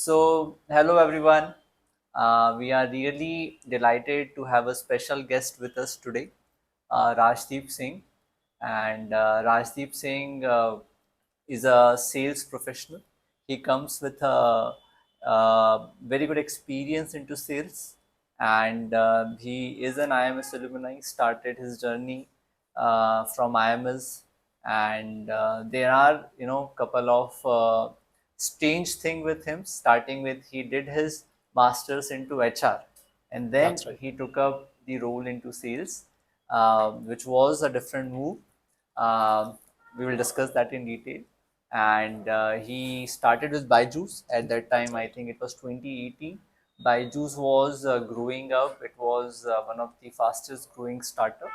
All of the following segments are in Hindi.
Hello everyone. We are really delighted to have a special guest with us today, Rajdeep Singh. And Rajdeep Singh is a sales professional. He comes with a very good experience into sales, and he is an IMS alumni. Started his journey from IMS, and there are couple of strange thing with him. Starting with he did his masters into HR, and then That's right. he took up the role into sales, which was a different move. We will discuss that in detail. And he started with Byju's at that That's time. I right. think it was 2018. Byju's was growing up. It was one of the fastest growing startup.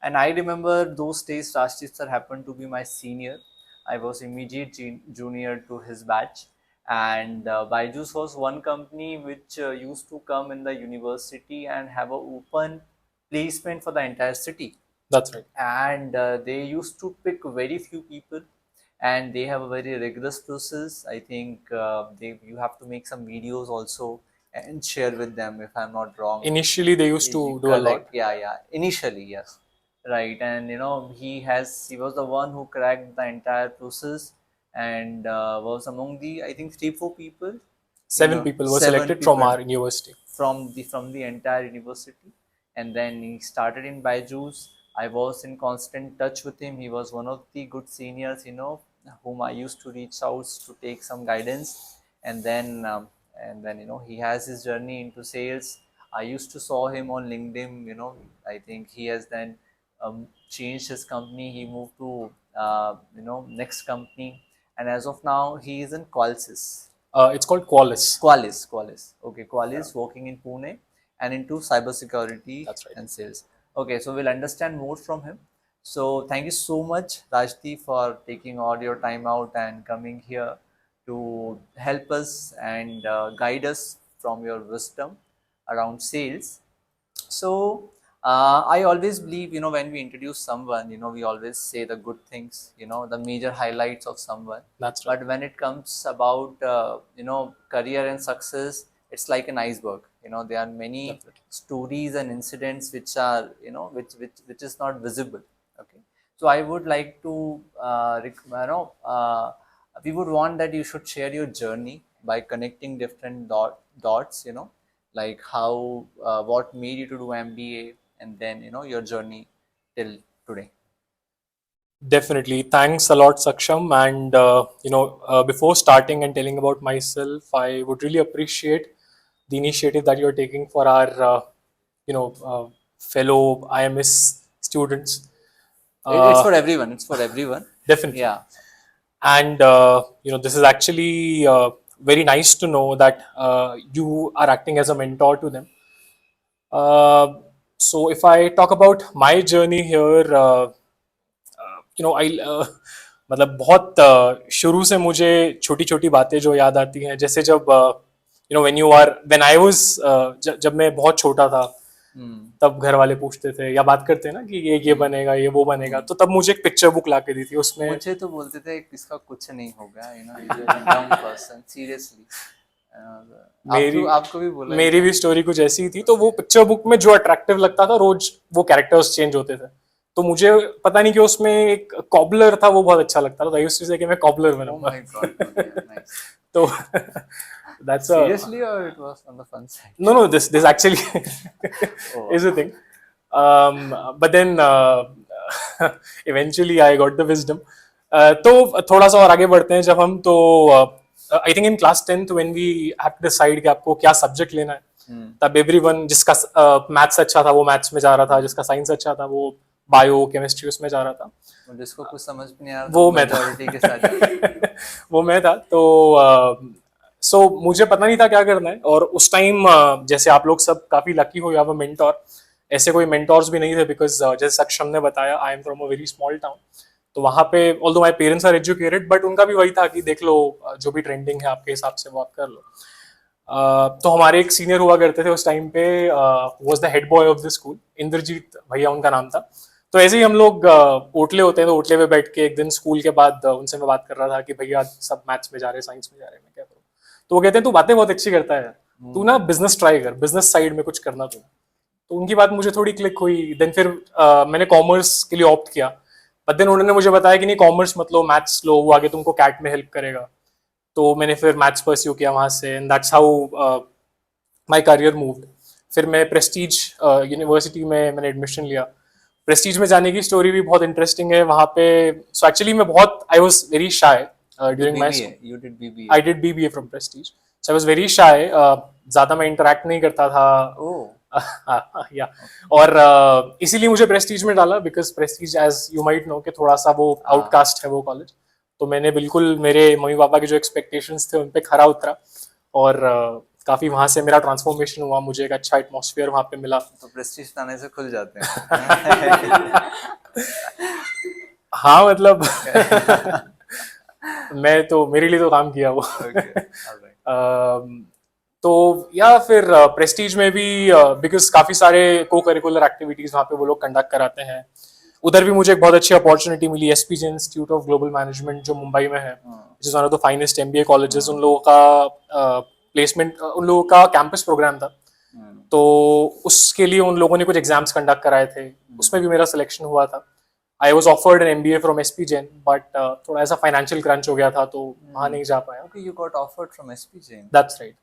And I remember those days, Rashdeep sir happened to be my senior. I was immediate junior to his batch. And Byju's was one company which used to come in the university and have an open placement for the entire city, That's right. and they used to pick very few people, and they have a very rigorous process. I think they you have to make some videos also and share with them, if I'm not wrong. Initially, they used You to do a lot. collect, yeah, yeah, initially, yes, right. And he was the one who cracked the entire process, and was among the, I think, 3 4 people, Seven people were seven selected from people our university. from the entire university. And then he started in Byju's. I was in constant touch with him. He was one of the good seniors, whom I used to reach out to take some guidance. And then he has his journey into sales. I used to saw him on LinkedIn. I think he has then changed his company. He moved to next company, and as of now he is in Qualsys. It's called Qualys. Qualis. Okay, Yeah, Qualis working in Pune and into cybersecurity that's right. and sales. Okay, so we'll understand more from him. So thank you so much, Rajti, for taking all your time out and coming here to help us and guide us from your wisdom around sales. So I always believe, when we introduce someone, we always say the good things, the major highlights of someone. That's right. But when it comes about career and success, it's like an iceberg. There are many Definitely. stories and incidents which are, which is not visible. Okay, so I would like to we would want that you should share your journey by connecting different dots, like how what made you to do MBA, and then your journey till today. Definitely. Thanks a lot, Saksham. And before starting and telling about myself, I would really appreciate the initiative that you're taking for our, you know, uh, fellow IMS students. It's Uh, for everyone. It's for everyone. Definitely. Yeah. And this is actually very nice to know that you are acting as a mentor to them. uh, so if I talk about my journey here, आई मतलब बहुत शुरू से मुझे छोटी छोटी बातें जो याद आती हैं, जैसे जब व्हेन आई वाज, जब मैं बहुत छोटा था, Hmm. तब घर वाले पूछते थे या बात करते हैं ना कि ये Hmm. बनेगा, ये वो बनेगा, Hmm. तो तब मुझे एक पिक्चर बुक ला के दी थी उसमें। मुझे तो बोलते थे इसका कुछ नहीं होगा, इज अ डम पर्सन, सीरियसली। आपको मेरी आपको भी बोला है मेरी क्या? भी स्टोरी कुछ ऐसी ही थी, तो वो पिक्चर बुक में जो अट्रैक्टिव लगता था, रोज वो कैरेक्टर्स चेंज होते थे, तो मुझे पता नहीं कि उसमें एक कॉबलर था, वो बहुत अच्छा लगता था, से कि मैं कॉबलर Oh बनूंगा। my God, बढ़िया, nice. तो that's a Seriously, or it was on the fun side? no, this actually Oh, is a wow. thing. But then eventually I got the wisdom. तो थोड़ा सा और आगे बढ़ते हैं, जब हम तो I think in class 10th when we have to decide कि आपको क्या सब्जेक्ट लेना है, Hmm. तब एवरीवन जिसका मैथ्स अच्छा था वो मैथ्स में जा रहा था, जिसका साइंस अच्छा था वो बायो केमिस्ट्री उसमें जा रहा था। और जिसको कुछ समझ में नहीं आ रहा था वो वो मैं था। मेजोरिटी के साथ जा रहा था। वो मैं था। तो सो मुझे पता नहीं था क्या करना है, और उस टाइम जैसे आप लोग सब काफी लकी हो, या मेंटोर, ऐसे कोई मेंटोर्स भी नहीं थे, बिकॉज जैसे सक्षम ने बताया, I am from a very small town. तो वहाँ पे although my parents are educated, but उनका भी वही था कि देख लो, जो भी ट्रेंडिंग है आपके हिसाब से वो आप कर लो। तो हमारे एक सीनियर हुआ करते थे उस टाइम पे, was the head boy of the school, Inderjeet भैया उनका नाम था। तो ऐसे ही हम लोग ओटले होते हैं, तो ओटले पे बैठ के एक दिन स्कूल के बाद उनसे मैं बात कर रहा था कि भैया सब मैथ्स में जा रहे हैं, साइंस में जा रहे हैं, मैं क्या करूँ। तो वो कहते हैं तू बातें बहुत अच्छी करता है, तू ना बिजनेस ट्राई कर, बिजनेस साइड में कुछ करना तू। तो उनकी बात मुझे थोड़ी क्लिक हुई। देन फिर मैंने कॉमर्स के लिए ऑप्ट किया, बट देन उन्होंने मुझे बताया कि नहीं कॉमर्स मत लो, मैथ्स लो, वो आगे तुमको कैट में हेल्प करेगा। तो मैंने फिर मैथ्स परस्यू किया वहां से, and that's how my career moved. फिर मैं प्रेस्टीज यूनिवर्सिटी में मैंने एडमिशन लिया। प्रेस्टीज में जाने की स्टोरी भी बहुत इंटरेस्टिंग है वहाँ पे। सो एक्चुअली मैं बहुत, आई वॉज वेरी शाय तो during my, BBA, you did BBA? I did BBA from Prestige. So I was very shy, ज्यादा मैं इंटरेक्ट नहीं करता था। ओह, या और इसीलिए मुझे प्रेस्टीज में डाला, because Prestige as you might know कि थोड़ा सा वो हाँ। आउटकास्ट है वो कॉलेज। तो मैंने बिल्कुल मेरे मम्मी पापा के जो एक्सपेक्टेशंस थे उन पे खरा उतरा, और काफी वहां से मेरा ट्रांसफॉर्मेशन हुआ, मुझे एक अच्छा एटमॉस्फेयर वहां पे मिला। तो प्रेस्टीज लाने से खुल जाते हैं। हाँ मतलब मैं तो, मेरे लिए तो काम किया वो। Okay, alright. तो या फिर प्रेस्टीज में भी बिकॉज काफी सारे को करिकुलर एक्टिविटीज वहाँ पे वो लोग कंडक्ट कराते हैं। उधर भी मुझे एक बहुत अच्छी अपॉर्चुनिटी मिली, SPJ institute of global management जो मुंबई में है, which is one of the finest MBA colleges. उन लोगों का प्लेसमेंट, उन लोगों का कैंपस प्रोग्राम था, तो उसके लिए उन लोगों ने कुछ एग्जाम्स कंडक्ट कराए थे, उसमें भी मेरा सिलेक्शन हुआ था। I was offered an MBA from SP Jain, but थोड़ा ऐसा फाइनेंशियल क्रंच हो गया था तो वहाँ नहीं जा पाया। Okay, you got offered from SP Jain? That's right.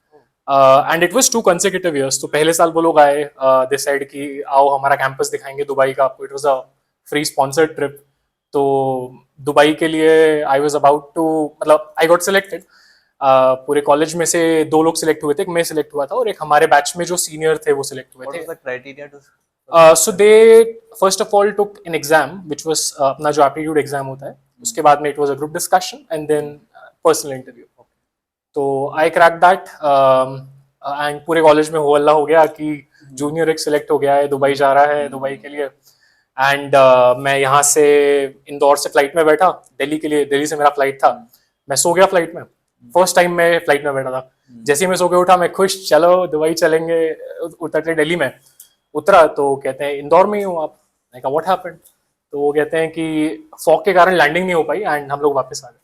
And it was 2 consecutive years। तो पहले साल वो लोग आए, दे सेड कि आओ हमारा कैंपस दिखाएंगे दुबई का आपको। It was a free sponsored trip. तो दुबई के लिए आई वाज अबाउट टू, मतलब आई गॉट सिलेक्टेड। पूरे कॉलेज में से 2 लोग सिलेक्ट हुए थे, एक मैं सिलेक्ट हुआ था और एक हमारे बैच में जो सीनियर थे वो सिलेक्ट हुए व्हाट थे। Was the criteria to? So they first of all took an exam which was अपना जो एप्टीट्यूड एग्जाम होता है, उसके बाद में it was a group discussion and then personal interview. तो आई क्रैक दैट, एंड पूरे कॉलेज में हो हल्ला हो गया कि जूनियर एक सिलेक्ट हो गया है, दुबई जा रहा है दुबई के लिए। एंड मैं यहाँ से इंदौर से फ्लाइट में बैठा दिल्ली के लिए, दिल्ली से मेरा फ्लाइट था। मैं सो गया फ्लाइट में, फर्स्ट टाइम मैं फ्लाइट में बैठा था। जैसे ही मैं सो के उठा, मैं खुश, चलो दुबई चलेंगे। उतरते दिल्ली में उतरा तो कहते हैं इंदौर में ही हूँ आप। मैं कहा व्हाट हैपेंड? तो वो कहते हैं कि फॉग के कारण लैंडिंग नहीं हो पाई एंड हम लोग वापस आ गए।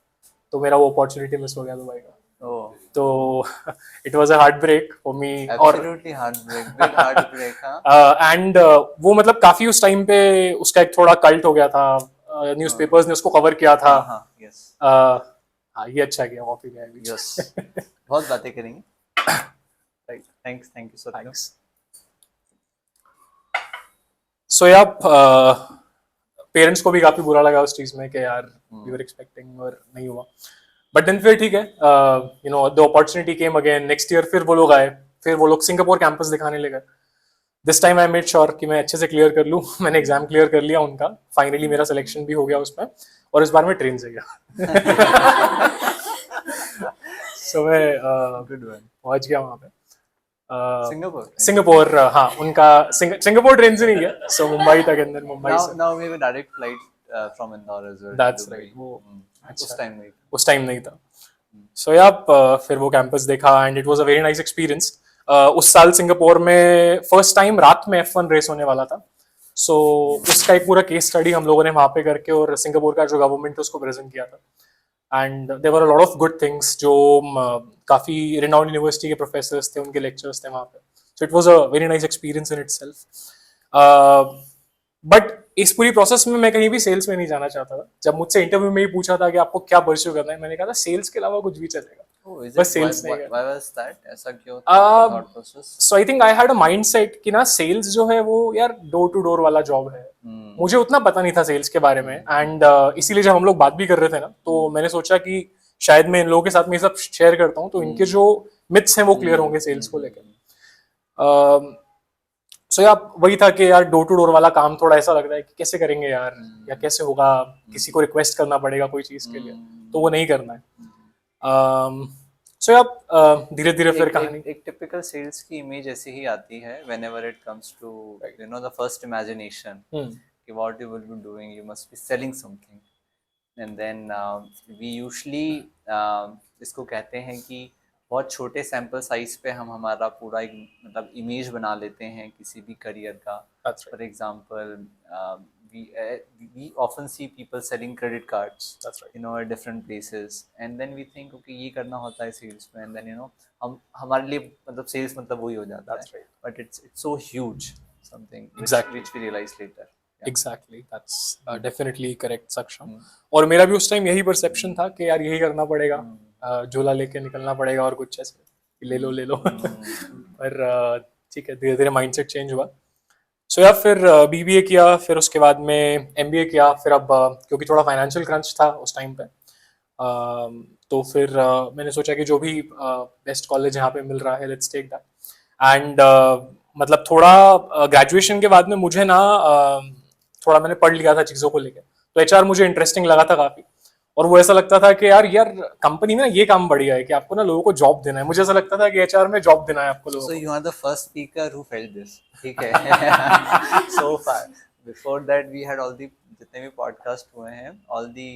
तो मेरा वो अपॉर्चुनिटी मिस हो गया दुबई का। ओह, तो it was a heart break for me. और absolutely heart break, big heart break, हाँ। एंड वो मतलब काफी उस टाइम पे उसका एक थोड़ा कल्ट हो गया था, न्यूज़पेपर्स ने उसको कवर किया था। हाँ, हाँ, यस, हाँ ये अच्छा किया, कॉफी गया बीच। यस। बहुत बातें करेंगे। Right, thanks, thank you Satyam. Thanks. So yeah parents को भी काफी बुरा लगा उस चीज में कि यार वी वर एक्सपेक्टिंग और नहीं हुआ। बट देन फिर ठीक है, you know the opportunity came again next year. फिर वो लोग आए, फिर वो लोग सिंगापुर कैंपस दिखाने लगे। This time I made sure कि मैं अच्छे से क्लियर कर लूँ। मैंने एग्जाम क्लियर कर लिया उनका, फाइनली मेरा सिलेक्शन भी हो गया उसमें, और इस बार मैं ट्रेन से गया। सो मैं गुड वन। पहुंच गया वहां पे सिंगापुर? सिंगापुर। हाँ उनका सिंगापुर ट्रेन से नहीं गया, सो मुंबई तक, अंदर मुंबई से। Now we have a direct flight from Indore as well to that's Dubai. Right. वो अच्छा, उस टाइम नहीं। उस टाइम नहीं था। सो या फिर वो कैंपस देखा and it was a very nice experience. उस साल सिंगापुर में फर्स्ट टाइम रात में F1 रेस होने वाला था। सो उसका एक पूरा केस स्टडी हम लोगों ने वहां पे करके और सिंगापुर का जो गवर्नमेंट है उसको प्रेजेंट किया था। And there were a lot of good things, जो काफी रिनाउंड यूनिवर्सिटी के प्रोफेसर्स थे, उनके लेक्चर्स थे वहां पे। So it was a very nice experience in itself. But इस पूरी प्रोसेस में मैं कहीं भी सेल्स में नहीं जाना चाहता था। जब मुझसे इंटरव्यू में ही पूछा था कि आपको क्या परस्यू करना है, मैंने कहा था सेल्स के अलावा कुछ भी चलेगा, Oh, is बस it? सेल्स नहीं करना। Why was that? ऐसा क्यों था आपका thought process? So I think I had a mindset कि ना सेल्स जो है वो यार डोर टू डोर वाला जॉब है। मुझे उतना पता नहीं था सेल्स के बारे में, एंड इसीलिए जब हम लोग बात भी कर रहे थे ना, तो मैंने सोचा कि शायद मैं इन लोगों के साथ में ये सब शेयर करता हूँ तो इनके जो मिथ्स हैं वो क्लियर होंगे सेल्स को लेकर। सो यार वही था कि यार डोर टू डोर वाला काम थोड़ा ऐसा लगता है कि कैसे करेंगे यार, या कैसे होगा, किसी को रिक्वेस्ट करना पड़ेगा कोई चीज के लिए, तो वो नहीं करना है। सो यार धीरे धीरे फिर कहानी। एक टिपिकल सेल्स की इमेज ऐसी ही आती है whenever it comes to the first imagination कि what you will be doing, you must be selling something, and then we usually इसको कहते हैं कि बहुत छोटे सैंपल साइज पे हम हमारा पूरा एक मतलब इमेज बना लेते हैं किसी भी करियर का। That's right. For example we often see people selling credit cards, That's right. at different places, and then we think okay ये करना होता है sales में, and then हम हमारे लिए मतलब sales मतलब वही हो जाता है, That's right. but it's so huge, something Exactly. which we realize later. Yeah. Exactly that's definitely correct सक्षम। हम्म, और मेरा भी उस टाइम यही परसेप्शन था कि यार यही करना पड़ेगा, हम्म, झोला लेके निकलना पड़ेगा और कुछ ऐसे ले लो ले लो। हम्म, पर ठीक है, धीरे धीरे माइंडसेट चेंज हुआ। सो यार फिर बीबीए किया, फिर उसके बाद में एमबीए किया, फिर अब क्योंकि थोड़ा फाइनेंशियल क्रंच था उस टाइम पे, तो फिर मैंने सोचा कि जो भी बेस्ट कॉलेज यहाँ पे मिल रहा है लेट्स टेक दैट। एंड मतलब थोड़ा ग्रेजुएशन के बाद में मुझे ना थोड़ा मैंने पढ़ लिया था चीज़ों को लेकर, तो एचआर मुझे इंटरेस्टिंग लगा था काफ़ी। और वो ऐसा लगता था कि यार यार कंपनी में ना ये काम बढ़िया है कि आपको ना लोगों को जॉब देना है। मुझे ऐसा लगता था कि एचआर में जॉब देना है आपको लोगों So को। you are the first speaker who felt this. ठीक है। So far, before that we had all the जितने भी podcast हुए हैं, all the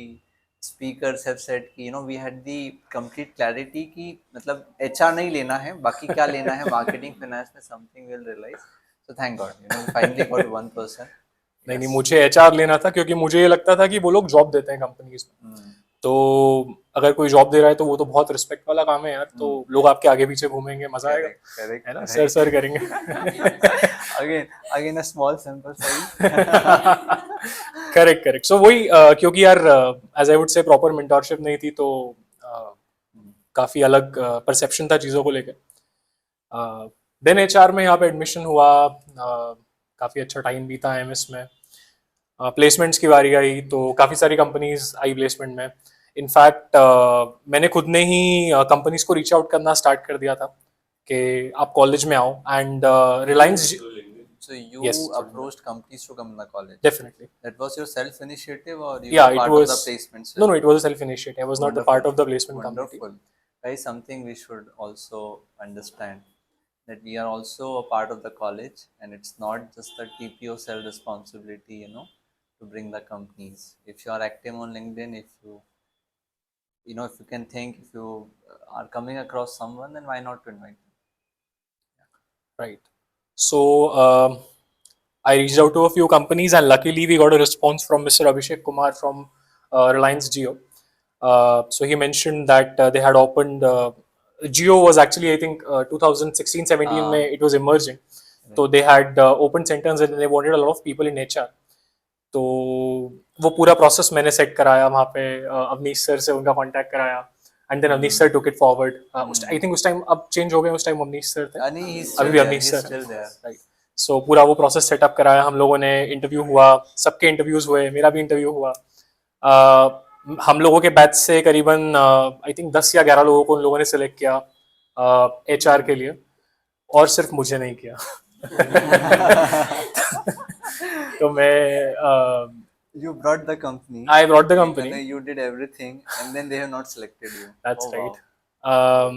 speakers have said कि we had the complete clarity कि मतलब HR नहीं लेना है, बाकी क्या लेना है marketing finance में something will realize. So thank God, we finally got one person. नहीं नहीं, Yes. मुझे एचआर लेना था क्योंकि मुझे ये लगता था कि वो लोग जॉब देते हैं कंपनीज में। हम्म, तो अगर कोई जॉब दे रहा है तो वो तो बहुत रिस्पेक्ट वाला काम है यार, तो लोग आपके आगे पीछे घूमेंगे, मजा आएगा, correct, correct, है ना, सर right. सर करेंगे। Again a small sample size. Correct correct. So वही क्योंकि यार as I would say proper mentorship नहीं थी, तो काफी अलग परसेप्शन था चीज़ों को लेकर। देन एचआर में यहाँ पे एडमिशन हुआ, काफ़ी अच्छा टाइम बीता एमएस में। प्लेसमेंट्स की बारी आई तो काफ़ी सारी कंपनीज आई प्लेसमेंट में। इनफैक्ट मैंने खुद ने ही कंपनीज को रीच आउट करना स्टार्ट कर दिया था कि आप कॉलेज में आओ, and Reliance. So you Yes, approached companies to come in the college. definitely. That was your self-initiative, or you Yeah, were it part of the was. placement No, cell? no, it was a self initiative. I was not the part Wonderful, of the placement committee. wonderful. That is something we should also understand, that we are also a part of the college, and it's not just the TPO cell responsibility, to bring the companies. If you are active on LinkedIn, if you can think, if you are coming across someone, then why not to invite them? Right. So I reached out to a few companies, and luckily we got a response from Mr. Abhishek Kumar from Reliance Jio. So he mentioned that they had opened. Jio was actually, I think, 2016-17 mein it was emerging. So they had opened centers and they wanted a lot of people in HR. तो वो पूरा प्रोसेस मैंने सेट कराया वहाँ पे, अवनीश सर से उनका कांटेक्ट कराया, and then Avneesh sir took it forward. I think उस टाइम अब चेंज हो गए, उस टाइम अवनीश सर थे, Ani, he's अभी still भी there. Avneesh He's sir still there. Right. So पूरा वो प्रोसेस सेटअप कराया हम लोगों ने, इंटरव्यू हुआ, सबके इंटरव्यूज हुए, मेरा भी इंटरव्यू हुआ। हम लोगों के बैच से करीबन आई थिंक 10 या 11 लोगों को उन लोगों ने सिलेक्ट किया एचआर के लिए, और सिर्फ मुझे नहीं किया। तो मैं You brought the company. I brought the And company. then you did everything, and then they have not selected you. That's Oh, right. wow.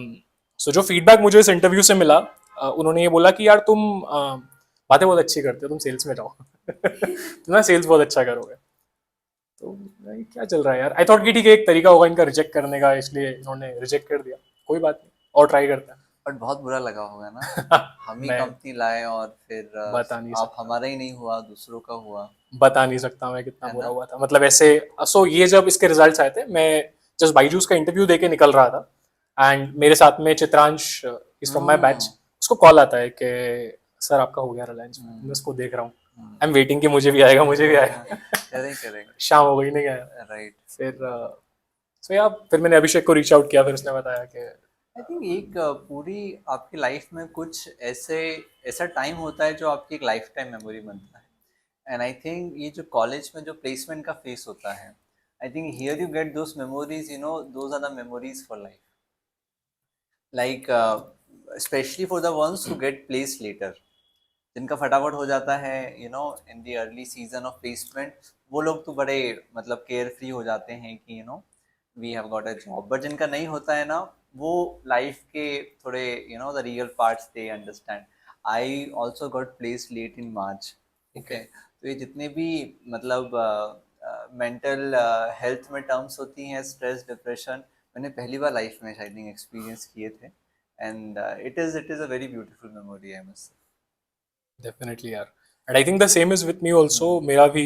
So जो फीडबैक मुझे इस इंटरव्यू से मिला, उन्होंने ये बोला कि यार तुम बातें बहुत अच्छी करते हो, तुम सेल्स में जाओ। तुम ना सेल्स बहुत अच्छा करोगे। तो भाई क्या चल रहा है यार, आई थॉट कि ठीक है एक तरीका होगा इनका रिजेक्ट करने का, इसलिए इन्होंने रिजेक्ट कर दिया। कोई बात नहीं, और ट्राई करते हैं। बट बहुत बुरा लगा होगा ना, हम ही मैं कंपनी लाए और फिर बता नहीं आप सकता, हमारा ही नहीं हुआ, दूसरों का हुआ, बता नहीं सकता मैं कितना है बुरा ना? हुआ था। मतलब ऐसे, सो ये जब इसके रिजल्ट्स आए थे, मैं जस्ट बाईजूस का इंटरव्यू देके निकल रहा था, एंड मेरे साथ में Chitransh is from my batch, उसको कॉल आता है कि सर आपका हो गया रिलायंस में। मैं उसको देख रहा हूँ, आई एम वेटिंग कि मुझे भी आएगा, मुझे भी आएगा। करेक्ट, करेक्ट, शाम हो गई, नहीं आया। राइट। फिर सो या फिर मैंने अभिषेक को रीच आउट किया, फिर उसने बताया कि आई थिंक एक पूरी आपकी लाइफ में कुछ ऐसा टाइम होता है जो आपकी एक लाइफ टाइम मेमोरी बनता है, एंड आई थिंक ये जो कॉलेज में जो प्लेसमेंट का फेस होता है, I think here you get those memories, those are the memories for life, like specially for the ones who get place letter, जिनका फटाफट हो जाता है in the early season of placement, वो लोग तो बड़े मतलब केयर फ्री हो जाते हैं कि we have got a job, but जिनका नहीं होता है ना, वो लाइफ के थोड़े the real parts they understand. I also got place late in March, ठीक है, तो ये जितने भी मतलब मेंटल हेल्थ में टर्म्स होती हैं, स्ट्रेस, डिप्रेशन, मैंने पहली बार लाइफ में शायद एक्सपीरियंस किए थे, and it is a very beautiful memory, I must say. Definitely यार, and I think the same is with me also. मेरा भी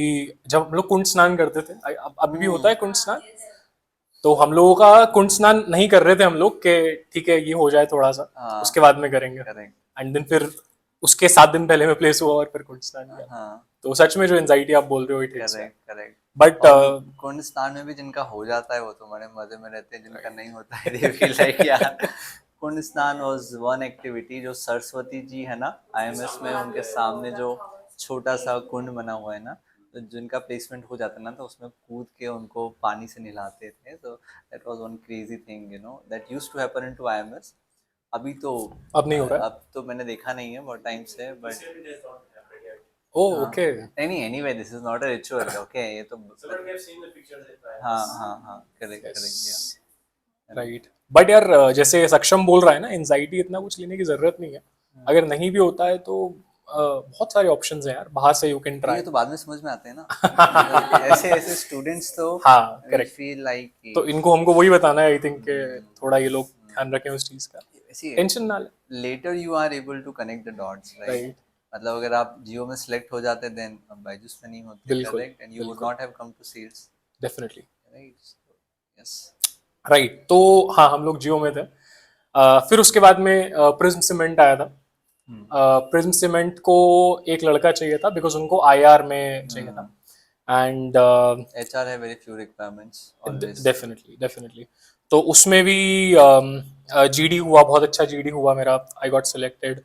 जब हम लोग कुंड स्नान करते थे, अभी भी होता है कुंड स्नान, तो हम लोगों का कुंड स्नान नहीं कर रहे थे हम लोग के, ठीक है ये हो जाए थोड़ा सा, हाँ उसके बाद में करेंगे। करेक्ट। एंड देन फिर उसके 7 दिन पहले में प्लेस हुआ और फिर कुंड स्नान किया। हाँ तो सच में जो एंजाइटी आप बोल रहे हो, it hits. Correct correct. But और कुंड स्नान में भी जिनका हो जाता है वो तो बड़े मजे में रहते हैं, जिनका नहीं होता है दे फील लाइक यार। कुंड स्नान वाज वन एक्टिविटी जो सरस्वती जी है ना आईएमएस में, उनके सामने जो छोटा सा कुंड बना हुआ है ना, तो जिनका प्लेसमेंट हो जाता है ना तो उसमें कूद के उनको पानी से नहलाते थे। तो that was one crazy thing you know that used to happen into IMS. अभी तो अब नहीं हो रहा है। अब तो मैंने देखा नहीं है बहुत टाइम से, बट ओह हाँ ओके। नहीं नहीं anyway this is not a ritual okay, ये तो हाँ हाँ हाँ करेक्ट करेक्ट यस या राइट। बट यार जैसे सक्षम बोल रहा है ना, एंजाइटी इतना कुछ लेने की जरूरत नहीं है। अगर नहीं भी होता है तो बहुत सारे ऑप्शंस हैं यार, बाहर से यू कैन नहीं ट्राई। ये तो बाद में समझ में आते हैं ना। ऐसे ऐसे स्टूडेंट्स तो हाँ विल करेक्ट। फील लाइक कि तो इनको हमको वही बताना है आई थिंक, थोड़ा ये लोग ध्यान रखें उस चीज का, ऐसी टेंशन ना ले। Later you are able to connect the dots right. Right. मतलब अगर आप जियो में सिलेक्ट हो जाते देन अब बायजूस में नहीं होते, बिल्कुल करेक्ट, एंड यू वुड बिल्कुल। Not have come to sales definitely. Right. Yes. Right. तो हाँ हम लोग जियो में थे। फिर उसके बाद में प्रिज्म सीमेंट आया था। प्रिज्म सीमेंट को एक लड़का चाहिए था बिकॉज उनको आईआर में चाहिए था। एंड एचआर है very few requirements always. Definitely definitely. तो उसमें भी जीडी हुआ, बहुत अच्छा जीडी हुआ मेरा, आई गॉट सिलेक्टेड।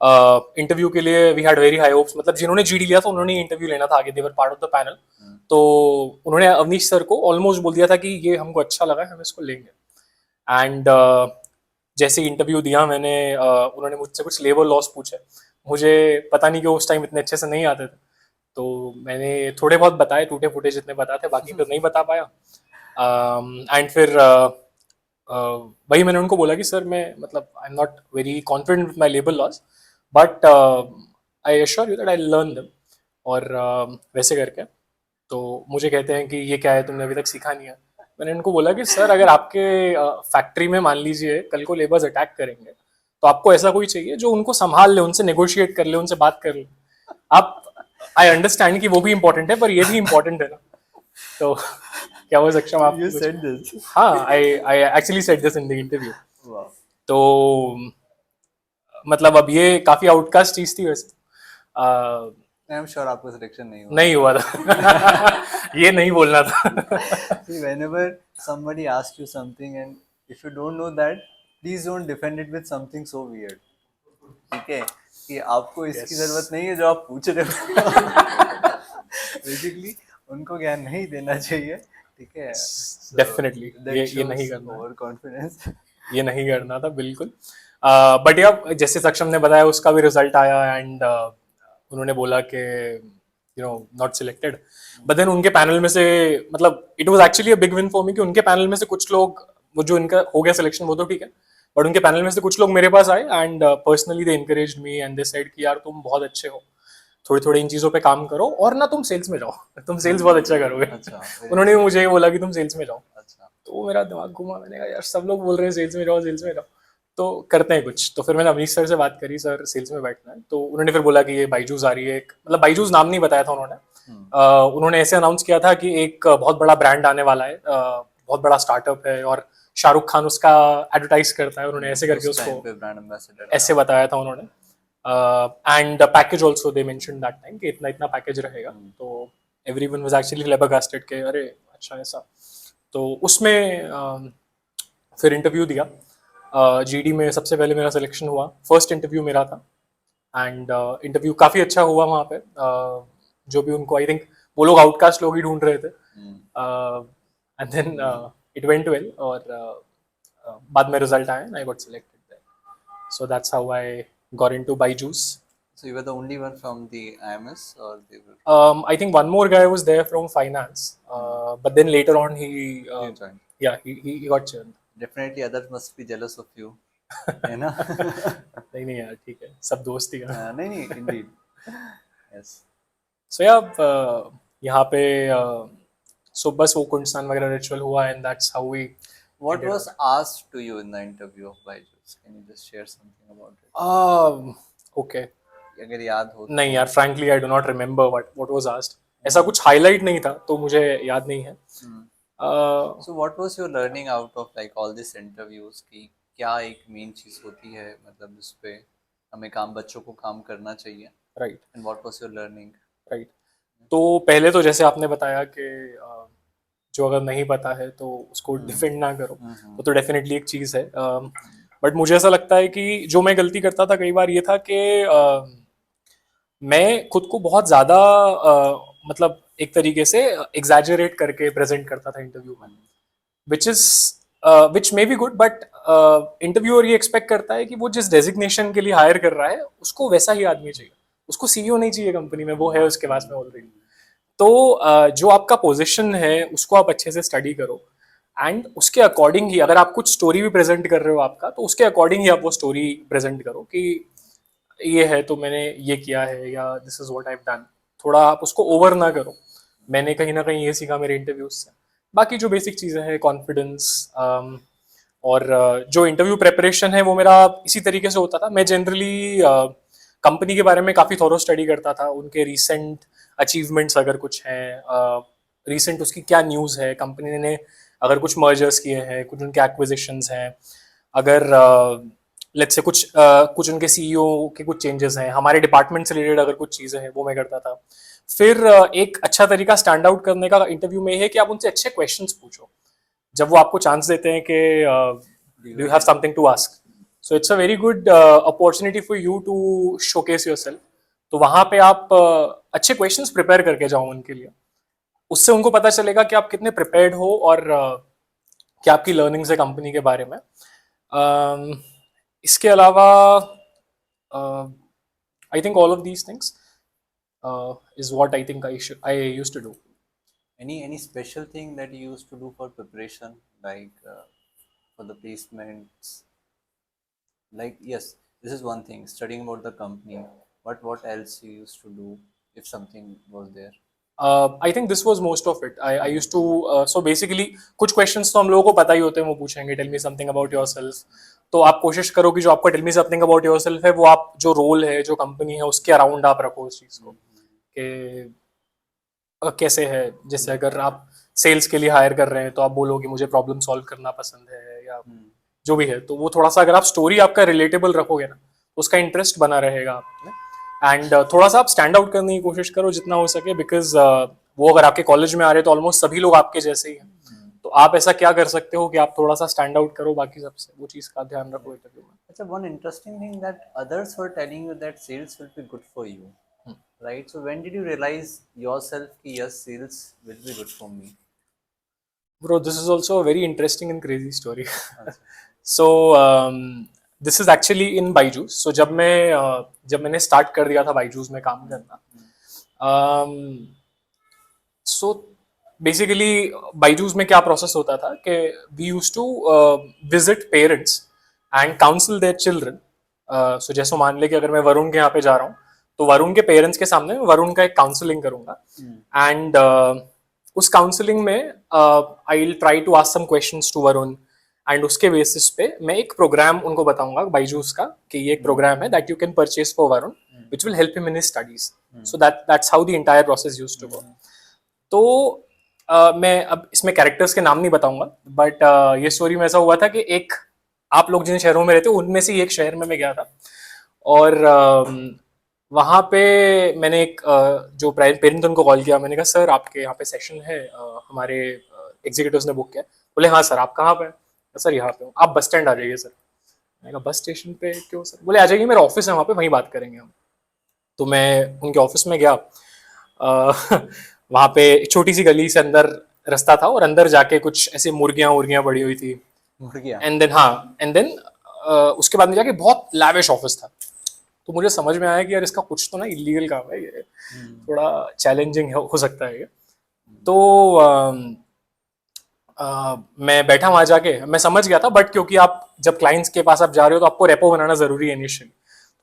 इंटरव्यू के लिए we had very high hopes, मतलब जिन्होंने जीडी लिया था उन्होंने इंटरव्यू लेना था आगे, देवर पार्ट ऑफ द पैनल। तो उन्होंने अवनीश सर को ऑलमोस्ट बोल दिया था कि ये हमको अच्छा लगा है, हम इसको लेंगे। एंड जैसे इंटरव्यू दिया मैंने, उन्होंने मुझसे कुछ लेबर लॉस पूछे। मुझे पता नहीं कि उस टाइम इतने अच्छे से नहीं आते थे, तो मैंने थोड़े बहुत बताए, टूटे फूटे जितने बताए थे, बाकी तो नहीं बता पाया। एंड फिर वही मैंने उनको बोला कि सर मैं मतलब I am not very confident with my labour laws, but I assure you that I learn दम। और वैसे करके तो मुझे कहते हैं कि ये क्या है, तुमने अभी तक सीखा नहीं है। मैंने इनको बोला कि सर अगर आपके फैक्ट्री में मान लीजिए कल को लेबर्स अटैक करेंगे, तो आपको ऐसा कोई चाहिए जो उनको संभाल ले, उनसे नेगोशिएट कर ले, उनसे बात कर ले। आप, आई अंडरस्टैंड कि वो भी इंपॉर्टेंट है पर ये भी इंपॉर्टेंट है ना। तो क्या हो सक्षम You आपको कुछ? said this. हाँ I actually said this in the interview. Wow. तो मतलब अब ये काफी आउटकास्ट चीज थी वैसे। I'm sure आपको सिलेक्शन नहीं हुआ। नहीं हुआ था। ये नहीं बोलना था। See, whenever somebody asks you something and if you don't know that, please don't defend it with something so weird. ठीक है कि आपको इसकी Yes. जरूरत नहीं है जो आप पूछ रहे हो। बेसिकली उनको ज्ञान नहीं देना चाहिए, ठीक है। डेफिनेटली ये नहीं करना है। Over confidence. ये नहीं करना था बिल्कुल। बट या जैसे सक्षम ने बताया उसका भी रिजल्ट आया, एंड उन्होंने बोला कि you know not selected. But then उनके पैनल में से, मतलब it was actually a big win for me कि उनके पैनल में से कुछ लोग, वो जो इनका हो गया सिलेक्शन वो तो ठीक है, बट उनके पैनल में से कुछ लोग मेरे पास आए and personally they encouraged me and they said कि यार तुम बहुत अच्छे हो, थोड़ी थोड़ी इन चीज़ों पे काम करो और ना तुम सेल्स में जाओ, तुम सेल्स बहुत अच्छा करोगे। अच्छा उन्होंने भी मुझे ये बोला कि तुम सेल्स में जाओ। अच्छा। तो मेरा दिमाग घुमा, मैंने कहा यार सब लोग बोल रहे हैं सेल्स में जाओ सेल्स में जाओ, तो करते हैं कुछ। तो फिर मैंने अवनीश सर से बात करी, सर सेल्स में बैठना है। तो उन्होंने फिर बोला कि ये बाईजूस आ रही है एक, मतलब बाईजूस नाम नहीं बताया था उन्होंने। उन्होंने ऐसे अनाउंस किया था कि एक बहुत बड़ा ब्रांड आने वाला है, बहुत बड़ा स्टार्टअप है और शाहरुख खान उसका एडवर्टाइज करता है, उन्होंने ऐसे करके उस टाइम उसको पे ब्रांड एम्बेसडर ऐसे बताया था उन्होंने। And package also they mention that time कि इतना इतना पैकेज रहेगा। तो एवरीवन वाज एक्चुअली फ्लैबरगास्टेड के अरे अच्छा ऐसा। तो उसमें फिर इंटरव्यू दिया। जीडी में सबसे पहले मेरा सिलेक्शन हुआ, फर्स्ट इंटरव्यू मेरा था। एंड इंटरव्यू काफ़ी अच्छा हुआ वहाँ पे। जो भी उनको आई थिंक वो लोग आउटकास्ट लोग ही ढूंढ रहे थे, and then it went well. और बाद में रिजल्ट आया, I got selected there. So that's how I got into Byju's. So you were the only one from the IMS, or they were? I think one more guy was there from finance, but then later on he You joined. yeah he got churned. Definitely others must be jealous of you, है ना? नहीं नहीं यार ठीक है, सब दोस्त ही हैं। नहीं नहीं indeed. Yes. सो या यहाँ पे सो बस वो कुंडस्तान वगैरह रिचुअल हुआ, and that's how we What ended was up. asked to you in the interview of Byju's? Can you just share something about it? Okay अगर याद हो नहीं तो। यार, frankly I do not remember what was asked. ऐसा कुछ हाईलाइट नहीं था तो मुझे याद नहीं है। So what was your learning out of like all this interviews की क्या एक मेन चीज होती है, मतलब जिस पे हमें काम, बच्चों को काम करना चाहिए, right. And what was your learning? Right. तो पहले तो जैसे आपने बताया कि जो अगर नहीं पता है तो उसको हम्म डिफेंड ना करो, हम्म वो तो डेफिनेटली एक चीज़ है। बट मुझे ऐसा लगता है कि जो मैं गलती करता था कई बार ये था कि मैं खुद को बहुत ज़्यादा मतलब एक तरीके से एग्जैजरेट करके प्रेजेंट करता था इंटरव्यू में, which is which may be good, but interviewer ये एक्सपेक्ट करता है कि वो जिस डेजिग्नेशन के लिए हायर कर रहा है उसको वैसा ही आदमी चाहिए, उसको सीईओ नहीं चाहिए कंपनी में, वो है उसके पास में ऑलरेडी। तो जो आपका पोजीशन है उसको आप अच्छे से स्टडी करो, एंड उसके अकॉर्डिंग ही अगर आप कुछ स्टोरी भी प्रेजेंट कर रहे हो आपका, तो उसके अकॉर्डिंग ही आप वो स्टोरी प्रेजेंट करो कि ये है तो मैंने ये किया है, या this is what I have done. थोड़ा आप उसको ओवर ना करो। मैंने कहीं ना कहीं ये सीखा मेरे इंटरव्यूज से। बाकी जो बेसिक चीज़ें हैं, कॉन्फिडेंस, और जो इंटरव्यू प्रेपरेशन है वो मेरा इसी तरीके से होता था। मैं जनरली कंपनी के बारे में काफ़ी थॉरो स्टडी करता था, उनके रीसेंट अचीवमेंट्स अगर कुछ हैं, रीसेंट उसकी क्या न्यूज़ है, कंपनी ने अगर कुछ मर्जर्स किए हैं, कुछ उनके एक्विजिशंस हैं, अगर लेट्स से कुछ उनके सीईओ के कुछ चेंजेस हैं, हमारे डिपार्टमेंट से रिलेटेड अगर कुछ चीज़ें हैं, वो मैं करता था। फिर एक अच्छा तरीका स्टैंड आउट करने का इंटरव्यू में है कि आप उनसे अच्छे क्वेश्चंस पूछो जब वो आपको चांस देते हैं कि do you have something to ask. So it's a very good opportunity for you to showcase yourself. तो वहां पे आप अच्छे क्वेश्चंस प्रिपेयर करके जाओ उनके लिए। उससे उनको पता चलेगा कि आप कितने प्रिपेयर्ड हो, और क्या आपकी लर्निंग्स है कंपनी के बारे में। इसके अलावा I think all of these things is what I think I used to do. any special thing that you used to do for preparation, like for the placements? Like, yes, this is one thing, studying about the company. What else you used to do if something was there? I think this was most of it. I use to so basically कुछ क्वेश्चंस तो हम लोगों को पता ही होते हैं, वो पूछेंगे tell me something about yourself. तो आप कोशिश करो कि जो आपका tell me something about yourself है, वो आप जो रोल है, जो कंपनी है, उसके अराउंड आप रखो उस चीज़ को कि कैसे है। जैसे अगर आप सेल्स के लिए हायर कर रहे हैं तो आप बोलो कि मुझे प्रॉब्लम सॉल्व करना पसंद है, या जो भी है। तो वो थोड़ा सा अगर आप स्टोरी आपका रिलेटेबल रखोगे ना, तो उसका इंटरेस्ट बना रहेगा आप में। एंड थोड़ा सा आप स्टैंड आउट करने की कोशिश करो जितना हो सके, बिकॉज वो अगर आपके कॉलेज में आ रहे हैं तो ऑलमोस्ट सभी लोग आपके जैसे ही हैं। तो आप ऐसा क्या कर सकते हो कि आप थोड़ा सा स्टैंड आउट करो बाकी सबसे, वो चीज़ का ध्यान रखो इंटरव्यू में। It's a one interesting thing that others were telling you that sales will be good for you, right? So when did you realize yourself कि yes, sales will be good for me? Bro, this is also a very interesting and crazy story. अच्छा। So this is actually in Byju's. So जब मैंने स्टार्ट कर दिया था बाईजूस में काम करना, सो बेसिकली बाईजूस में क्या प्रोसेस होता था कि we use to visit parents and counsel their children. So जैसे मान ले कि अगर मैं वरुण के यहाँ पे जा रहा हूँ, तो वरुण के पेरेंट्स के सामने वरुण का एक काउंसलिंग करूंगा। एंड उस काउंसलिंग में I will try to ask some questions to Varun, and उसके बेसिस पे मैं एक प्रोग्राम उनको बताऊंगा बाईजूस का कि ये एक प्रोग्राम है that you can purchase for Varun which will help him in his studies. So that's how the entire process used to go. तो मैं अब इसमें कैरेक्टर्स के नाम नहीं बताऊंगा, बट ये स्टोरी में ऐसा हुआ था कि एक, आप लोग जिन शहरों में रहते हो उनमें से एक शहर में मैं गया था, और वहाँ पे मैंने एक जो पेरेंट उनको कॉल किया। मैंने कहा सर आपके यहाँ पे सेशन है, हमारे एग्जीक्यूटिव्स ने बुक किया। बोले हाँ सर, आप कहाँ पे हैं? सर यहाँ पे हूँ, आप बस स्टैंड आ जाइए सर। मैंने कहा बस स्टेशन पे क्यों सर? बोले आ जाइए, मेरा ऑफिस है वहाँ पे, वहीं बात करेंगे हम। तो मैं उनके ऑफिस में गया। वहाँ पे एक छोटी सी गली से अंदर रास्ता था, और अंदर जाके कुछ ऐसे मुर्गियाँ उर्गियाँ पड़ी हुई थी। मुर्गियाँ? एंड देन उसके बाद में जाके बहुत लैविश ऑफिस था। तो मुझे समझ में आया कि यार इसका कुछ तो ना इलीगल काम है ये, थोड़ा चैलेंजिंग हो सकता है ये। तो मैं बैठा वहाँ जाके, मैं समझ गया था, बट क्योंकि आप जब क्लाइंट्स के पास आप जा रहे हो तो आपको रेपो बनाना जरूरी है इनिशियली।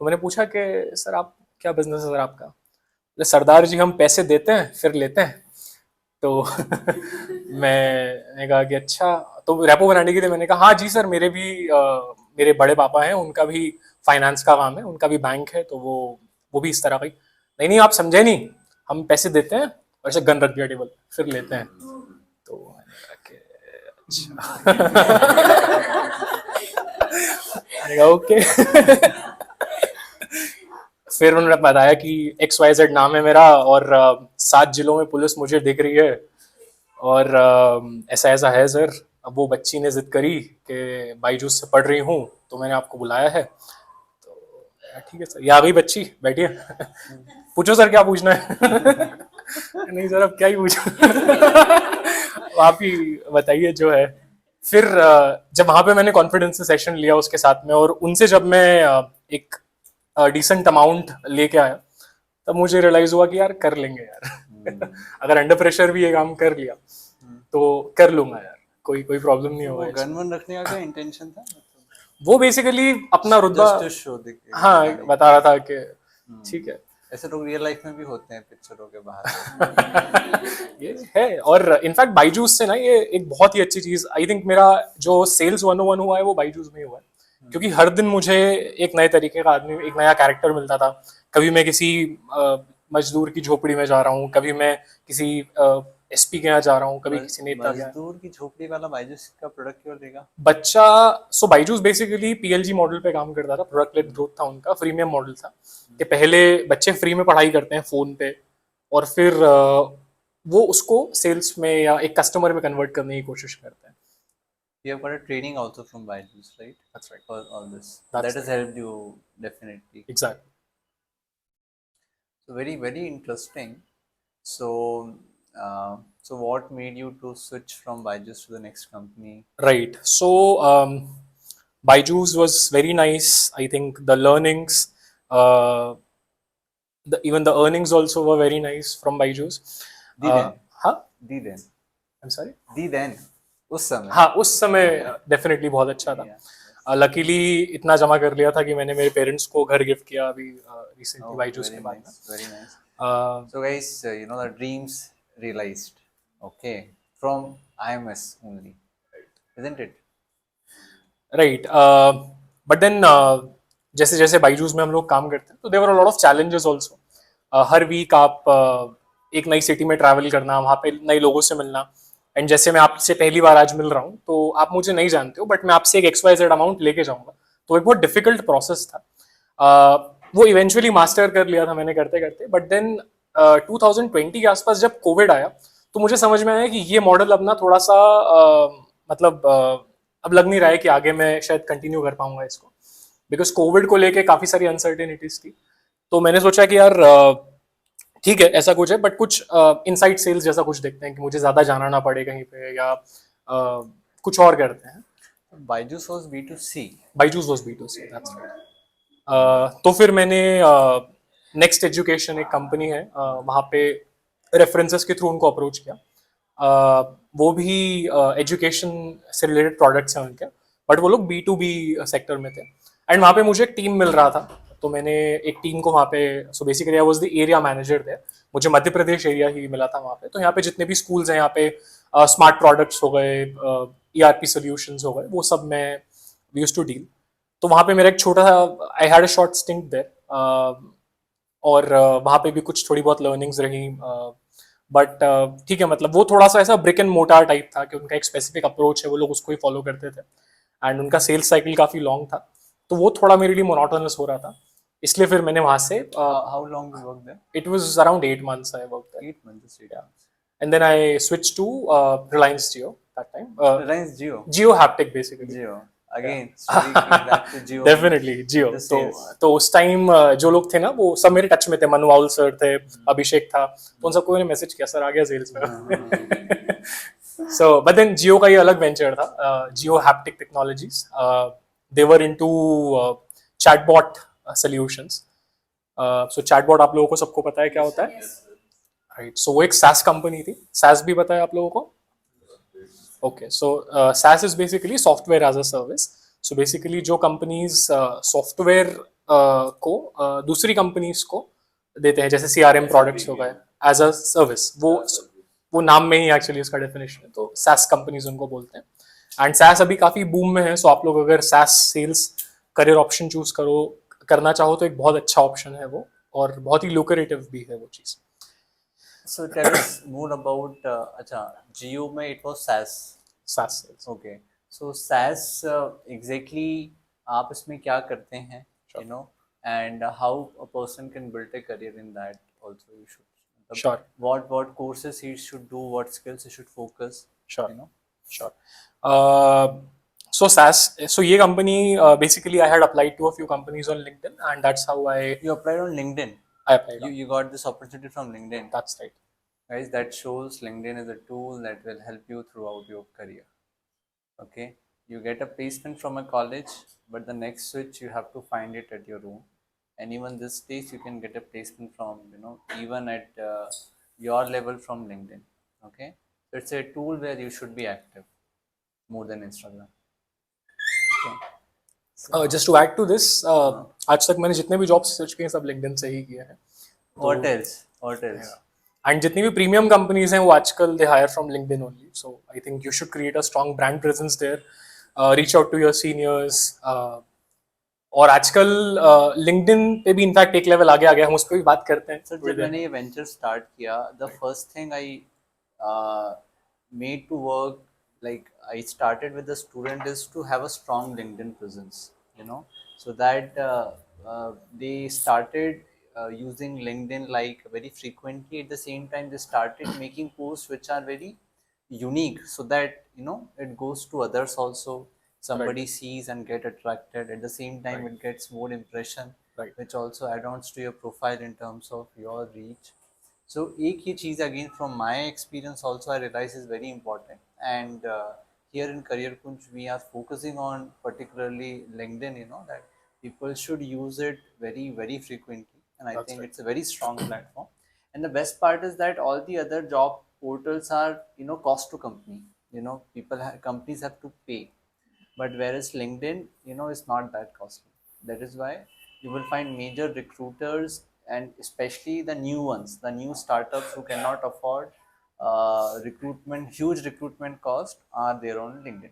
तो मैंने पूछा कि सर आप क्या बिजनेस है सर आपका? बोले सरदार जी हम पैसे देते हैं फिर लेते हैं। तो मैंने कहा कि अच्छा। तो रेपो बनाने के लिए मैंने कहा हाँ जी सर, मेरे भी मेरे बड़े पापा हैं, उनका भी फाइनेंस का काम है, उनका भी बैंक है, तो वो वो भी इस तरह का ही, नहीं नहीं आप समझे नहीं, हम पैसे देते हैं और ऐसे गन रख दिया टेबल, फिर लेते हैं। तो मैंने कहा कि अच्छा ओके। फिर उन्होंने बताया कि XYZ नाम है मेरा और 7 जिलों में पुलिस मुझे दिख रही है और ऐसा ऐसा है सर। अब वो बच्ची ने जिद करी कि बाईजूस से पढ़ रही हूँ तो मैंने आपको बुलाया है। तो ठीक है सर, ये आ गई बच्ची, बैठिए। पूछो सर क्या पूछना है। नहीं सर अब क्या ही पूछो। आप ही बताइए जो है। फिर जब वहां पे मैंने कॉन्फिडेंस से सेशन लिया उसके साथ में और उनसे जब मैं एक डिसेंट अमाउंट लेके आया तब मुझे रियलाइज हुआ कि यार कर लेंगे यार। अगर अंडर प्रेशर भी ये काम कर लिया तो कर लूंगा यार, कोई कोई प्रॉब्लम नहीं होगा वो इसमें। गन वन रखने का क्या इंटेंशन था, वो बेसिकली अपना रुतबा, जस्ट टू शो द, हाँ बता रहा था कि ठीक है ऐसे लोग रियल लाइफ में भी होते हैं पिक्चरों के बाहर। ये है। और इनफैक्ट बाईजूस से ना ये एक बहुत ही अच्छी चीज, आई थिंक मेरा जो सेल्स 101 हुआ है वो बाईजूस में ही हुआ है, क्योंकि हर दिन मुझे एक नए तरीके का आदमी, एक नया कैरेक्टर मिलता था। कभी मैं किसी मजदूर की झोपड़ी में जा रहा हूँ, कभी मैं किसी SP के यहाँ जा रहा हूँ, कभी किसी नेता के यहाँ। मजदूर की झोपड़ी वाला बायजूस का प्रोडक्ट क्यों लेगा बच्चा, सो बाईजूस बेसिकली PLG मॉडल पे काम करता था, प्रोडक्ट लेड ग्रोथ था उनका, फ्रीमियम मॉडल था कि पहले बच्चे फ्री में पढ़ाई करते हैं फोन पे और फिर वो उसको सेल्स में या एक कस्टमर में कन्वर्ट करने की कोशिश करते हैं। You have got a training also from Byju's, right? That's right. For all this. That's That has helped you definitely. Exactly. So very very interesting. So so what made you to switch from Byju's to the next company? Right. So Byju's was very nice. I think the learnings, even the earnings also were very nice from Byju's. The then. हाँ, The then. I'm sorry. The then. उस समय. हाँ उस समय डेफिनेटली बहुत अच्छा था। लकीली इतना जमा कर लिया था कि मैंने मेरे पेरेंट्स को घर गिफ्ट किया अभी रिसेंटली बाईजूस के बाद में। Very nice. So guys, you know the dreams realized, okay, from IMS only, isn't it? Right. But then जैसे जैसे बाईजूस में हम लोग काम करते हैं तो there were a lot of challenges also. हर वीक आप एक नई सिटी में ट्रैवल करना, वहाँ पे नए लोगों से मिलना। एंड जैसे मैं आपसे पहली बार आज मिल रहा हूँ तो आप मुझे नहीं जानते हो, बट मैं आपसे एक XYZ अमाउंट लेके जाऊंगा, तो एक बहुत डिफिकल्ट प्रोसेस था। वो इवेंचुअली मास्टर कर लिया था मैंने करते करते। बट देन 2020 के आसपास जब कोविड आया तो मुझे समझ में आया कि ये मॉडल अब ना थोड़ा सा मतलब अब लग नहीं रहा है कि आगे मैं शायद कंटिन्यू कर पाऊंगा इसको, बिकॉज कोविड को लेके काफी सारी अनसर्टेनिटीज थी। तो मैंने सोचा कि यार ठीक है ऐसा कुछ है, बट कुछ इनसाइड सेल्स जैसा कुछ देखते हैं कि मुझे ज्यादा जाना ना पड़े कहीं पे, या कुछ और करते हैं। Byju's was B2C. Byju's was B2C, that's right. तो फिर मैंने नेक्स्ट एजुकेशन एक कंपनी है, वहाँ पे रेफरेंसेस के थ्रू उनको अप्रोच किया। वो भी एजुकेशन से रिलेटेड प्रोडक्ट्स हैं उनके, बट वो लोग B2B सेक्टर में थे। एंड वहाँ पे मुझे एक टीम मिल रहा था, तो मैंने एक टीम को वहाँ पे, so basically I was the area manager there. मुझे मध्य प्रदेश एरिया ही मिला था वहाँ पे। तो यहाँ पे जितने भी स्कूल्स हैं यहाँ पे, स्मार्ट प्रोडक्ट्स हो गए, ERP सॉल्यूशंस हो गए, वो सब मैं वी यूज्ड टू डील। तो वहाँ पे मेरा एक छोटा सा, I had a short stint there, और वहाँ पे भी कुछ थोड़ी बहुत लर्निंग्स रही। बट ठीक है, मतलब वो थोड़ा सा ऐसा ब्रिक एंड मोटार टाइप था कि उनका एक स्पेसिफिक अप्रोच है, वो लोग उसको ही फॉलो करते थे, एंड उनका सेल्स साइकिल काफ़ी लॉन्ग था, तो वो थोड़ा मेरे लिए मोनोटोनस हो रहा था। इसलिए फिर मैंने वहाँ से How long you worked there? It was around 8 months I worked there, 8 months. 8 months. And then I switch to Reliance Jio that time, Reliance Jio. Jio Haptic basically. Jio. Again, speaking back to Jio. Definitely Jio. The तो sales. तो उस टाइम जो लोग थे ना वो सब मेरे टच में थे, मनुआल सर थे, अभिषेक था, तो उन सबको मैंने मैसेज किया सर आ गया सेल्स में। सो बट देन जियो का ये अलग वेंचर था, Jio haptic technologies. They were into chatbot solutions. So chatbot आप लोगों को सबको पता है क्या होता है, राइट? सो वो एक SaaS कंपनी थी। SaaS भी पता है आप लोगों को? Okay, so SaaS is basically software as a service. So basically जो कंपनीज सॉफ्टवेयर को दूसरी कंपनीज को देते हैं, जैसे CRM प्रोडक्ट्स हो गए एज अ सर्विस, वो नाम में ही एक्चुअली उसका डेफिनेशन है, तो SaaS कंपनीज उनको बोलते हैं। एंड SaaS अभी काफी बूम में है, सो आप लोग अगर SaaS sales career option choose करना चाहो तो एक बहुत अच्छा ऑप्शन है वो। और बहुत ही lucrative भी है वो चीज़. So tell us more about अच्छा Jio में it was SaaS. SaaS sales. Okay. So SaaS exactly आप इसमें क्या करते हैं? Sure. You know, and how a person can build a career in that also you should. मतलब Sure. What courses he should do, what skills he should focus. Sure. You know. Sure. So SaaS, so ये company, basically I had applied to a few companies on LinkedIn, and that's how You applied on LinkedIn. I applied on. You got this opportunity from LinkedIn. That's right. Guys, that shows LinkedIn is a tool that will help you throughout your career. Okay, you get a placement from a college, but the next switch you have to find it at your own. And even this days you can get a placement from, you know, even at your level from LinkedIn. Okay, so it's a tool where you should be active more than Instagram. Okay. Just to add to this, आज तक मैंने जितने भी जॉब्स सर्च किए हैं सब लिंक्डइन से ही किए हैं. What else? What else? And जितनी भी प्रीमियम कंपनीज हैं वो आजकल they hire from LinkedIn only. So I think you should create a strong brand presence there, reach out to your seniors. और आजकल लिंक्डइन पे भी इनफैक्ट एक लेवल आगे आ गया, हम उस पर भी बात करते हैं. सर जब मैंने ये वेंचर स्टार्ट किया, the first thing I made to work, like I started with the student is to have a strong LinkedIn presence, you know, so that they started using LinkedIn like very frequently. At the same time, they started making posts which are very unique, so that you know it goes to others also. Somebody sees and get attracted. At the same time, it gets more impression, which also adds to your profile in terms of your reach. So एक ये चीज़ again from my experience also I realize is very important. And here in Career Kunj we are focusing on particularly LinkedIn, you know, that people should use it very very frequently, and I think it's a very strong platform. And the best part is that all the other job portals are, you know, cost to company, you know, companies have to pay, but whereas LinkedIn, you know, is not that costly. That is why you will find major recruiters, and especially the new ones, the new startups who cannot afford huge recruitment cost are there on LinkedIn.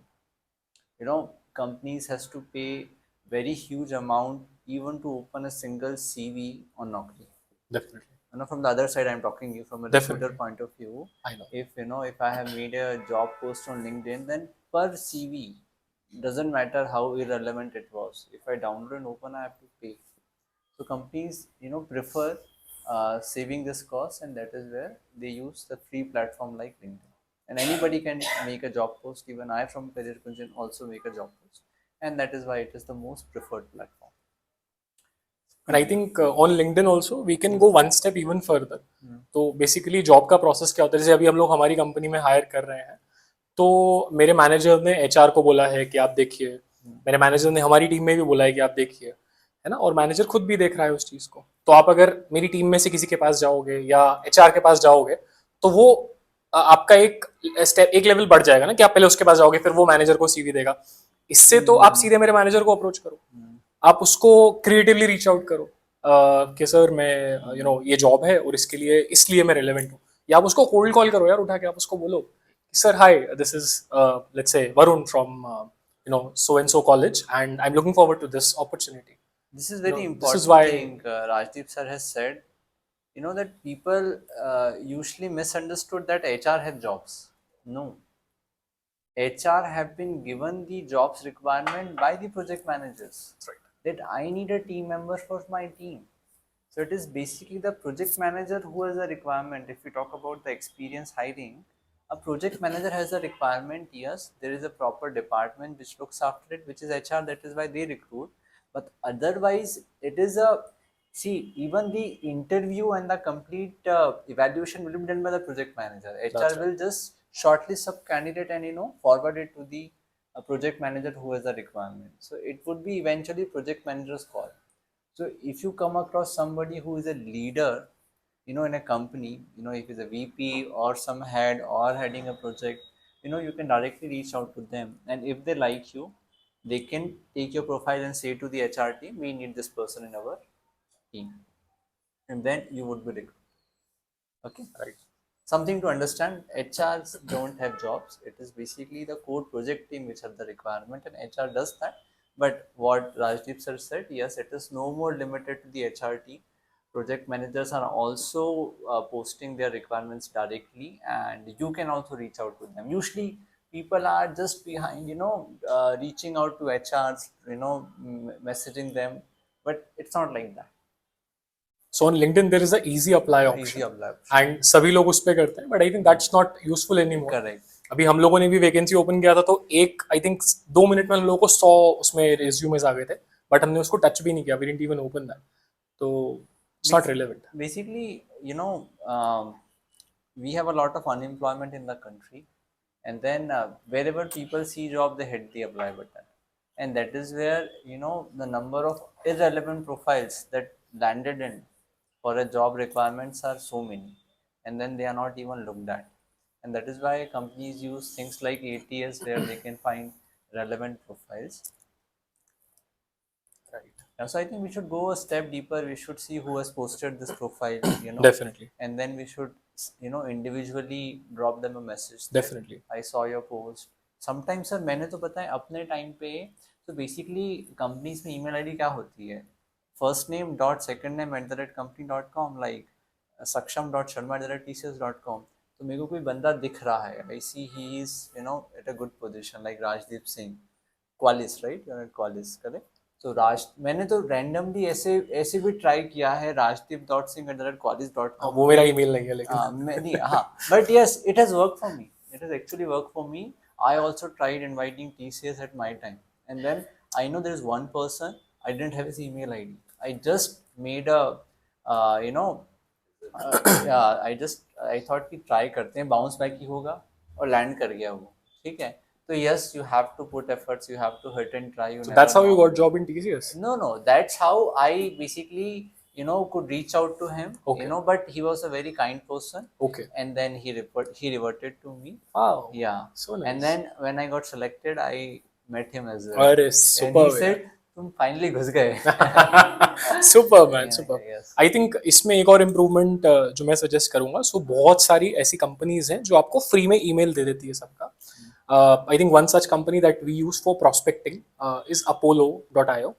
You know, companies has to pay very huge amount even to open a single CV on Naukri. Definitely. You know, from the other side, I'm talking you from a recruiter point of view. I know. If you know, if I have made a job post on LinkedIn, then per CV, doesn't matter how irrelevant it was. If I download and open, I have to pay. So companies, you know, prefer saving this cost, and that is where they use the free platform like LinkedIn. And anybody can make a job post. Even I from Career Kunjan also make a job post, and that is why it is the most preferred platform. And I think on LinkedIn also we can go one step even further. तो बेसिकली जॉब का प्रोसेस क्या होता है, जैसे अभी हम लोग हमारी कंपनी में हायर कर रहे हैं, तो मेरे मैनेजर ने एचआर को बोला है कि आप देखिए, मेरे मैनेजर ने हमारी टीम में भी बोला है कि आप देखिए, है ना, और मैनेजर खुद भी देख रहा है उस चीज़ को. तो आप अगर मेरी टीम में से किसी के पास जाओगे या एचआर के पास जाओगे तो वो आपका एक स्टेप, एक लेवल बढ़ जाएगा ना, कि आप पहले उसके पास जाओगे फिर वो मैनेजर को सीवी देगा. इससे तो आप सीधे मेरे मैनेजर को अप्रोच करो, आप उसको क्रिएटिवली रीच आउट करो कि सर मैं यू नो ये जॉब है और इसके लिए इसलिए मैं रिलेवेंट हूँ. या आप उसको कोल्ड कॉल करो यार, उठा के आप उसको बोलो sir hi, this is let's say Varun from you know so and so college and I'm looking forward to this opportunity. This is very important this is why thing Rajdeep sir has said. You know that people usually misunderstood that HR have jobs. No, HR have been given the jobs requirement by the project managers. That's right. That I need a team member for my team. So it is basically the project manager who has a requirement. If we talk about the experience hiring, a project manager has a requirement. Yes, there is a proper department which looks after it, which is HR. That is why they recruit. But otherwise, it is a see, even the interview and the complete evaluation will be done by the project manager. HR will just shortlist a candidate and, you know, forward it to the project manager who has a requirement. So it would be eventually project manager's call. So if you come across somebody who is a leader, you know, in a company, you know, if it's a VP or some head or heading a project, you know, you can directly reach out to them. And if they like you, they can take your profile and say to the HR team, we need this person in our team. And then you would be recruited. Okay. right. Something to understand, HRs don't have jobs. It is basically the core project team which have the requirement, and HR does that. But what Rajdeep sir said, yes, it is no more limited to the HR team. Project managers are also posting their requirements directly, and you can also reach out to them. Usually people are just behind, reaching out to HRs, messaging them, but it's not like that. So on LinkedIn there is a easy apply Easy option apply option. and सभी लोग उस पे करते हैं, but I think that's not useful any more. Correct. अभी हम लोगों ने भी वैकेंसी ओपन किया था तो एक आई थिंक 2 मिनट में हम लोगों को 100 उसमें रिज्यूमेस आ गए थे, बट हमने उसको टच भी नहीं किया. We didn't even open that. तो it's not relevant. Basically, we have a lot of unemployment in the country, and then wherever people see job, they hit the apply button, and that is where the number of irrelevant profiles that landed in for a job requirements are so many, and then they are not even looked at, and that is why companies use things like ATS where they can find relevant profiles. Yeah, so I think we should go a step deeper. We should see who has posted this profile, Definitely. and then we should, individually drop them a message that Definitely. I saw your post. Sometimes sir मैंने तो पता है अपने टाइम पे, तो बेसिकली कंपनीज में ईमेल आईडी क्या होती है, first name dot second name @company.com, like saksham.sharma@tcs.com. तो मेरे को कोई बंदा दिख रहा है, I see he is at a good position, like Rajdeep Singh, Qualis, right, Qualis, correct. तो मैंने तो रैंडमली ऐसे ऐसे भी ट्राई किया है, rajdeep.singh@qualis.com. वो मेरा ईमेल नहीं है लेकिन. नहीं, हाँ, but yes, it has worked for me. It has actually worked for me. I also tried inviting TCS at my time, and then I know there is one person, I didn't have his email ID. I just made a, yeah, I thought कि try करते हैं, bounce back ही होगा, और land कर गया वो, ठीक है. So yes, you have to put efforts, you have to hit and try. So that's how you got job in TCS? No, that's how I basically could reach out to him. Okay. But he was a very kind person. Okay. And then he reverted to me. Wow. Yeah. So nice. And then when I got selected, I met him as well. अरे super. And he said, तुम finally घुस गए. Super man, Yeah, super. yes. I think इसमें एक और इम्प्रूवमेंट जो मैं सजेस्ट करूंगा, सो बहुत सारी ऐसी कंपनीज हैं जो आपको फ्री में ईमेल दे देती है सबका. I think one such company that we use for prospecting is Apollo.io.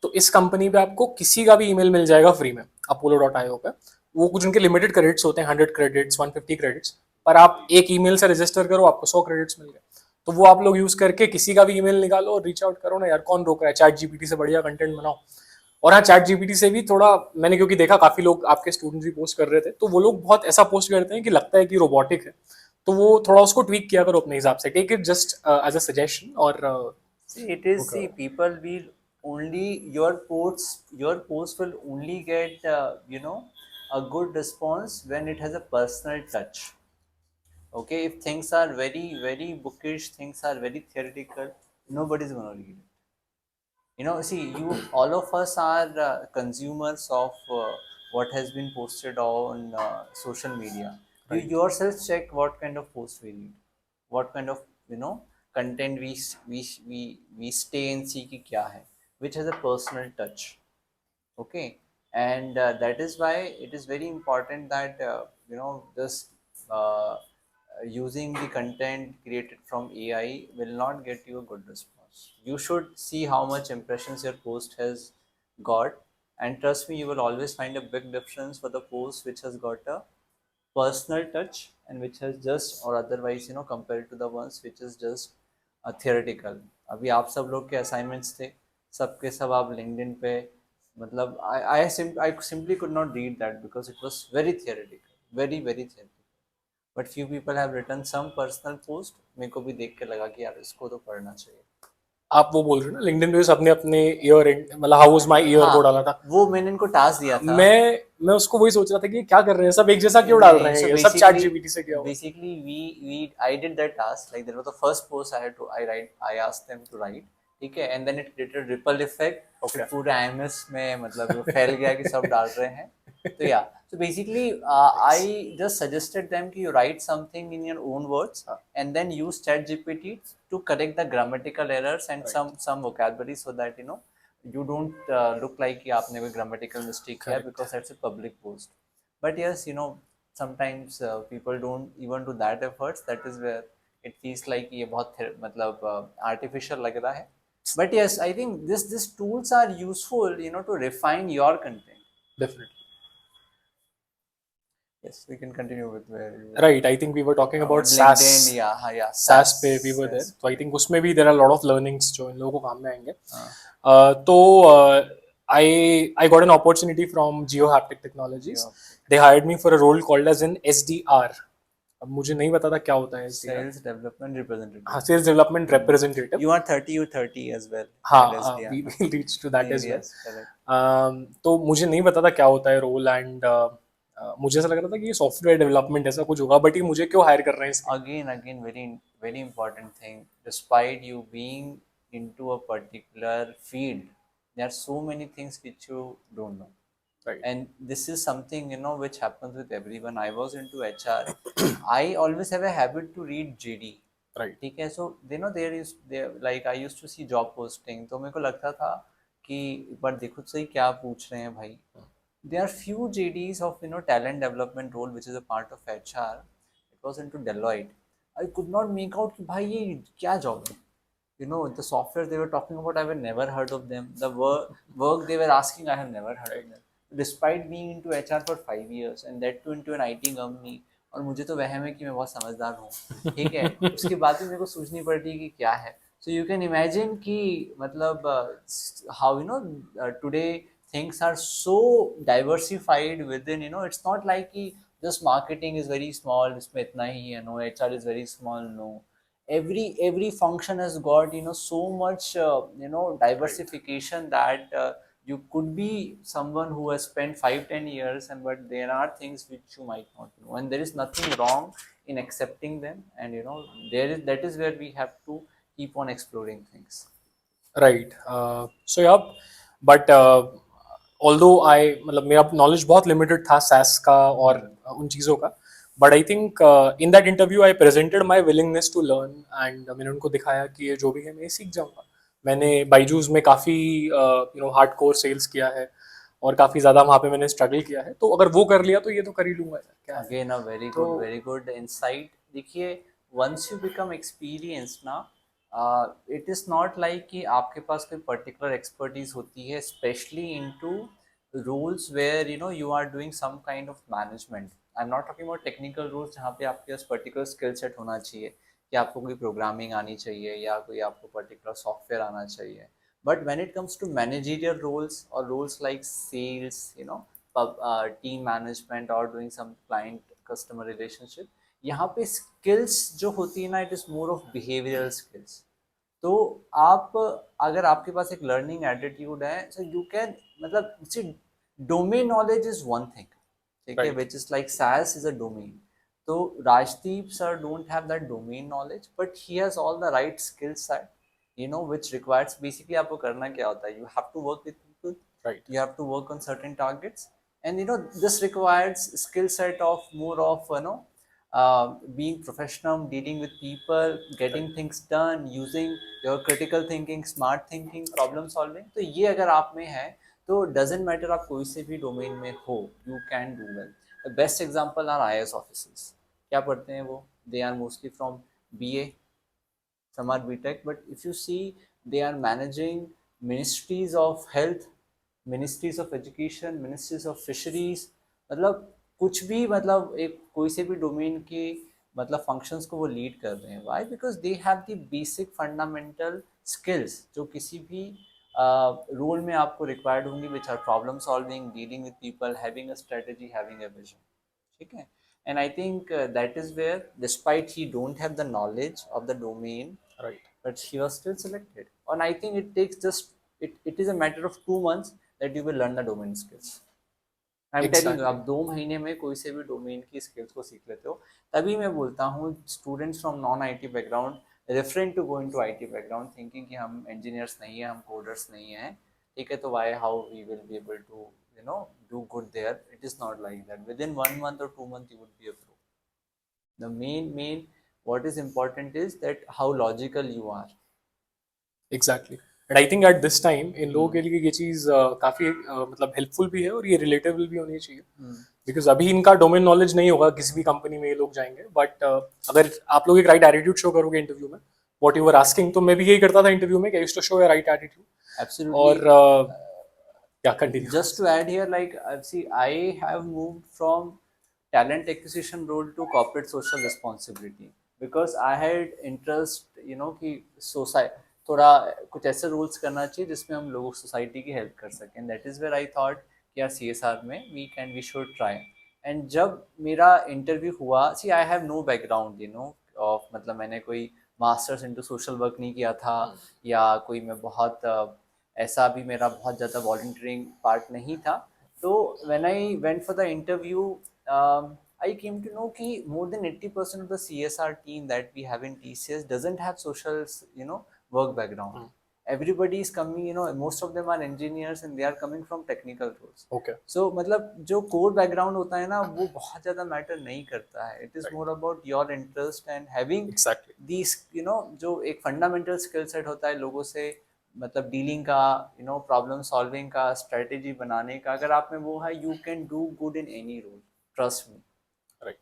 तो इस कंपनी पे आपको किसी का भी ईमेल मिल जाएगा फ्री में Apollo.io पे. वो कुछ उनके लिमिटेड क्रेडिट्स होते हैं, 100 क्रेडिट्स, 150 क्रेडिट्स, पर आप एक ईमेल से रजिस्टर करो, आपको 100 क्रेडिट्स मिल गए. तो वो आप लोग यूज करके किसी का भी ईमेल निकालो और रीच आउट करो ना यार, कौन रोक रहा है. चैट जीपीटी से बढ़िया कंटेंट बनाओ. और हाँ, चैट जीपीटी से भी थोड़ा मैंने क्योंकि देखा काफी लोग आपके स्टूडेंट्स भी पोस्ट कर रहे थे, तो वो लोग बहुत ऐसा पोस्ट करते हैं कि लगता है कि रोबोटिक है. तो वो थोड़ा उसको ट्वीक किया करो अपने हिसाब से. Take it just as a suggestion. और See, it is, see, people will only, your post will only get a good response when it has a personal touch. Okay, if things are very very bookish, things are very theoretical, nobody's going to read it. See, all of us are consumers of what has been posted on social media. Right. You yourself check what kind of post we read, what kind of content we stay and see कि क्या है, which has a personal touch. Okay, and that is why it is very important that just using the content created from AI will not get you a good response. You should see how much impressions your post has got, and trust me, you will always find a big difference for the post which has got a personal touch and which has just, or otherwise compared to the ones which is just theoretical. अभी आप सब लोग के assignments थे, सबके सब आप LinkedIn पे, मतलब I simply could not read that because it was very theoretical, very very theoretical. But few people have written some personal post, मेरे को भी देख के लगा कि यार इसको तो पढ़ना चाहिए. आप वो बोल रहे हो ना लिंक्डइन पे सबने अपने ईयर मतलब हाउ वाज माय ईयर वो डाला था. वो मैंने इनको टास्क दिया था. मैं उसको वही सोच रहा था कि क्या कर रहे हैं सब एक जैसा क्यों डाल रहे हैं, ये सब चैट जीपीटी से क्या हुआ. Basically I did that task, like that was the first post I asked them to write, ठीक है, and then it created ripple effect. Okay. पूरे IMS में मतलब वो फैल गया कि सब डाल रहे हैं. तो yeah, so basically I just suggested them कि you write something in your own words and then use ChatGPT to correct the grammatical errors and some vocabulary so that you don't look like कि आपने कोई grammatical mistake किया, because that's a public post. But yes, sometimes people don't even do that efforts. That is where it feels like ये बहुत मतलब artificial लग रहा है. But yes, I think these tools are useful to refine your content. Definitely. Yes, we can continue with where you Right, I think we were talking about LinkedIn, SaaS. yeah, yeah, SaaS पे we were there, SaaS, तो I correct. think उसमें भी there are a lot of learnings जो इन लोगों को काम में आएंगे. हाँ, तो I got an opportunity from GeoHaptic Technologies. Geo They hired me for a role called as an SDR. अब मुझे नहीं पता था क्या होता है SDR. Sales Development हाँ, Representative. Sales development representative. You are 30, you 30 as well at हाँ, SDR, we no? will reach to that as well. Yes, correct. तो मुझे नहीं पता था क्या होता है रोल, एंड मुझे ऐसा लग रहा था कि ये सॉफ्टवेयर डेवलपमेंट ऐसा कुछ होगा, बट ये मुझे क्यों हायर कर रहे हैं इसके. Again, very important thing. Despite you being into a particular field, there are so many things which you don't know. Right. And this is something which happens with everyone. I was into HR. I always have a habit to read JD. Right. ठीक है, so there like I used to see job posting, तो मेरे को लगता था कि एक बार देखो तो सही क्या पूछ रहे हैं भाई. There are few JDs of talent development role which is a part of HR. It was into Deloitte. I could not make out कि भाई ये क्या job है. The software they were talking about, I have never heard of them. The work they were asking, I have never heard of them. Despite being into HR for 5 years and that too into an IT company, और मुझे तो वहम है कि मैं बहुत समझदार हूँ, ठीक है. उसके बाद भी मेरे को सोचनी पड़ती है कि क्या है. So you can imagine कि मतलब how today things are so diversified within, it's not like कि just marketing is very small, इसमें इतना ही है, no, HR is very small, no. Every function has got so much diversification that you could be someone who has spent 5-10 years, and but there are things which you might not know, and there is nothing wrong in accepting them, and that is where we have to keep on exploring things. Right. So yeah, but although I मतलब मेरा नॉलेज बहुत लिमिटेड था सैस का और उन चीज़ों का, but I think in that interview I presented my willingness to learn, and मैंने उनको दिखाया कि ये जो भी है मैं सीख जाऊँगा. मैंने बाईजूस में काफ़ी हार्ड कोर सेल्स किया है, और काफ़ी ज़्यादा वहाँ पे मैंने स्ट्रगल किया है, तो अगर वो कर लिया तो ये तो कर ही लूँगा यार, क्या है. Again, a तो very good insight. देखिए, once you become experienced ना, it is not like कि आपके पास कोई particular expertise होती है, especially into roles where you are doing some kind of management. I'm not talking about technical roles जहाँ पे आपके पास particular skill set होना चाहिए, कि आपको कोई programming आनी चाहिए या कोई आपको particular software आना चाहिए. But when it comes to managerial roles or roles like sales, team management or doing some client customer relationship, यहाँ पे skills जो होती है ना, it is more of behavioral skills. तो आप अगर आपके पास एक लर्निंग एटीट्यूड है, so you can मतलब see, domain knowledge is one thing, ठीक है, Right. which is like SaaS is a domain. तो Rajdeep sir don't have that domain knowledge, but he has all the right skill set, which requires basically आपको करना क्या होता है, you have to work with people, Right. you have to work on certain targets, and this requires skill set of more of being professional, dealing with people, getting Right. things done, using your critical thinking, smart thinking, problem solving. तो ये अगर आप में है तो doesn't matter आप कोई से भी डोमेन में हो, you can do well. The best example are IAS officers. क्या पढ़ते हैं वो? They are mostly from BA, some are BTech, but if you see, they are managing ministries of health, ministries of education, ministries of fisheries. मतलब कुछ भी, मतलब एक कोई से भी डोमेन के मतलब फंक्शंस को वो लीड कर रहे हैं. Why? Because they have the basic fundamental skills जो किसी भी रोल में आपको रिक्वायर्ड होंगी, which are problem solving, dealing with people, having a strategy, having a vision. ठीक है. And I think that is where, despite he don't have the knowledge of the domain, Right. but he was still selected. And I think it takes just it is a matter of 2 months that you will learn the domain skills. I'm telling you, Exactly. आप 2 महीने में कोई से भी डोमेन की स्किल्स को सीख लेते हो. तभी मैं बोलता हूँ students from non IT background referent to go into IT background, thinking कि हम इंजीनियर्स नहीं हैं, हम कोडर्स नहीं हैं, ठीक है, तो why how we will be able to do good there. It is not like that. Within 1 month or 2 months, you would be a pro. The main what is important is that how logical you are. Exactly. And I think at this time in लोगों के लिए ये चीज़ काफ़ी मतलब हेल्पफुल भी है, और ये रिलेटेबल भी होनी चाहिए, बिकॉज अभी इनका डोमेन नॉलेज नहीं होगा, किसी भी कंपनी में ये लोग जाएंगे, बट अगर आप लोग एक राइट एटीट्यूड शो करोगे इंटरव्यू में, वॉट यू वर आस्किंग, तो मैं भी यही करता था इंटरव्यू में, I used to show a right attitude. Absolutely. और क्या continue. Just to add here, like see, I have moved from talent acquisition role to corporate social responsibility, because I had interest, कि सोसाइटी थोड़ा कुछ ऐसे रूल्स करना चाहिए जिसमें हम लोगों सोसाइटी की हेल्प कर सकें. That is where I thought कि यार CSR में वी शुड ट्राई. एंड जब मेरा इंटरव्यू हुआ, see I have no background of, मतलब मैंने कोई मास्टर्स इनटू सोशल वर्क नहीं किया था, या कोई मैं बहुत ऐसा भी मेरा बहुत ज़्यादा वॉलंटियरिंग पार्ट नहीं था. तो when I went for the interview, I came to know कि more than 80% of the CSR team that we have in TCS doesn't have social, work background. Everybody is coming, most of them are engineers and they are coming from technical roles. Okay. So मतलब जो core background होता है ना, वो बहुत ज़्यादा matter नहीं करता है. It is Right. more about your interest and having Exactly. these, जो एक fundamental skill set होता है लोगों से, मतलब डीलिंग का, प्रॉब्लम सॉल्विंग का, स्ट्रेटेजी बनाने का, अगर आप में वो है, you can do good in any role. Trust me. Right.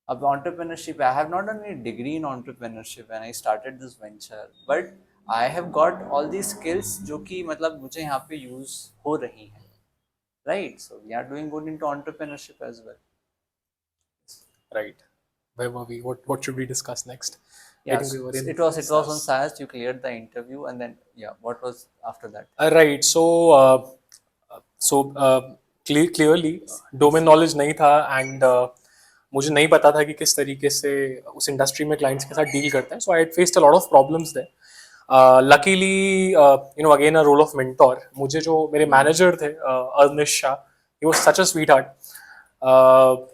अब entrepreneurship, I have not done any degree in entrepreneurship when I started this venture, but I have got all these skills जो कि मतलब मुझे यहाँ पे use हो रही हैं, right? So we are doing good into entrepreneurship as well. Right. Where were we? What should we discuss next? I Yeah, think we were in it was on SaaS. SaaS. You cleared the interview, and then yeah, what was after that? Right. Clearly domain knowledge नहीं था एंड मुझे नहीं पता था कि किस तरीके से उस इंडस्ट्री में क्लाइंट्स के साथ डील करते हैं. So I had faced a lot of problems there. Luckily again a role of mentor. मुझे जो मेरे मैनेजर थे Arnish Shah, he was such a sweet heart.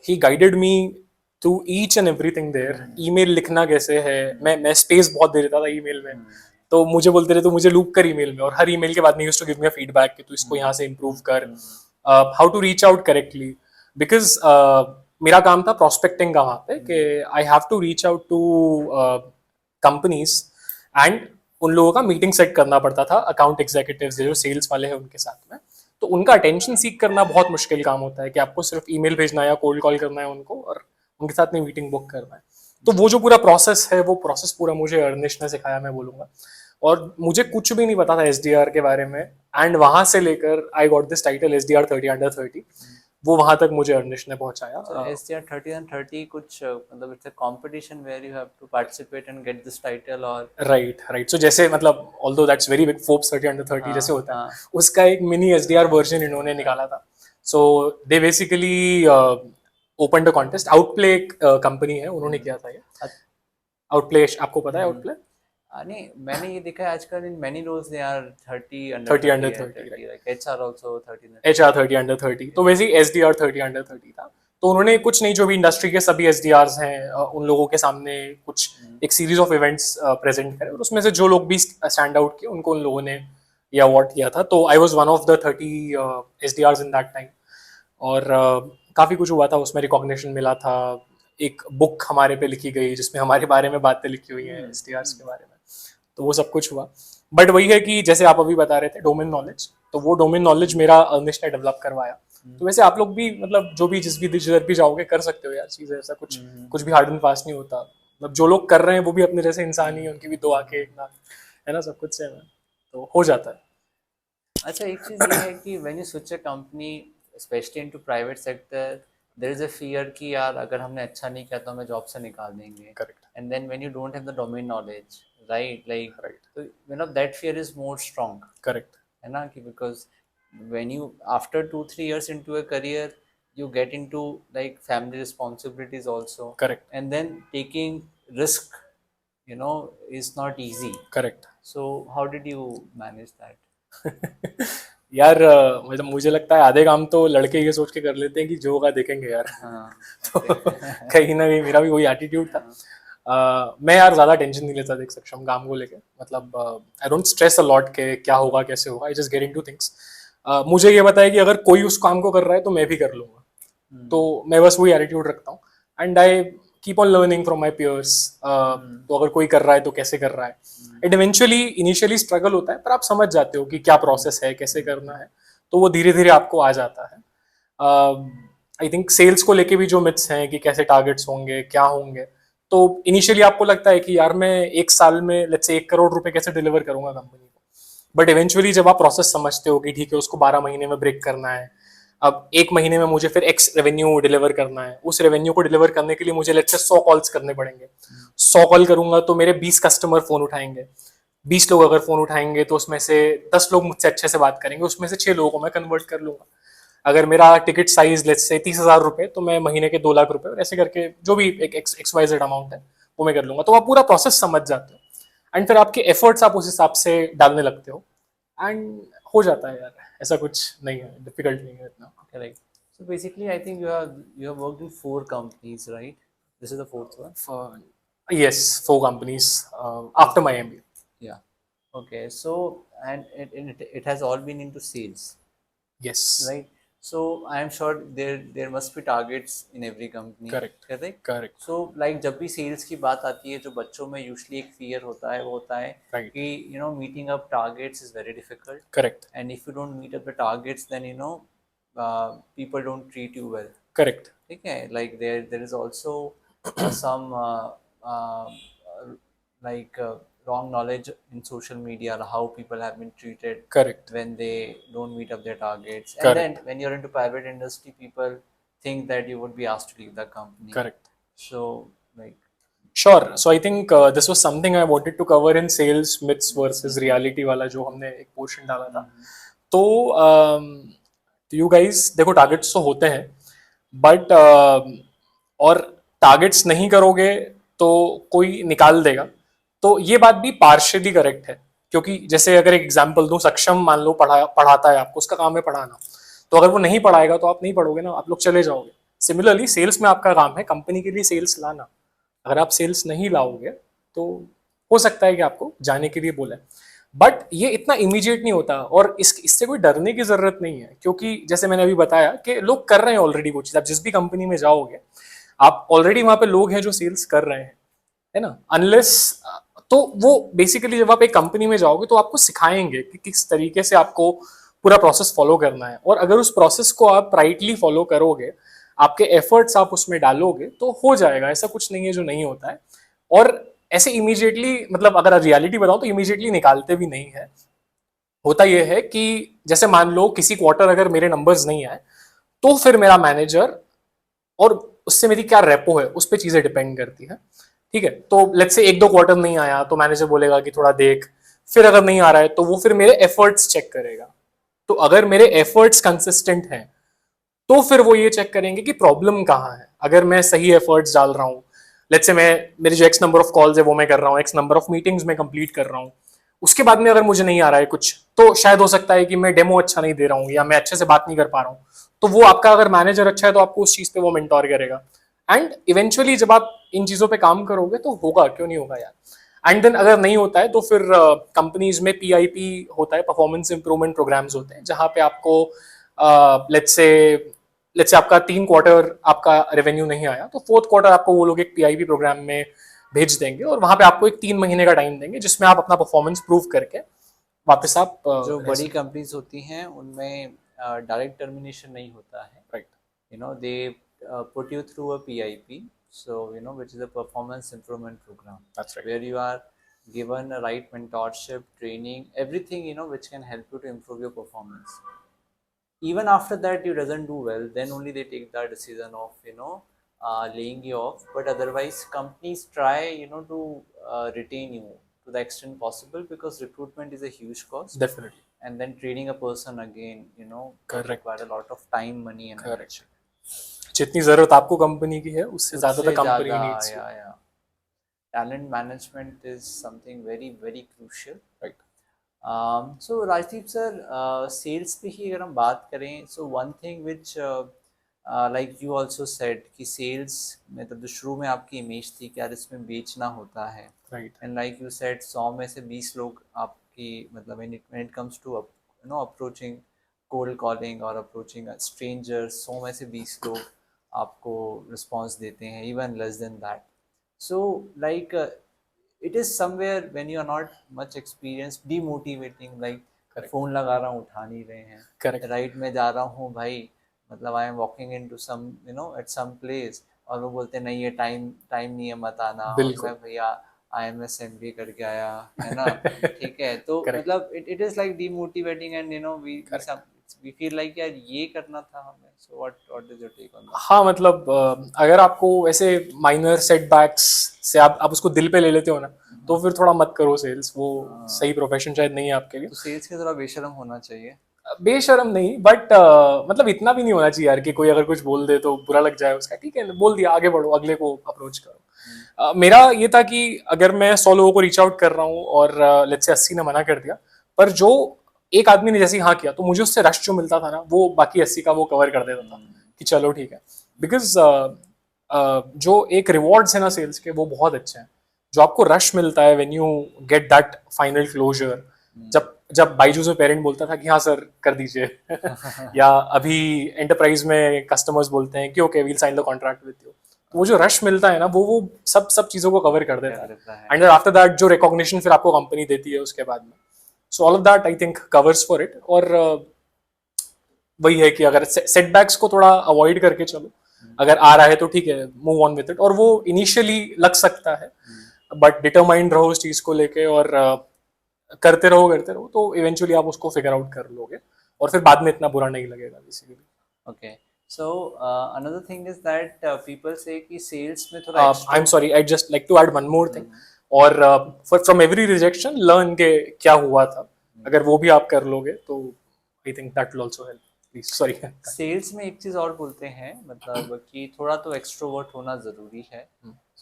He guided me through each and everything there. Email लिखना कैसे है, मैं स्पेस बहुत दे देता था ईमेल में. तो मुझे बोलते रहे तो मुझे लूप कर ईमेल में, और हर ईमेल के बाद में used to give me feedback कि तू इसको यहाँ से इम्प्रूव कर, how to reach out correctly. Because मेरा काम था प्रोस्पेक्टिंग का वहाँ पे, कि I have to reach out to companies and उन लोगों का मीटिंग सेट करना पड़ता था, अकाउंट एग्जीक्यूटिव्स जो सेल्स वाले हैं उनके साथ में. तो उनका अटेंशन सीख करना बहुत मुश्किल काम होता है, कि आपको सिर्फ ईमेल भेजना है या कोल्ड कॉल करना है उनको, और उनके साथ में मीटिंग बुक करना है. तो वो जो पूरा प्रोसेस है, वो प्रोसेस पूरा मुझे अर्निश ने सिखाया, मैं बोलूँगा. और मुझे कुछ भी नहीं पता था SDR के बारे में, एंड वहां से लेकर I got this title SDR 30/30. वो वहां तक मुझे अर्निश ने पहुंचाया. So SDR 30/30 कुछ मतलब it's a competition where you have to participate and get this title, or right. So जैसे मतलब although that's very big, Forbes 30/30 जैसे होता है, हाँ. उसका एक मिनी SDR वर्जन इन्होंने निकाला था. So they basically open the contest. Outplay company है, उन्होंने किया था ये. आउटप्ले आपको पता है आउटप्ले? नहीं, मैंने ये देखा है आजकल in many roles they are 30/30 30/30, like HR also 30. HR 30/30. तो वैसे ही SDR 30/30 था. तो उन्होंने कुछ नहीं, जो भी इंडस्ट्री के सभी SDRs हैं उन लोगों के सामने कुछ एक सीरीज ऑफ इवेंट्स प्रेजेंट करे, और उसमें से जो लोग भी स्टैंड आउट किए उनको उन लोगों ने ये अवार्ड किया था. तो I was one of the 30 SDRs in that time. और काफ़ी कुछ हुआ था उसमें, रिकॉग्निशन मिला था, एक बुक हमारे पे लिखी गई जिसमें हमारे बारे में बातें लिखी हुई हैं SDRs के बारे में. तो वो सब कुछ हुआ. बट वही है कि जैसे आप अभी बता रहे थे डोमेन नॉलेज, तो वो डोमेन नॉलेज मेरा अर्निश ने डेवलप करवाया. तो वैसे आप लोग भी मतलब जो भी जिधर भी जाओगे कर सकते हो यार चीज़. ऐसा कुछ भी हार्ड एंड फास्ट नहीं होता. मतलब जो लोग कर रहे हैं वो भी अपने जैसे इंसान ही है, उनकी भी दो आंखें एक नाक है ना, सब कुछ सेम है, तो हो जाता है. अच्छा, एक चीज़ ये है कि when you switch a company especially into private sector, there is a fear कि यार अगर हमने अच्छा नहीं किया तो हमें जॉब से निकाल देंगे. Correct. And then when you don't have the domain knowledge, right, like Right. so that fear is more strong, correct. है ना, कि because when you after 2-3 years into a career you get into like family responsibilities also, correct. and then taking risk, is not easy. Correct. So how did you manage that? यार मतलब मुझे लगता है आधे काम तो लड़के ये सोच के कर लेते हैं कि जो होगा देखेंगे यार. हाँ. तो कहीं ना कहीं मेरा भी वही एटीट्यूड था. मैं यार ज़्यादा टेंशन नहीं लेता देख सक्षम काम को लेके. मतलब I don't stress a lot के क्या होगा कैसे होगा. I just get into things. मुझे ये पता है कि अगर कोई उस काम को कर रहा है तो मैं भी कर लूँगा. तो मैं बस वही एटीट्यूड रखता हूँ, and I keep on learning from my piers. तो अगर कोई कर रहा है तो कैसे कर रहा है. इट इवेंचुअली इनिशियली स्ट्रगल होता है, पर आप समझ जाते हो कि क्या प्रोसेस है, कैसे करना है, तो वो धीरे धीरे आपको आ जाता है. आई थिंक सेल्स को लेके भी जो मिथ्स हैं कि कैसे टारगेट्स होंगे क्या होंगे, तो इनिशियली आपको लगता है कि यार मैं एक साल में लेट्स से 1 करोड़ रुपए कैसे डिलीवर करूंगा कंपनी को. बट इवेंचुअली जब आप प्रोसेस समझते हो कि ठीक है उसको 12 महीने में ब्रेक करना है, अब एक महीने में मुझे फिर एक्स रेवेन्यू डिलीवर करना है, उस रेवेन्यू को डिलीवर करने के लिए मुझे लेट्स से 100 कॉल्स करने पड़ेंगे। 100 कॉल करूंगा तो मेरे 20 कस्टमर फोन उठाएंगे, 20 लोग अगर फोन उठाएंगे तो उसमें से 10 लोग मुझसे अच्छे से बात करेंगे, उसमें से 6 लोगों को मैं कन्वर्ट कर लूंगा। अगर मेरा टिकट साइज लेट्स से 30,000 रुपए, तो मैं महीने के 2 लाख रुपए, और ऐसे करके जो भी एक एक्स वाई जेड अमाउंट है वो मैं कर लूंगा। तो आप पूरा प्रोसेस समझ जाते हो एंड फिर आपके एफर्ट्स आप उस हिसाब से डालने लगते हो एंड हो जाता है यार, ऐसा कुछ नहीं है, डिफिकल्ट नहीं है इतना। Correct. So basically, I think you have worked in 4 companies, right? This is the fourth one. Yes, 4 companies after my MBA. Yeah. Okay. So and it has all been into sales, Yes, right? So I am sure there must be targets in every company. correct, Correct. correct, So like जब भी सेल्स की बात आती है, जो बच्चों में यूजली एक फियर होता है, वो होता है right, कि meeting up targets is very difficult, correct, and if you don't meet up the targets, then people don't treat you well. correct, ठीक है, like there is also some uh, like wrong knowledge in social media how people have been treated correct, when they don't meet up their targets, and correct, then when you're into private industry, people think that you would be asked to leave the company. correct. So like Sure. So I think this was something I wanted to cover in sales myths versus reality वाला जो हमने एक पोर्शन डाला था। तो यू गाइस देखो, टारगेट्स तो होते हैं बट और टारगेट्स नहीं करोगे तो कोई निकाल देगा। तो ये बात भी पार्शियली करेक्ट है, क्योंकि जैसे अगर एक एग्जांपल दूं, सक्षम मान लो पढ़ाता है आपको, उसका काम है पढ़ाना, तो अगर वो नहीं पढ़ाएगा तो आप नहीं पढ़ोगे ना, आप लोग चले जाओगे। सिमिलरली सेल्स में आपका काम है कंपनी के लिए सेल्स लाना, अगर आप सेल्स नहीं लाओगे तो हो सकता है कि आपको जाने के लिए बोले। बट ये इतना इमीडिएट नहीं होता, और इससे कोई डरने की जरूरत नहीं है, क्योंकि जैसे मैंने अभी बताया कि लोग कर रहे हैं ऑलरेडी वो चीज। आप जिस भी कंपनी में जाओगे, आप ऑलरेडी वहां पे लोग हैं जो सेल्स कर रहे हैं, है ना। अनलेस तो वो बेसिकली जब आप एक कंपनी में जाओगे तो आपको सिखाएंगे कि किस तरीके से आपको पूरा प्रोसेस फॉलो करना है, और अगर उस प्रोसेस को आप राइटली फॉलो करोगे, आपके एफर्ट्स आप उसमें डालोगे, तो हो जाएगा। ऐसा कुछ नहीं है जो नहीं होता है। और ऐसे इमीडिएटली, मतलब अगर रियलिटी बताऊं तो इमीडिएटली निकालते भी नहीं है। होता यह है कि जैसे मान लो किसी क्वार्टर अगर मेरे नंबर्स नहीं आए, तो फिर मेरा मैनेजर और उससे मेरी क्या रेपो है उस पर चीजें डिपेंड करती है। ठीक है, तो लेट्स से 1-2 क्वार्टर नहीं आया तो मैनेजर बोलेगा कि थोड़ा देख, फिर अगर नहीं आ रहा है तो वो फिर मेरे एफर्ट्स चेक करेगा। तो अगर मेरे एफर्ट्स कंसिस्टेंट हैं तो फिर वो ये चेक करेंगे कि प्रॉब्लम कहाँ है। अगर मैं सही एफर्ट्स डाल रहा हूँ, लेट्स से मैं मेरी जो एक्स नंबर ऑफ कॉल्स है वो मैं कर रहा हूँ, एक्स नंबर ऑफ मीटिंग्स में कंप्लीट कर रहा हूँ, उसके बाद में अगर मुझे नहीं आ रहा है कुछ, तो शायद हो सकता है कि मैं डेमो अच्छा नहीं दे रहा हूँ या मैं अच्छे से बात नहीं कर पा रहा हूँ। तो वो आपका अगर मैनेजर अच्छा है तो आपको उस चीज पे वो मेंटोर करेगा, एंड इवेंचुअली जब आप इन चीजों पे काम करोगे तो होगा, क्यों नहीं होगा यार। एंड देन अगर नहीं होता है तो फिर कंपनीज में PIP होता है, परफॉर्मेंस इंप्रूवमेंट प्रोग्राम्स होते हैं, जहाँ पे आपको लेट्स से आपका 3 क्वार्टर आपका रेवेन्यू नहीं आया, तो 4th क्वार्टर आपको वो लोग एक PIP प्रोग्राम में भेज देंगे, और वहां पे आपको एक 3 महीने का टाइम देंगे जिसमें आप अपना परफॉर्मेंस प्रूव करके वापस आप जो बड़ी कंपनीज होती हैं उनमें डायरेक्ट टर्मिनेशन नहीं होता है, right, they put you through a PIP, so which is a performance improvement program, that's right, where you are given a right mentorship, training, everything which can help you to improve your performance. Even after that you doesn't do well, then only they take the decision of laying you off. But otherwise companies try to retain you to the extent possible, because recruitment is a huge cost, definitely, and then training a person again Correct. require a lot of time, money and correct. जितनी जरूरत आपको कंपनी की है उससे ज्यादा तो उससे कंपनी ज़्यादा, needs you. yeah. Talent management is something very very crucial. Right, So Rajdeep sir, sales पे ही अगर हम बात करें, so one thing which like you also said कि sales मतलब जो शुरू में आपकी इमेज थी कि यार इसमें बेचना होता है, right, and like you said 100 में से 20 लोग आपकी मतलब when it comes to approaching cold calling or approaching strangers, 100 में से 20 लोग आपको response देते हैं, even less than that. So like it is somewhere when you are not much experienced demotivating, like Correct. Phone लगा रहा हूँ उठा नहीं रहे हैं, Correct. राइट में जा रहा हूँ भाई, मतलब I am walking into some at some place, और वो बोलते नहीं है टाइम टाइम नहीं है मत आना, और बिल्कुल। मैं भैया IMS MBA करके आया है ना, ठीक है, तो Correct. मतलब it is like demotivating, and we Correct. we feel like यार ये करना था हमें. So what is your take on that? हाँ मतलब अगर आपको ऐसे माइनर सेटबैक्स से आप उसको दिल पे ले लेते हो ना, तो फिर थोड़ा मत करो सेल्स. वो सही प्रोफेशन शायद नहीं है आपके लिए. तो सेल्स के थोड़ा बेशरम होना चाहिए. बेशरम नहीं, बट मतलब इतना भी नहीं होना चाहिए यार कि कोई अगर कुछ बोल दे तो बुरा लग जाए उसका. ठीक है, बोल दिया, आगे बढ़ो, अगले को अप्रोच करो. मेरा ये था कि अगर मैं 100 लोगों को रीच आउट कर रहा हूँ और लेट्स से 80 ने मना कर दिया, पर जो एक आदमी ने जैसे ही हाँ किया, तो मुझे उससे रश जो मिलता था ना, वो बाकी 80 का वो कवर कर देता था कि चलो ठीक है. बिकॉज जो एक रिवॉर्ड्स है ना सेल्स के, वो बहुत अच्छे हैं. जो आपको रश मिलता है when you get that final closure. जब जब बाइजूस में पेरेंट बोलता था कि हाँ सर कर दीजिए या अभी एंटरप्राइज में कस्टमर्स बोलते हैं कि okay we'll sign the contract with you. वो जो रश मिलता है ना, वो सब सब चीजों को कवर कर देता है. एंड आफ्टर दैट जो रिकॉग्निशन फिर आपको कंपनी देती है उसके बाद में, so all of that I think covers for it. और वही है कि अगर सेटबैक्स को थोड़ा अवॉइड करके चलो, अगर आ रहा है तो ठीक है, मूव ऑन विद इट. और वो इनिशियली लग सकता है, बट डिटरमाइंड रहो उस चीज को लेके और करते रहो तो इवेंचुअली आप उसको फिगर आउट कर लोगे और फिर बाद में इतना बुरा नहीं लगेगा basically. Okay. So another thing is that people say कि sales में थोड़ा I'm sorry, I'd just like to add one more thing. और from every rejection learn के क्या हुआ था. अगर वो भी आप कर लोगे तो I think that will also help. Please, sorry. Sales में एक चीज और बोलते हैं, मतलब कि थोड़ा तो एक्सट्रोवर्ट होना जरूरी है.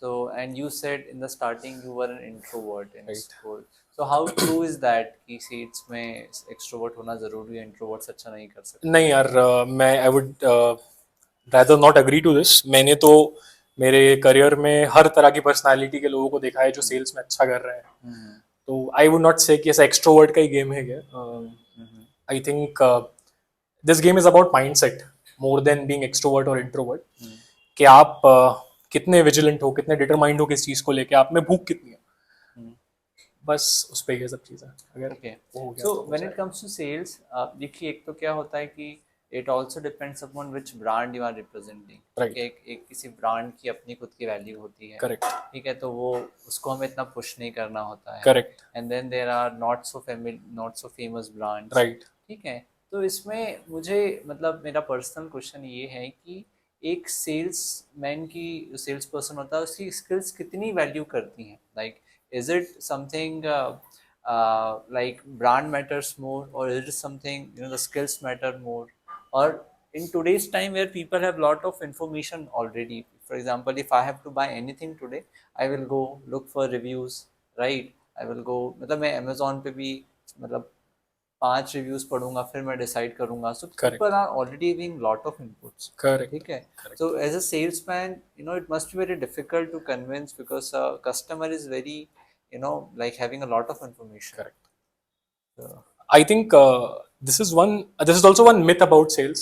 So and you said in the starting you were an introvert in school. So how true is that कि सेल्स में एक्सट्रोवर्ट होना जरूरी है, इंट्रोवर्ट्स अच्छा नहीं कर सकते? नहीं यार, मैं I would rather not agree to this. मैंने तो मेरे करियर में हर तरह की पर्सनालिटी के लोगों को देखा है जो सेल्स में अच्छा कर रहे हैं. तो आई वुड नॉट से कि ऐसा एक्सट्रोवर्ट का ही गेम है क्या. आई think this game is about mindset more than being extrovert और इंट्रोवर्ट. कि आप कितने विजिलेंट हो, कितने डिटरमाइंड हो किस चीज को लेके, आप में भूख कितनी है, बस उस पे ये सब चीजें. अगर so when it comes to sales, देखिए एक तो क्या होता है कि it also depends upon which brand you are representing. एक किसी ब्रांड की अपनी खुद की वैल्यू होती है. करेक्ट. ठीक है, तो वो उसको हमें इतना पुश नहीं करना होता है. Correct. And then there are not so famous brands. Right. ठीक है, तो इसमें मुझे मतलब मेरा पर्सनल क्वेश्चन ये है कि एक सेल्समैन की, सेल्स पर्सन होता है, उसकी स्किल्स कितनी वैल्यू करती हैं. Like is it something like brand matters more, or is it something, the skills matter more? Or in today's time where people have lot of information already, for example, if I have to buy anything today, I will go look for reviews, right? I will go, मतलब मैं Amazon पे भी मतलब 5 रिव्यूज पढ़ूंगा, फिर मैं डिसाइड करूंगा. So people are already giving lot of inputs. Correct. ठीक है, so as a salesman it must be very difficult to convince because customer is very like having a lot of information. Correct. I think this is also one myth about sales.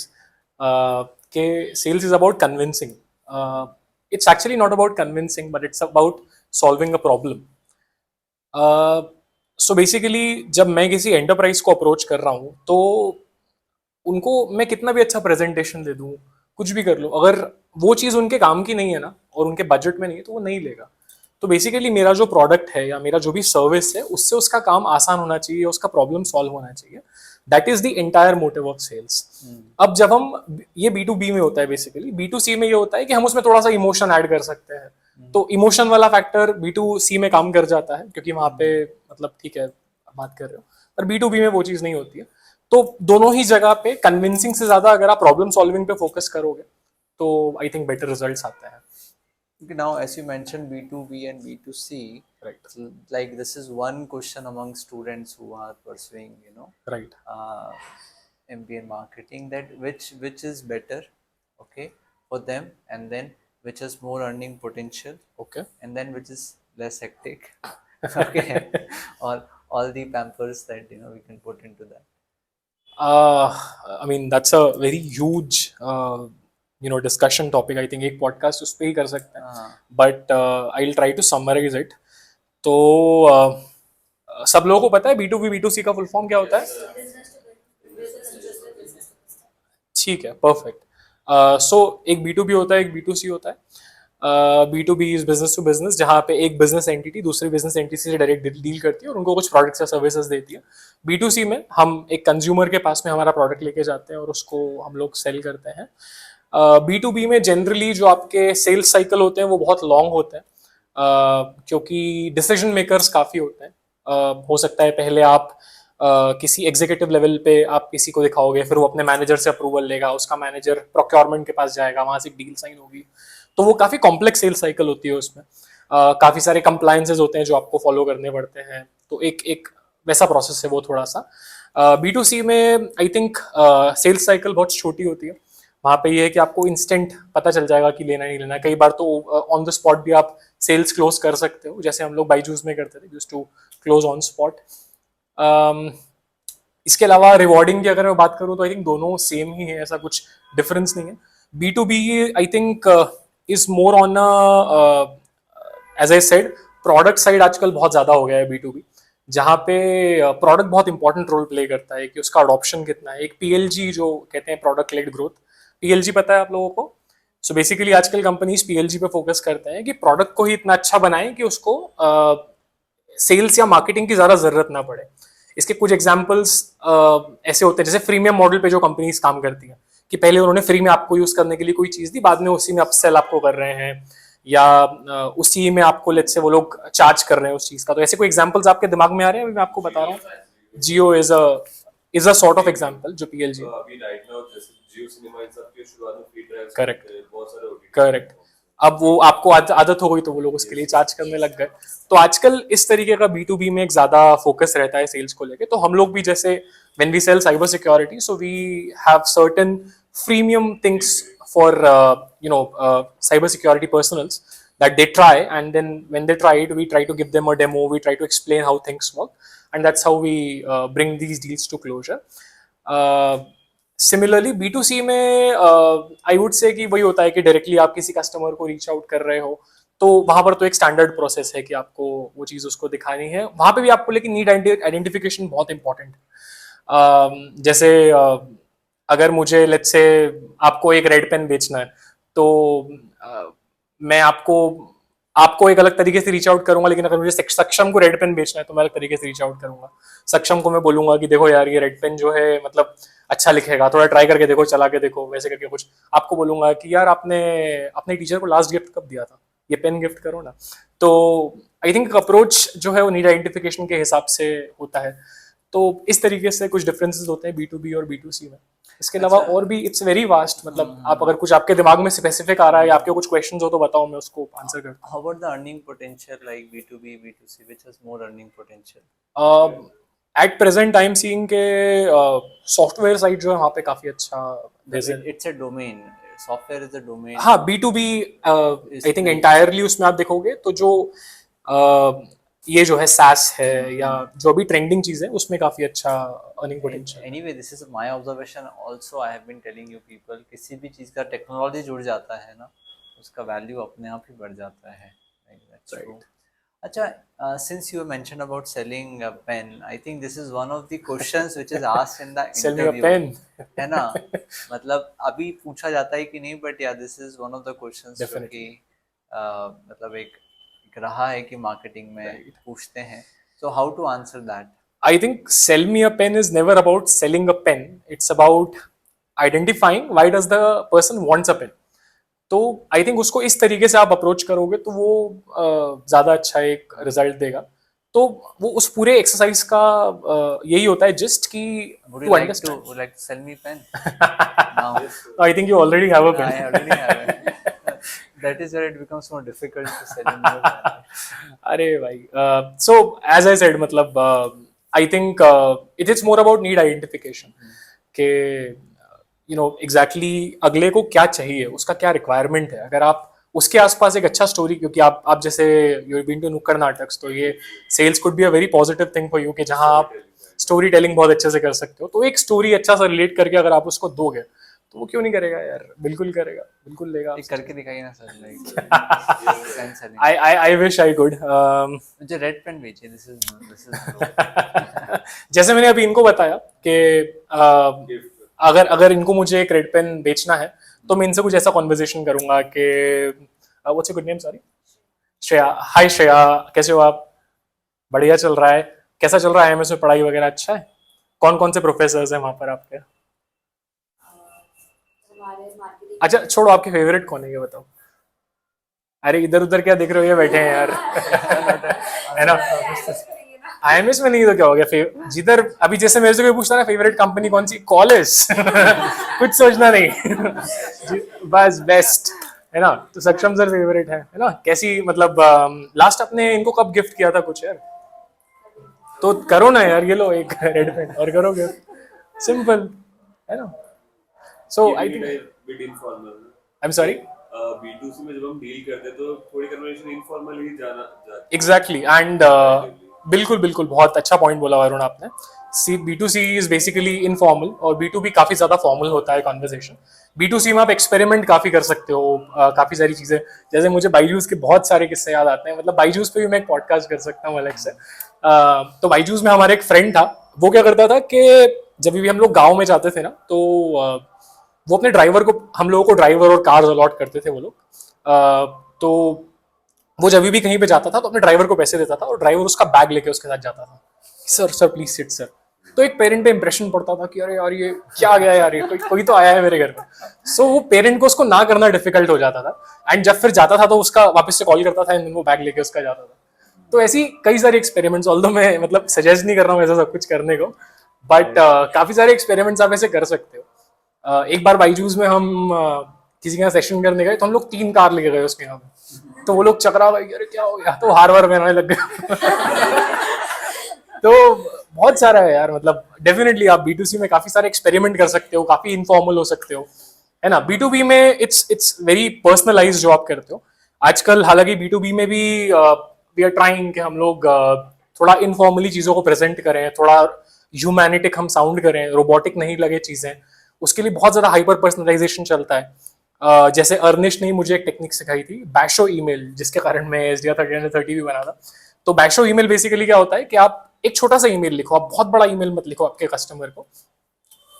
Ke sales is about convincing. It's actually not about convincing, but it's about solving a problem. So basically जब मैं किसी एंटरप्राइज को अप्रोच कर रहा हूँ, तो उनको मैं कितना भी अच्छा प्रेजेंटेशन दे दूँ, कुछ भी कर लूँ, अगर वो चीज़ उनके काम की नहीं है ना, और उनके बजट में नहीं है, तो वो नहीं लेगा. तो बेसिकली मेरा जो प्रोडक्ट है या मेरा जो भी सर्विस है, उससे उसका काम आसान होना चाहिए, उसका प्रॉब्लम सॉल्व होना चाहिए. That is the entire motive of sales. अब जब हम ये B2B में होता है, बेसिकली B2C में ये होता है कि हम उसमें थोड़ा सा इमोशन ऐड कर सकते हैं. तो इमोशन वाला फैक्टर B2C में काम कर जाता है, क्योंकि वहां पे मतलब ठीक है बात कर रहे हो, पर B2B में वो चीज नहीं होती है. तो दोनों ही जगह पे कन्विंसिंग से ज्यादा अगर आप प्रॉब्लम सॉल्विंग पे फोकस करोगे, तो आई थिंक बेटर रिजल्ट्स आते हैं. Now, as you mentioned B2B and B2C, right, like this is one question among students who are pursuing, right, MBA in marketing, that which is better, okay, for them, and then which has more earning potential, okay, and then which is less hectic, okay, all the pampers that we can put into that. I mean that's a very huge discussion topic. I think एक पॉडकास्ट उस पर ही कर सकते हैं, but I will try to summarize it. तो सब लोगों को पता है B2B B2C का फुल फॉर्म क्या होता है? ठीक है, परफेक्ट. सो एक B2B होता है, एक B2C होता है. B2B is business to business, जहाँ पे एक बिजनेस एंटिटी दूसरी बिजनेस एंटिटी से डायरेक्ट डील करती है और उनको कुछ प्रोडक्ट्स या सर्विसेज देती है। B2C में हम एक कंज्यूमर के पास में हमारा प्रोडक्ट लेके जाते हैं और उसको हम लोग सेल करते हैं। B2B में जनरली जो आपके सेल्स साइकिल होते हैं वो बहुत लॉन्ग होते हैं, क्योंकि डिसीजन मेकर्स काफ़ी होते हैं। हो सकता है पहले आप किसी एग्जीक्यूटिव लेवल पे आप किसी को दिखाओगे, फिर वो अपने मैनेजर से अप्रूवल लेगा, उसका मैनेजर प्रोक्योरमेंट के पास जाएगा, वहां से एक डील साइन होगी। तो वो काफ़ी कॉम्प्लेक्स सेल्स साइकिल होती है उसमें। काफ़ी सारे कंप्लायंसेज होते हैं जो आपको फॉलो करने पड़ते हैं, तो एक एक वैसा प्रोसेस है वो थोड़ा सा। B2C में आई थिंक सेल्स साइकिल बहुत छोटी होती है। वहाँ पे ये है कि आपको इंस्टेंट पता चल जाएगा कि लेना नहीं लेना। कई बार तो ऑन द स्पॉट भी आप सेल्स क्लोज कर सकते हो, जैसे हम लोग बाईजूस में करते थे, used to close on spot. इसके अलावा रिवॉर्डिंग की अगर मैं बात करूँ तो आई थिंक दोनों सेम ही है, ऐसा कुछ डिफरेंस नहीं है। B2B I think is more on as I said, product side आजकल बहुत ज़्यादा हो गया है B2B, जहाँ पे प्रोडक्ट बहुत इंपॉर्टेंट रोल प्ले करता है कि उसका अडॉप्शन कितना है। एक PLG जो कहते हैं, प्रोडक्ट लेड ग्रोथ, PLG पता है आप लोगों को? सो बेसिकली आजकल कंपनीज PLG पे फोकस करते हैं कि प्रोडक्ट को ही इतना अच्छा बनाएं कि उसको सेल्स या मार्केटिंग की ज़्यादा ज़रूरत ना पड़े। इसके कुछ एग्जाम्पल्स ऐसे होते हैं, जैसे फ्रीमियम मॉडल पे जो कंपनीज काम करती हैं, कि पहले उन्होंने फ्री में आपको यूज़ करने के लिए कोई चीज़ दी, बाद में उसी में अपसेल आपको कर रहे हैं, या उसी में आपको लेट्स से वो लोग चार्ज कर रहे हैं उस चीज़ का। तो ऐसे कोई एग्जाम्पल्स आपके दिमाग में आ रहे हैं? अभी मैं आपको बता रहा हूँ। Jio is a sort of example जो PLG। अभी राइट नाउ जैसे जियो सिनेमा इन सब के शुरुआत में फ्री ट्रायल्स Correct. थे, बहुत सारे OTT करेक्ट। अब वो आपको आदत हो गई तो वो लोग उसके लिए चार्ज करने लग गए। तो आजकल इस तरीके का B2B में एक ज्यादा फोकस रहता है सेल्स को लेके। तो हम लोग भी जैसे when we sell cyber security, so we have certain freemium things for cyber security personals that they try, and then when they try it, we try to give them a demo, we try to explain how things work, and that's how we bring these deals to closure. Similarly B2C में आई वुड से कि वही होता है कि डायरेक्टली आप किसी कस्टमर को रीच आउट कर रहे हो, तो वहां पर तो एक स्टैंडर्ड प्रोसेस है कि आपको वो चीज़ उसको दिखानी है। वहां पे भी आपको लेकिन नीड आइडेंटिफिकेशन बहुत इंपॉर्टेंट है। जैसे अगर मुझे लेट्स से आपको एक रेड पेन बेचना है, तो मैं आपको एक अलग तरीके से रीच आउट करूंगा, लेकिन अगर मुझे सक्षम को रेड पेन बेचना है तो मैं अलग तरीके से रीच आउट करूंगा। सक्षम को मैं बोलूंगा कि देखो यार, ये रेड पेन जो है मतलब अच्छा लिखेगा, थोड़ा ट्राई करके देखो, चला के देखो, वैसे करके कुछ। आपको बोलूंगा कि यार आपने अपने टीचर को लास्ट गिफ्ट कब दिया था, ये पेन गिफ्ट करो ना। तो आई थिंक अप्रोच जो है वो नीड आइडेंटिफिकेशन के हिसाब से होता है। तो इस तरीके से कुछ डिफरेंसेस होते हैं B2B और B2C में। इसके अलावा और भी इट्स वेरी वास्ट, मतलब आप अगर कुछ आपके दिमाग में स्पेसिफिक आ रहा है या आपके कुछ क्वेश्चंस हो तो बताओ, मैं उसको आंसर करता How about the earning potential like B2B, B2C, which has more earning potential? हूँ। एट प्रेजेंट टाइम सीइंग के सॉफ्टवेयर साइड जो है वहाँ पे काफी अच्छा It's a domain. Software is a domain. हाँ, B2B आई थिंक एंटायरली उसमें आप देखोगे तो जो ये जो है SaaS है या जो भी ट्रेंडिंग चीज है, उसमें काफी अच्छा earning potential. Anyway, this is my observation also. I have been telling you people, किसी भी चीज़ का टेक्नोलॉजी जुड़ जाता है ना, उसका वैल्यू अपने आप ही बढ़ जाता है। That's true. अच्छा, since you mentioned about selling a pen, I think this is one of the questions which is asked in the Sell me a interview. pen. है ना? मतलब अभी पूछा जाता है कि नहीं, but yeah, this is one of the questions जो Definitely. कि मतलब एक रहा है कि मार्केटिंग में पूछते हैं। So how to answer that? I think sell me a pen is never about selling a pen. It's about identifying why does the person wants a pen. तो आई थिंक उसको इस तरीके से आप अप्रोच करोगे तो वो ज़्यादा अच्छा एक रिजल्ट देगा। तो वो उस पूरे एक्सरसाइज का यही होता है जस्ट कि Would to you like understand. to sell me pen? Now I think you already have a I pen. already have it. That is where it becomes more difficult to sell a new pen. अरे भाई, सो एज आई सेड, मतलब I think it is more about need identification के एग्जैक्टली अगले को क्या चाहिए, उसका क्या रिक्वायरमेंट है। अगर आप उसके आसपास एक अच्छा स्टोरी, क्योंकि आप जैसे यू बीन टू नुक्कड़ नाटक, तो ये sales could be a very positive thing for you कि जहां आप स्टोरी टेलिंग बहुत अच्छे से कर सकते हो। तो एक स्टोरी अच्छा सा रिलेट करके अगर आप उसको दोगे तो वो क्यों नहीं करेगा यार, बिल्कुल करेगा, बिल्कुल लेगा। एक करके दिखाइए ना sir, like pen selling. I wish I could. मुझे रेड पेन बेचिए, this is जैसे मैंने अभी इनको बताया कि अगर इनको मुझे एक रेड पेन बेचना है तो मैं इनसे कुछ ऐसा कॉन्वर्जेशन करूंगा कि what's your good name, sorry? Shreya. Hi Shreya, कैसे हो आप? बढ़िया चल रहा है. कैसा चल रहा है IIMS में, पढ़ाई वगैरह अच्छा है? कौन कौन से प्रोफेसर्स हैं वहाँ पर आपके? अच्छा छोड़ो, आपके फेवरेट कौन है ये बताओ. अरे इधर उधर क्या देख रहे हो, ये बैठे हैं यार. है ना. IIMS में नहीं तो क्या हो गया, जिधर अभी जैसे मेरे से कोई पूछता ना फेवरेट कंपनी कौन सी, कॉलेज. कुछ सोचना नहीं. बस बेस्ट है ना. तो सक्षम सर फेवरेट है ना. कैसी मतलब लास्ट आपने इनको कब गिफ्ट किया था कुछ यार? तो करो ना यार, ये लो एक रेड पेन और करो गिफ्ट. सिंपल है ना. So I think bit informal. I am sorry. B2C में जब हम डील करते हैं तो थोड़ी कन्वर्सेशन इनफॉर्मल ही जाती है. एग्जैक्टली एंड बिल्कुल बिल्कुल बहुत अच्छा पॉइंट बोला वरुण आपने. B2C इज बेसिकली इनफॉर्मल और B2B काफी ज्यादा फॉर्मल होता है कॉन्वर्सेशन. B2C में आप एक्सपेरिमेंट काफी कर सकते हो, काफी सारी चीजें. जैसे मुझे बाईजूस के बहुत सारे किस्से याद आते हैं. मतलब बाईजूस पे भी मैं एक पॉडकास्ट कर सकता हूँ अलग से. तो बाईजूस में हमारा एक फ्रेंड था. वो क्या करता था कि जब भी हम लोग गाँव में जाते थे ना, तो वो अपने ड्राइवर को, हम लोगों को ड्राइवर और कार अलॉट करते थे वो लोग. तो वो जब भी कहीं पे जाता था तो अपने ड्राइवर को पैसे देता था और ड्राइवर उसका बैग लेके उसके साथ जाता था. Sir sir please sit sir. तो एक पेरेंट पे इंप्रेशन पड़ता था कि अरे यार ये क्या आ गया यार, ये कोई तो आया है मेरे घर में. सो वो पेरेंट को उसको ना करना डिफिकल्ट हो जाता था. एंड जब फिर जाता था तो उसका वापस से कॉल करता था एंड वो बैग लेके उसका जाता था. तो ऐसी कई सारे एक्सपेरिमेंट्स, ऑल्दो मैं मतलब सजेस्ट नहीं कर रहा हूँ ऐसा सब कुछ करने को, बट काफी सारे एक्सपेरिमेंट्स आप ऐसे कर सकते हो. एक बार बाईजूस में हम किसी के यहाँ सेशन करने गए तो हम लोग 3 कार लेके गए उसके यहाँ पे. तो वो लोग चकरा भाई अरे क्या हो गया, तो हार वार पहनाने लग गए. तो बहुत सारा है यार. मतलब डेफिनेटली आप B2C में काफी सारे एक्सपेरिमेंट कर सकते हो, काफी इनफॉर्मल हो सकते हो, है ना. B2B में इट्स वेरी पर्सनलाइज्ड जो आप करते हो आजकल. हालांकि B2B में भी वी आर ट्राइंग कि हम लोग थोड़ा इनफॉर्मली चीजों को प्रेजेंट करें, थोड़ा ह्यूमैनिटिक हम साउंड करें, रोबोटिक नहीं लगे चीजें. उसके लिए बहुत ज्यादा हाइपर पर्सनलाइजेशन चलता है. जैसे अर्निश ने मुझे एक टेक्निक सिखाई थी, बैशो ईमेल, जिसके कारण मैं SDR 30 भी बना था. तो बैशो ईमेल बेसिकली क्या होता है कि आप एक छोटा सा ईमेल लिखो, आप बहुत बड़ा ईमेल मत लिखो आपके कस्टमर को.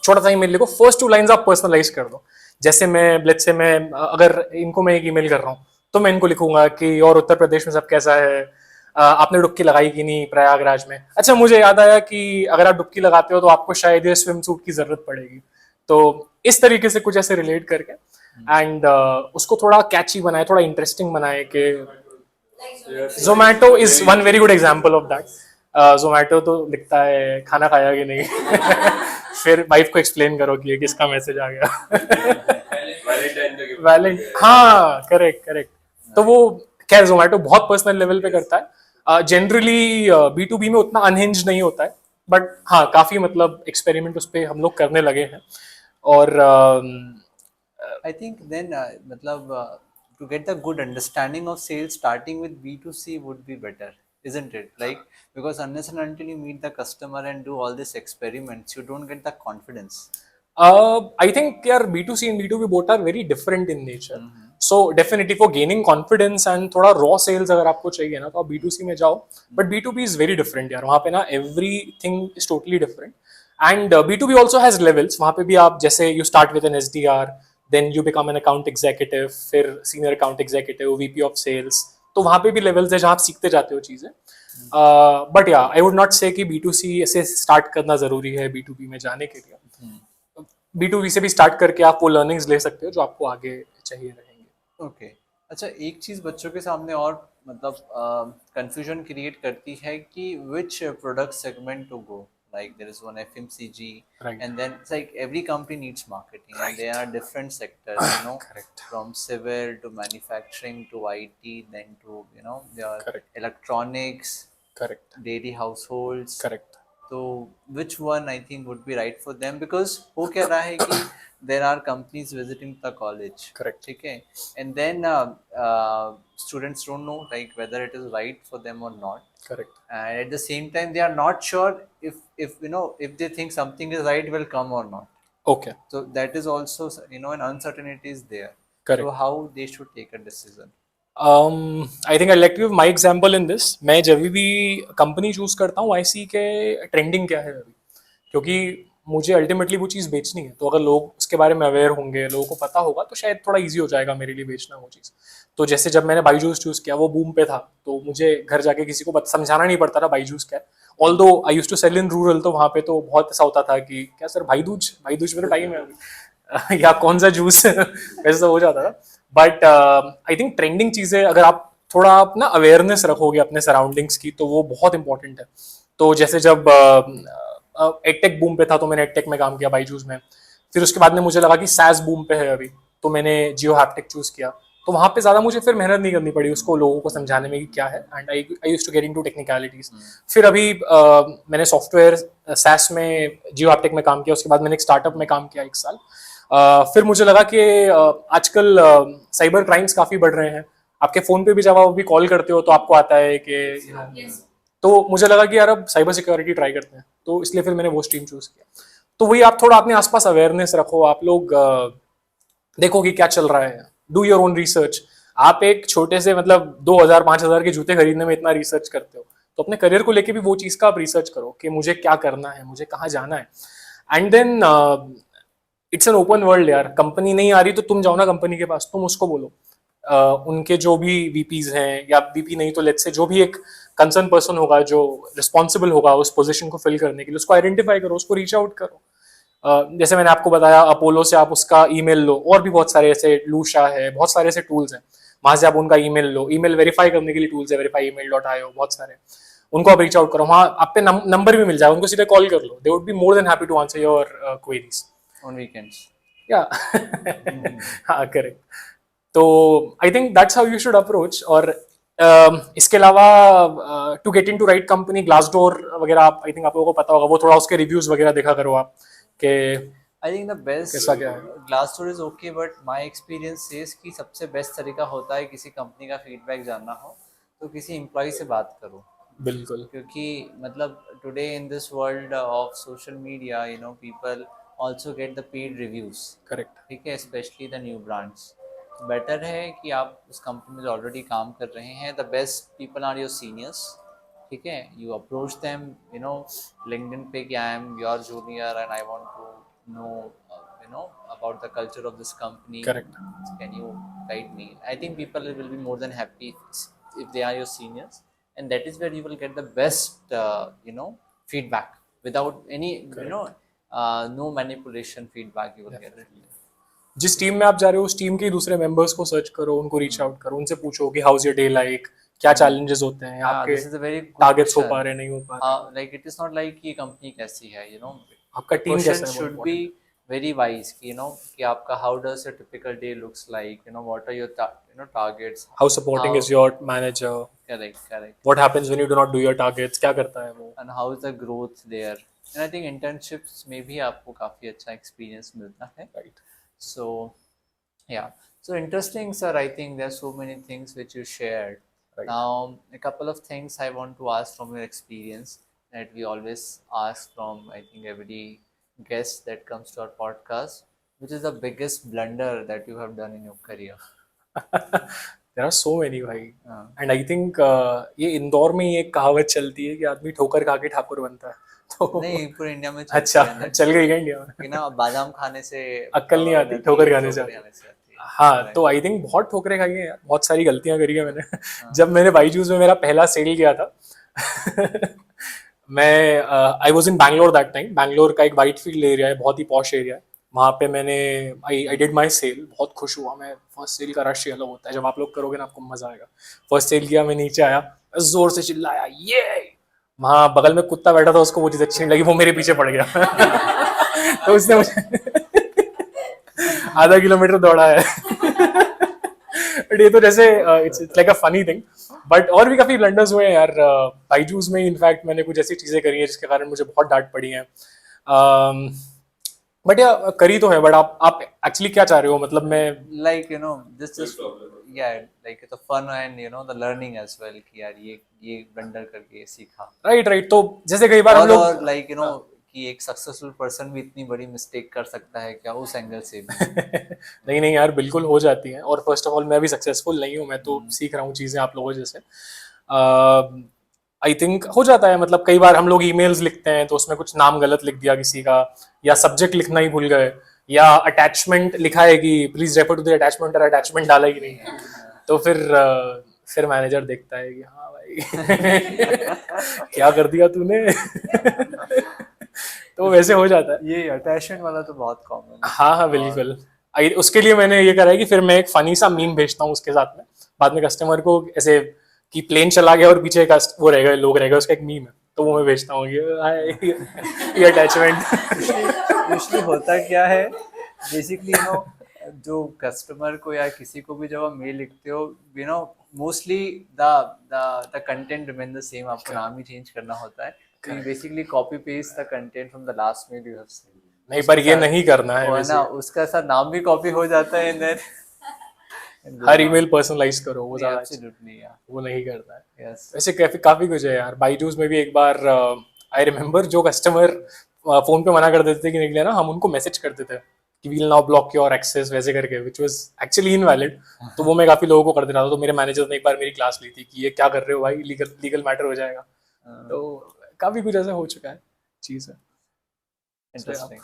छोटा सा ईमेल लिखो, फर्स्ट 2 लाइंस आप पर्सनलाइज कर दो. जैसे मैं अगर इनको मैं एक ईमेल कर रहा हूँ तो मैं इनको लिखूंगा कि और उत्तर प्रदेश में सब कैसा है, आपने डुबकी लगाई कि नहीं प्रयागराज में. अच्छा मुझे याद आया कि अगर आप डुबकी लगाते हो तो आपको शायद ये स्विम सूट की जरूरत पड़ेगी. तो इस तरीके से कुछ ऐसे रिलेट करके एंड उसको थोड़ा कैची बनाए, थोड़ा इंटरेस्टिंग बनाए. कि Zomato is one very good example of that. Zomato तो लिखता है खाना खाया कि नहीं. फिर वाइफ को एक्सप्लेन करो कि ये किसका मैसेज आ गया. हाँ करेक्ट. तो वो खैर जोमैटो बहुत पर्सनल लेवल पे करता है. जनरली B2B में उतना अनहिंज नहीं होता है, बट हाँ काफी मतलब एक्सपेरिमेंट उस पर हम लोग करने लगे हैं. और I think then to get the good understanding of sales, starting with B2C would be better, isn't it? Like, because unless and until you meet the customer and do all these experiments, you don't get the confidence. I think यार B2C and B2B both are very different in nature. So definitely for gaining confidence and थोड़ा raw sales अगर आपको चाहिए ना तो आप B2C में जाओ. But B2B is very different यार. वहाँ पे ना everything is totally different. And B2B also has levels. वहाँ पे भी आप जैसे you start with an SDR, then you become an account executive, फिर senior account executive, VP of sales. तो वहाँ पे भी levels है जहाँ आप सीखते जाते हो चीजें. But yeah, I would not say कि B2C ऐसे start करना जरूरी है B2B में जाने के लिए. B2B से भी स्टार्ट करके आप वो लर्निंग्स ले सकते हो जो आपको आगे चाहिए रहेंगे. ओके. अच्छा एक चीज़ बच्चों के सामने और मतलब कंफ्यूजन क्रिएट करती है कि which product segment to go. Like there is one FMCG, Right. and then it's like every company needs marketing, and there are different sectors, Correct. from civil to manufacturing to IT, then to your Correct. electronics, Correct. daily households. Correct. So which one I think would be right for them, because हो क्या रहा है कि there are companies visiting the college. Correct. ठीक है, and then students don't know like whether it is right for them or not. Correct. And at the same time they are not sure if they think something is right will come or not. Okay. So that is also an uncertainty is there. Correct. So how they should take a decision. I think I'd like to give my example in this. मैं जब भी कंपनी चूज करता हूँ I see के ट्रेंडिंग क्या है अभी, क्योंकि मुझे अल्टीमेटली वो चीज़ बेचनी है, तो अगर लोग उसके बारे में अवेयर होंगे, लोगों को पता होगा, तो शायद थोड़ा इजी हो जाएगा मेरे लिए बेचना वो चीज़। तो जैसे जब मैंने बाईजूस चूज़ किया, वो बूम पे था, तो मुझे घर जाके किसी को समझाना नहीं पड़ता था बाईजूस क्या है। Although I use to sell in rural, तो वहाँ पे तो बहुत ऐसा होता था कि क्या सर भाईदूज, भाईदूज में तो टाइम है अभी या कौन सा जूस वैसे तो हो जाता था। बट आई थिंक ट्रेंडिंग चीज़ें अगर आप थोड़ा आप ना अवेयरनेस रखोगे अपने सराउंडिंग्स की, तो वो बहुत इंपॉर्टेंट है। तो जैसे जब एडटेक बूम पे था, तो मैंने एडटेक में काम किया बाईजूस में। फिर उसके बाद में मुझे लगा कि सैस बूम पे है अभी, तो मैंने जियो हैप्टिक चूज किया। तो वहाँ पे ज़्यादा मुझे फिर मेहनत नहीं करनी पड़ी उसको लोगों को समझाने में कि क्या है, and I used to get into technicalities. फिर अभी मैंने सॉफ्टवेयर सैस में जियो हैप्टिक में काम किया, उसके बाद मैंने एक स्टार्टअप में काम किया 1 साल। फिर मुझे लगा कि आजकल साइबर क्राइम्स काफ़ी बढ़ रहे हैं। आपके फ़ोन पे भी जब आप अभी कॉल करते हो तो आपको आता है कि तो मुझे लगा कि यार अब साइबर सिक्योरिटी ट्राई करते हैं, तो इसलिए फिर मैंने वो स्ट्रीम चूज किया। तो वही आप थोड़ा अपने आसपास अवेयरनेस रखो, आप लोग देखो कि क्या चल रहा है, डू योर ओन रिसर्च। आप एक छोटे से मतलब 2,000 5,000 के जूते खरीदने में इतना रिसर्च करते हो, तो अपने करियर को लेके भी वो चीज़ का आप रिसर्च करो कि मुझे क्या करना है, मुझे कहाँ जाना है। And then it's an open world यार। कंपनी नहीं आ रही तो तुम जाओ ना कंपनी के पास, तुम उसको बोलो। उनके जो भी वीपीज हैं, या वीपी नहीं तो लेट्स से जो भी एक कंसर्न पर्सन होगा जो रिस्पॉन्सिबल होगा उस पोजीशन को फिल करने के लिए, उसको आइडेंटिफाई करो, उसको रीच आउट करो। जैसे मैंने आपको बताया अपोलो से आप उसका ईमेल लो, और भी बहुत सारे ऐसे लूशा है, बहुत सारे ऐसे टूल्स हैं, वहां से आप उनका ईमेल लो। ईमेल वेरीफाई करने के लिए टूल्स है, verifyemail.io, बहुत सारे। उनको आप रीच आउट करो, वहाँ आप पे नंबर भी मिल जाएगा, उनको सीधे कॉल कर लो, they would be more than happy to answer your queries. On weekends. या हाँ करेक्ट। तो I think that's how you should approach. और इसके अलावा to get into right company, Glassdoor वगैरह, आप आई थिंक आप लोगों को पता होगा, वो थोड़ा उसके रिव्यूज वगैरह देखा करो आप कि I think the best कैसा क्या है। Glassdoor is okay, but my experience says कि सबसे बेस्ट तरीका होता है किसी कंपनी का फीडबैक जानना हो तो किसी एम्प्लॉय से बात करो। बिल्कुल क्योंकि मतलब today in this world of social media people also get the paid reviews, correct. ठीक है, specially the new brands. Better है कि आप उस कंपनी में ऑलरेडी काम कर रहे हैं, the best people are your seniors, ठीक है, यू अप्रोच देम लिंक्डइन पे कि I am your junior and I want to know about the culture of this company, Correct. can you guide me? I think people will be more than happy if they are your seniors, and that is where you will get the best feedback without any no manipulation feedback you will get. जिस टीम में आप जा रहे हो उस टीम के दूसरे मेंबर्स को सर्च करो, उनको रीच आउट करो, उनसे पूछो कि how is your day like, क्या चैलेंजेस होते हैं, आपके This is a very good targets हो question. पा रहे नहीं हो पा रहे, Like it is not like कि कंपनी कैसी है, आपका टीम question कैसा है, should be very wise कि कि आपका how does your typical day looks like, what are your targets, how supporting is your manager, correct, what happens when you do not do your targets, क्या करता है वो। and how is the growth there, and I think internships में भी आपको काफी अच्छा एक्सपीरियंस मिलता है, right. so yeah, so interesting sir, I think there are so many things which you shared. Right. Now a couple of things I want to ask from your experience that we always ask from I think every guest that comes to our podcast, which is the biggest blunder that you have done in your career? There are so many भाई, हाँ। एंड आई थिंक ये इंदौर में ही एक कहावत चलती है कि आदमी ठोकर खा के ठाकुर बनता है, तो नहीं पूरे इंडिया में चलती अच्छा है, चल गई क्या इंडिया में? कि ना बादाम खाने से अक्ल नहीं आती, ठोकर खाने से आती। आती है। हाँ, तो आई थिंक बहुत ठोकरें खाई हैं यार, बहुत सारी गलतियां करी है मैंने। जब मैंने बाईजूस में मेरा पहला सेल किया था मैं I was in Bangalore that time. Bangalore का एक वाइट फील्ड एरिया है, बहुत ही पॉश एरिया है, वहाँ पे मैंने आई डिड माई सेल, बहुत खुश हुआ मैं। फर्स्ट सेल का रश अलग होता है, जब आप लोग करोगे ना आपको मजा आएगा। फर्स्ट सेल किया, मैं नीचे आया, जोर से चिल्लाया ये, वहाँ बगल में कुत्ता बैठा था, उसको वो चीज़ अच्छी नहीं लगी, वो मेरे पीछे पड़ गया तो उसने मुझे आधा किलोमीटर दौड़ा है बट ये तो जैसे it's like a funny thing. But और भी काफी ब्लंडर्स हुए हैं यार बाईजूस में। इनफैक्ट मैंने कुछ ऐसी चीजें करी हैं जिसके कारण मुझे बहुत डांट पड़ी है। बट या करी तो है, बट आप एक्चुअली क्या चाह रहे हो, मतलब मैं like this is yeah, like the fun and the learning as well कि यार ये ब्लंडर करके सीखा, राइट। तो जैसे कई बार हम लोग और like कि एक सक्सेसफुल पर्सन भी इतनी बड़ी मिस्टेक कर सकता है क्या, उस एंगल से भी नहीं यार, बिल्कुल हो जाती है। और फर्स्ट ऑफ ऑल मैं भी सक्सेसफुल नहीं हूँ, मैं तो सीख रहा हूँ चीज़ें आप लोगों जैसे। आई थिंक हो जाता है, मतलब कई बार हम लोग ईमेल्स लिखते हैं तो उसमें कुछ नाम गलत लिख दिया किसी का, या सब्जेक्ट लिखना ही भूल गए, या अटैचमेंट लिखा है कि please refer to the attachment, और अटैचमेंट डाला ही नहीं है। तो फिर मैनेजर देखता है कि हाँ भाई क्या कर दिया तूने। तो वैसे हो जाता है। ये अटैचमेंट वाला तो बहुत कॉमन है। हाँ हाँ बिल्कुल। उसके लिए मैंने ये करा है कि फिर मैं एक फनी सा मीम भेजता हूँ उसके साथ में, बाद में कस्टमर को ऐसे कि प्लेन चला गया और पीछे वो रह गए, लोग रह गए, उसका एक मीम है, तो वो मैं भेजता हूँ ये अटैचमेंट। यूजली होता क्या है, बेसिकली जो कस्टमर को या किसी को भी जब आप मेल लिखते हो, mostly the the content remain the same, आपको नाम ही चेंज करना होता है। तो basically copy paste the content from the last mail you have sent. नहीं, पर ये नहीं करना है वैसे। ना उसका साथ नाम भी कॉपी हो जाता है, हर ईमेल पर्सनलाइज करो, वो ज्यादा अच्छा। एब्सोल्युटली, या वो नहीं करना है। यस। वैसे काफी काफी कुछ है यार। बाईजूस में भी एक बार आई रिमेम्बर, जो कस्टमर फोन पे मना कर देते थे कि निकले ना, हम उनको मैसेज करते थे कि we'll now block your access, वैसे करके, विच वाज एक्चुअली इनवैलिड। तो वो मैं काफी लोगों को कर देता था। तो मेरे मैनेजर ने एक बार मेरी क्लास ली थी कि ये क्या कर रहे हो भाई, लीगल लीगल मैटर हो जाएगा। तो काफी कुछ ऐसा हो चुका है, चीज है। Interesting.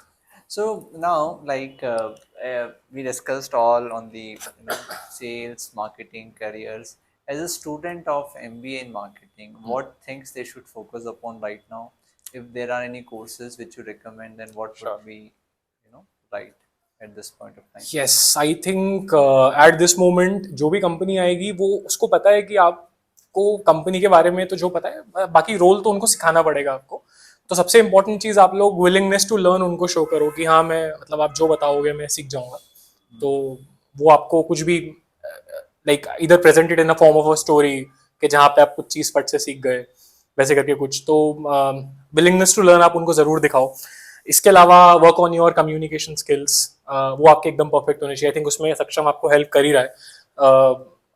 So now, like we discussed all on the sales, marketing, careers. As a student of MBA in marketing, what things they should focus upon right now? If there are any courses which you recommend, then what Sure. would be, right at this point of time? Yes, I think at this moment जो भी कंपनी आएगी वो उसको पता है कि आपको कंपनी के बारे में तो जो पता है, बाकी रोल तो उनको सिखाना पड़ेगा आपको। तो सबसे इंपॉर्टेंट चीज़, आप लोग विलिंगनेस टू लर्न उनको शो करो कि हाँ मैं, मतलब आप जो बताओगे मैं सीख जाऊंगा। तो वो आपको कुछ भी लाइक इधर presented in a form of a story, कि जहाँ पे आप कुछ चीज़ फट से सीख गए, वैसे करके कुछ। तो विलिंगनेस टू लर्न आप उनको ज़रूर दिखाओ। इसके अलावा work on your communication skills, वो आपके एकदम परफेक्ट होने चाहिए। आई थिंक उसमें सक्षम आपको हेल्प कर ही रहा है।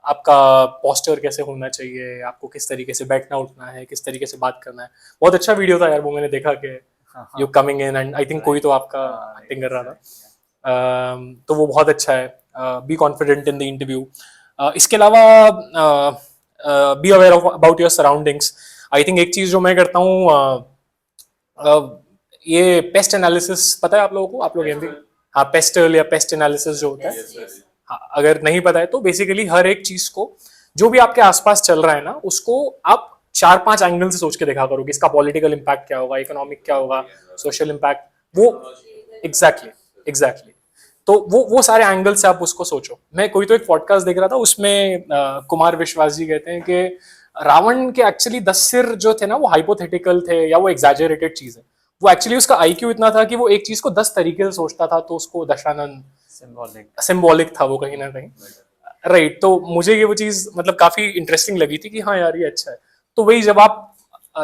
आपका पोस्टर कैसे होना चाहिए, आपको किस तरीके से बैठना उठना है, किस तरीके से बात करना है। बहुत अच्छा वीडियो था यार वो, मैंने देखा कि you coming in and I think कोई तो आपका एक्टिंग कर रहा था। तो वो बहुत अच्छा है। Be confident in the interview. इसके अलावा be aware of about your surroundings. I think एक चीज़ जो मैं करता हूँ, ये पेस्ट एनालिसिस पता है आप लोगों को? आप लोग एमबी, हाँ, पेस्टल या पेस्ट एनालिसिस जो होता है, हाँ, अगर नहीं पता है तो बेसिकली हर एक चीज को, जो भी आपके आसपास चल रहा है ना, उसको आप 4-5 एंगल से सोच के देखा करो कि इसका पॉलिटिकल इम्पैक्ट क्या होगा, इकोनॉमिक क्या होगा, सोशल इम्पैक्ट, वो एग्जैक्टली। तो वो सारे एंगल से आप उसको सोचो। मैं कोई तो एक पॉडकास्ट देख रहा था, उसमें कुमार विश्वास जी कहते हैं कि रावण के एक्चुअली 10 सिर जो थे ना, वो हाइपोथेटिकल थे या वो एग्जैजरेटेड चीज है। वो एक्चुअली उसका आईक्यू इतना था कि वो एक चीज को 10 तरीके से सोचता था, तो उसको दशानन सिंबॉलिक था वो कहीं ना कहीं। राइट। तो मुझे ये वो चीज मतलब काफी इंटरेस्टिंग लगी थी कि हाँ यार ये अच्छा है। तो वही, जब आप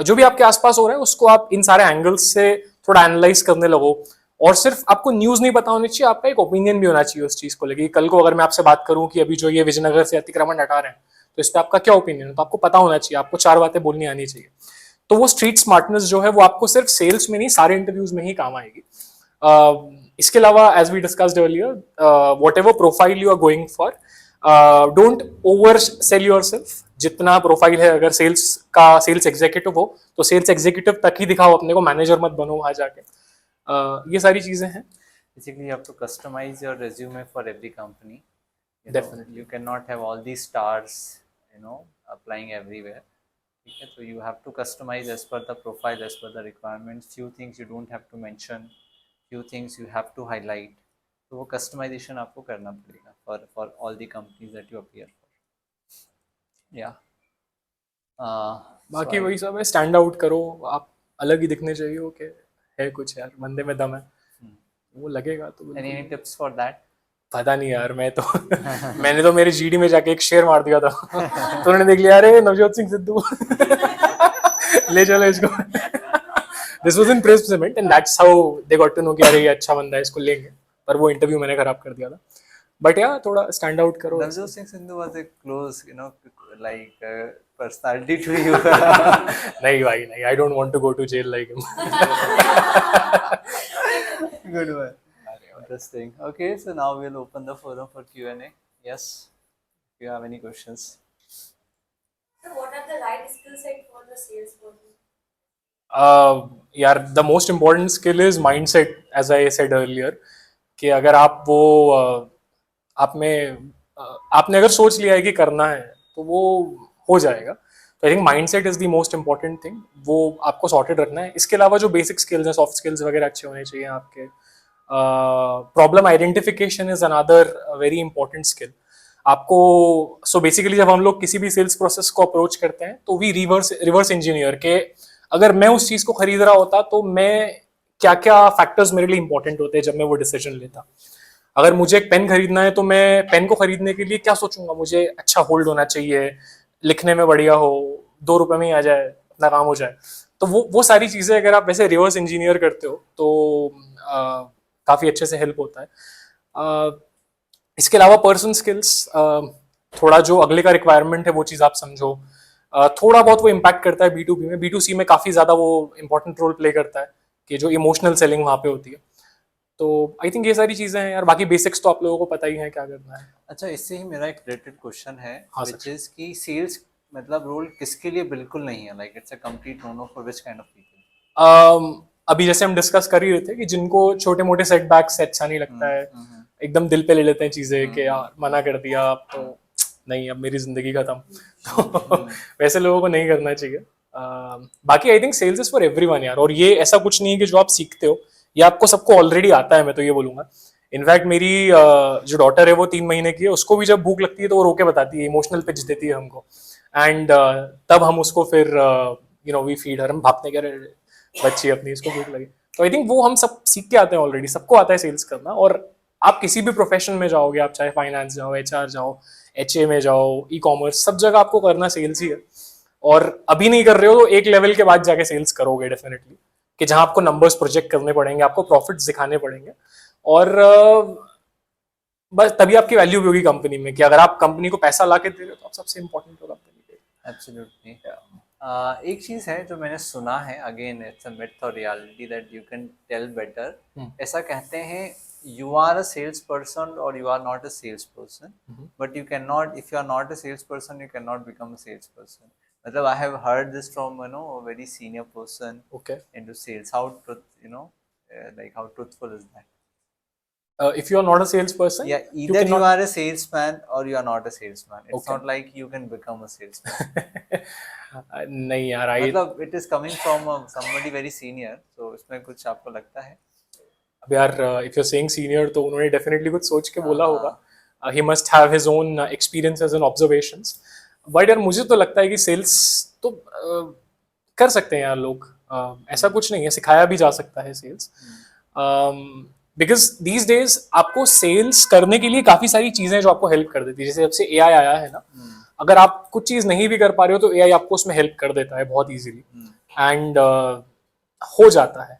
जो भी आपके आसपास हो रहा है उसको आप इन सारे एंगल्स से थोड़ा एनालाइज करने लगो। और सिर्फ आपको न्यूज नहीं पता होनी चाहिए, आपका एक ओपिनियन भी होना चाहिए उस चीज को लेके। कल को अगर मैं आपसे बात करूं कि अभी जो ये विजयनगर से अतिक्रमण हटा रहे हैं, तो इस पर आपका क्या ओपिनियन है, तो आपको पता होना चाहिए, आपको 4 बातें बोलनी आनी चाहिए। तो वो स्ट्रीट स्मार्टनेस जो है वो आपको सिर्फ सेल्स में नहीं, सारे इंटरव्यूज में ही काम आएगी। इसके अलावा as we discussed earlier, whatever profile you are going for, don't oversell yourself. जितना प्रोफाइल है, अगर सेल्स एग्जीक्यूटिव हो तो सेल्स एग्जीक्यूटिव तक ही दिखाओ अपने को, मैनेजर मत बनो वहां जाके। ये सारी चीजें हैं। Basically, you have to customize your resume for every company. Definitely. You cannot have all these stars, applying everywhere. Okay, so you have to customize as per the profile, as per the requirements. Few things you don't have to mention, few things you have to highlight. तो वो customization आपको करना पड़ेगा for all the companies that you appear for. Yeah. बाकी वही सब है, स्टैंड आउट करो, आप अलग ही दिखने चाहिए हो कि है कुछ यार, बंदे में दम है, वो लगेगा तो। Any tips for that? पता नहीं यार, मैं तो मैंने तो मेरे जीडी में जाके एक शेयर मार दिया था तो उन्होंने देख लिया, अरे नवजोत सिंह सिद्धू ले चलो इसको। This was in press cement and that's how they got to know कि अरे ये अच्छा बंदा है, इसको लेंगे। पर वो इंटरव्यू मैंने खराब कर दिया था। बट यार थोड़ा स्टैंड आउट करो। Navjot Singh Sindhu was a close, like personality to you. नहीं भाई नहीं, I don't want to go to jail like him. Good one. Interesting. Okay, so now we'll open the forum for Q&A. Yes, if you have any questions. So what are the right skill set for the salesperson? यार the most important skill is mindset, as I said earlier, कि अगर आप वो आप में आपने अगर सोच लिया है कि करना है तो वो हो जाएगा. तो I think mindset is the most important thing, वो आपको सॉर्टेड रखना है. इसके अलावा जो बेसिक स्किल्स हैं, सॉफ्ट स्किल्स वगैरह अच्छे होने चाहिए आपके. Problem identification is another very important skill आपको. सो बेसिकली जब हम लोग किसी भी सेल्स प्रोसेस को अप्रोच करते हैं तो वी रिवर्स इंजीनियर के, अगर मैं उस चीज को खरीद रहा होता तो मैं क्या क्या फैक्टर्स मेरे लिए इंपॉर्टेंट होते हैं जब मैं वो डिसीजन लेता. अगर मुझे एक पेन खरीदना है तो मैं पेन को खरीदने के लिए क्या सोचूंगा, मुझे अच्छा होल्ड होना चाहिए, लिखने में बढ़िया हो, 2 रुपए में ही आ जाए, अपना काम हो जाए. तो वो सारी चीजें अगर आप वैसे रिवर्स इंजीनियर करते हो तो काफी अच्छे से हेल्प होता है. इसके अलावा पर्सन स्किल्स, थोड़ा जो अगले का रिक्वायरमेंट है वो चीज़ आप समझो. थोड़ा बहुत वो इम्पैक्ट करता है B2B में. B2C में काफ़ी ज़्यादा वो इंपॉर्टेंट रोल प्ले करता है कि जो इमोशनल सेलिंग वहाँ पे होती है. तो आई थिंक ये सारी चीज़ें हैं यार. बाकी बेसिक्स तो आप लोगों को पता ही है क्या करना है. अच्छा, इससे ही मेरा एक रिलेटेड क्वेश्चन है, हाँ, विच इज कि सेल्स मतलब रोल किसके लिए बिल्कुल नहीं है, like it's a complete no no for which kind of people? अभी जैसे हम डिस्कस कर ही रहे थे कि जिनको छोटे मोटे सेटबैक्स से अच्छा नहीं लगता है, एकदम दिल पे ले लेते हैं चीज़ें कि यार मना कर दिया अब तो नहीं, अब मेरी जिंदगी खत्म. तो वैसे लोगों को नहीं करना चाहिए. बाकी I think sales is for everyone यार. और ये ऐसा कुछ नहीं है कि जो आप सीखते हो ये आपको सबको ऑलरेडी आता है, मैं तो ये बोलूंगा. इनफैक्ट मेरी जो डॉटर है वो 3 महीने की है, उसको भी जब भूख लगती है तो वो रोके बताती है, इमोशनल पिच देती है हमको. एंड तब हम उसको फिर वी फीड हर, हम भापने कह रहे बच्ची अपनी, इसको भूख लगी. तो आई थिंक वो हम सब सीख के आते हैं ऑलरेडी, सबको आता है सेल्स करना. और आप किसी भी प्रोफेशन में जाओगे, आप चाहे फाइनेंस जाओ, HR जाओ, HA में जाओ, E-कॉमर्स, सब जगह आपको करना सेल्स ही है. और अभी नहीं कर रहे हो तो एक लेवल के बाद जाके सेल्स करोगे डेफिनेटली, कि जहां आपको नंबर्स प्रोजेक्ट करने पड़ेंगे, आपको प्रॉफिट्स दिखाने पड़ेंगे. और बस तभी आपकी वैल्यू भी होगी कंपनी में, कि अगर आप कंपनी को पैसा ला के दे रहे हो तो आप सबसे इंपॉर्टेंट हो कंपनी के. एब्सोल्युटली. एक चीज है जो मैंने सुना है, अगेन इट्स अ मिथ और reality, that you can tell better. ऐसा कहते हैं, you are a salesperson or you are not a salesperson, but you cannot, if you are not a salesperson, you cannot become a salesperson. मतलब I have heard this from a very senior person Okay. into sales. How like how truthful is that? If you are not a salesperson, Yeah, either you are a salesman or you are not a salesman. It's Okay. not like you can become a salesman. नहीं यार, मतलब it is coming from somebody very senior, so इसमें कुछ आपको लगता है? अब यार if you are saying senior तो उन्होंने डेफिनेटली कुछ सोच के बोला होगा. He must have his own experiences and observations. But यार मुझे तो लगता है कि सेल्स तो कर सकते हैं यार लोग. ऐसा कुछ नहीं है, सिखाया भी जा सकता है सेल्स. बिकॉज दीज डेज आपको सेल्स करने के लिए काफी सारी चीजें जो आपको हेल्प कर देती है. जैसे जब से AI आया है ना, अगर आप कुछ चीज नहीं भी कर पा रहे हो तो AI आपको उसमें हेल्प कर देता है बहुत इजीली. एंड हो जाता है.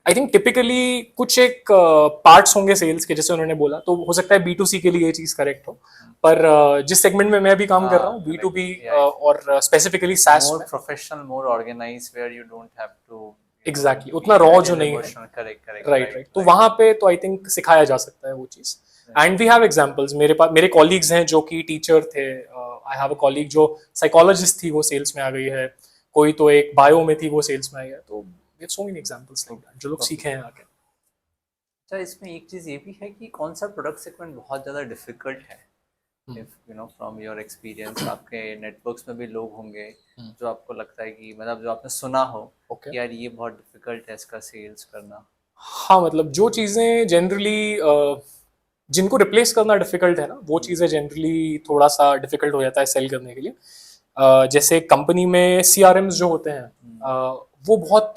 आई थिंक टिपिकली कुछ एक पार्ट्स होंगे सेल्स के, जैसे उन्होंने बोला, तो हो सकता है B2C के लिए ये चीज करेक्ट हो. पर जिस सेगमेंट में मैं अभी काम कर रहा हूँ, B2B और स्पेसिफिकली SaaS More में, professional, more organized, where you don't have to exactly उतना रॉ जो नहीं है. करेक्ट. राइट. तो वहां पे तो आई थिंक सिखाया जा सकता है वो चीज. And we have examples. मेरे कॉलीग्स हैं जो कि टीचर थे. आई हैव अ कॉलीग जो साइकोलॉजिस्ट थी, वो सेल्स में आ गई है. कोई तो एक बायो में थी, वो सेल्स में आ गया. तो we have so many examples like that जो लोग सीखे हैं आके. अच्छा, इसमें एक चीज ये भी है कि कौन सा प्रोडक्ट सेगमेंट बहुत ज्यादा डिफिकल्ट है? इफ फ्रॉम योर एक्सपीरियंस, आपके नेटवर्क्स में भी लोग होंगे जो आपको लगता है कि मतलब जो आपने सुना हो कि यार ये बहुत डिफिकल्ट है इसका सेल्स करना. हाँ, मतलब जो चीजें जनरली जिनको रिप्लेस करना डिफिकल्ट है ना, वो चीजें जनरली थोड़ा सा डिफिकल्ट हो जाता है सेल करने के लिए. जैसे कंपनी में CRMs जो होते हैं, वो बहुत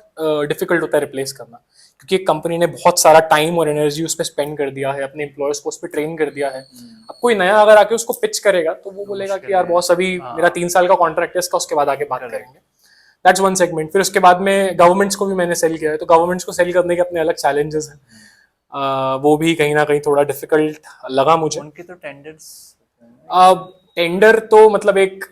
डिफिकल्ट होता है रिप्लेस करना, क्योंकि एक कंपनी ने बहुत सारा टाइम और एनर्जी उस पर स्पेंड कर दिया है, अपने एम्प्लॉयर्स को उस पर ट्रेन कर दिया है. अब कोई नया अगर आके उसको पिच करेगा तो वो बोलेगा कि यार बॉस अभी मेरा 3 साल का कॉन्ट्रैक्ट है इसका, उसके बाद आके बात करेंगे. That's one segment. फिर उसके बाद में गवर्नमेंट्स को भी मैंने सेल किया है, तो गवर्नमेंट्स को सेल करने के अपने अलग चैलेंजेस हैं. वो भी कहीं ना कहीं थोड़ा डिफिकल्ट लगा मुझे. उनके तो टेंडर्स, टेंडर तो मतलब एक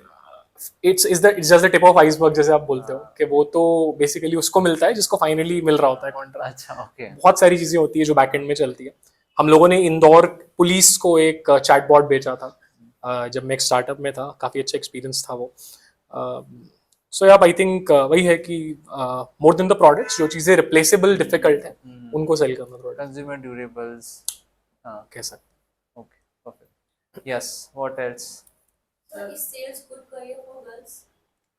it's just the tip of iceberg, जैसे आप बोलते हो, कि वो तो बेसिकली उसको मिलता है जिसको फाइनली मिल रहा होता है कॉन्ट्रैक्ट. अच्छा, ओके. बहुत सारी चीजें होती है जो बैकएंड में चलती है. हम लोगों ने इंदौर पुलिस को एक चैटबॉट बेचा था जब मैं एक स्टार्टअप में था. काफी अच्छा एक्सपीरियंस था वो. सो यार आई थिंक वही है कि मोर देन द प्रोडक्ट्स, जो चीज़ें रिप्लेसेबल डिफिकल्ट है उनको सेल करना प्रोडक्ट Consumer durables. कह सकते Okay, perfect. Yes, what else? So is sales good career for girls?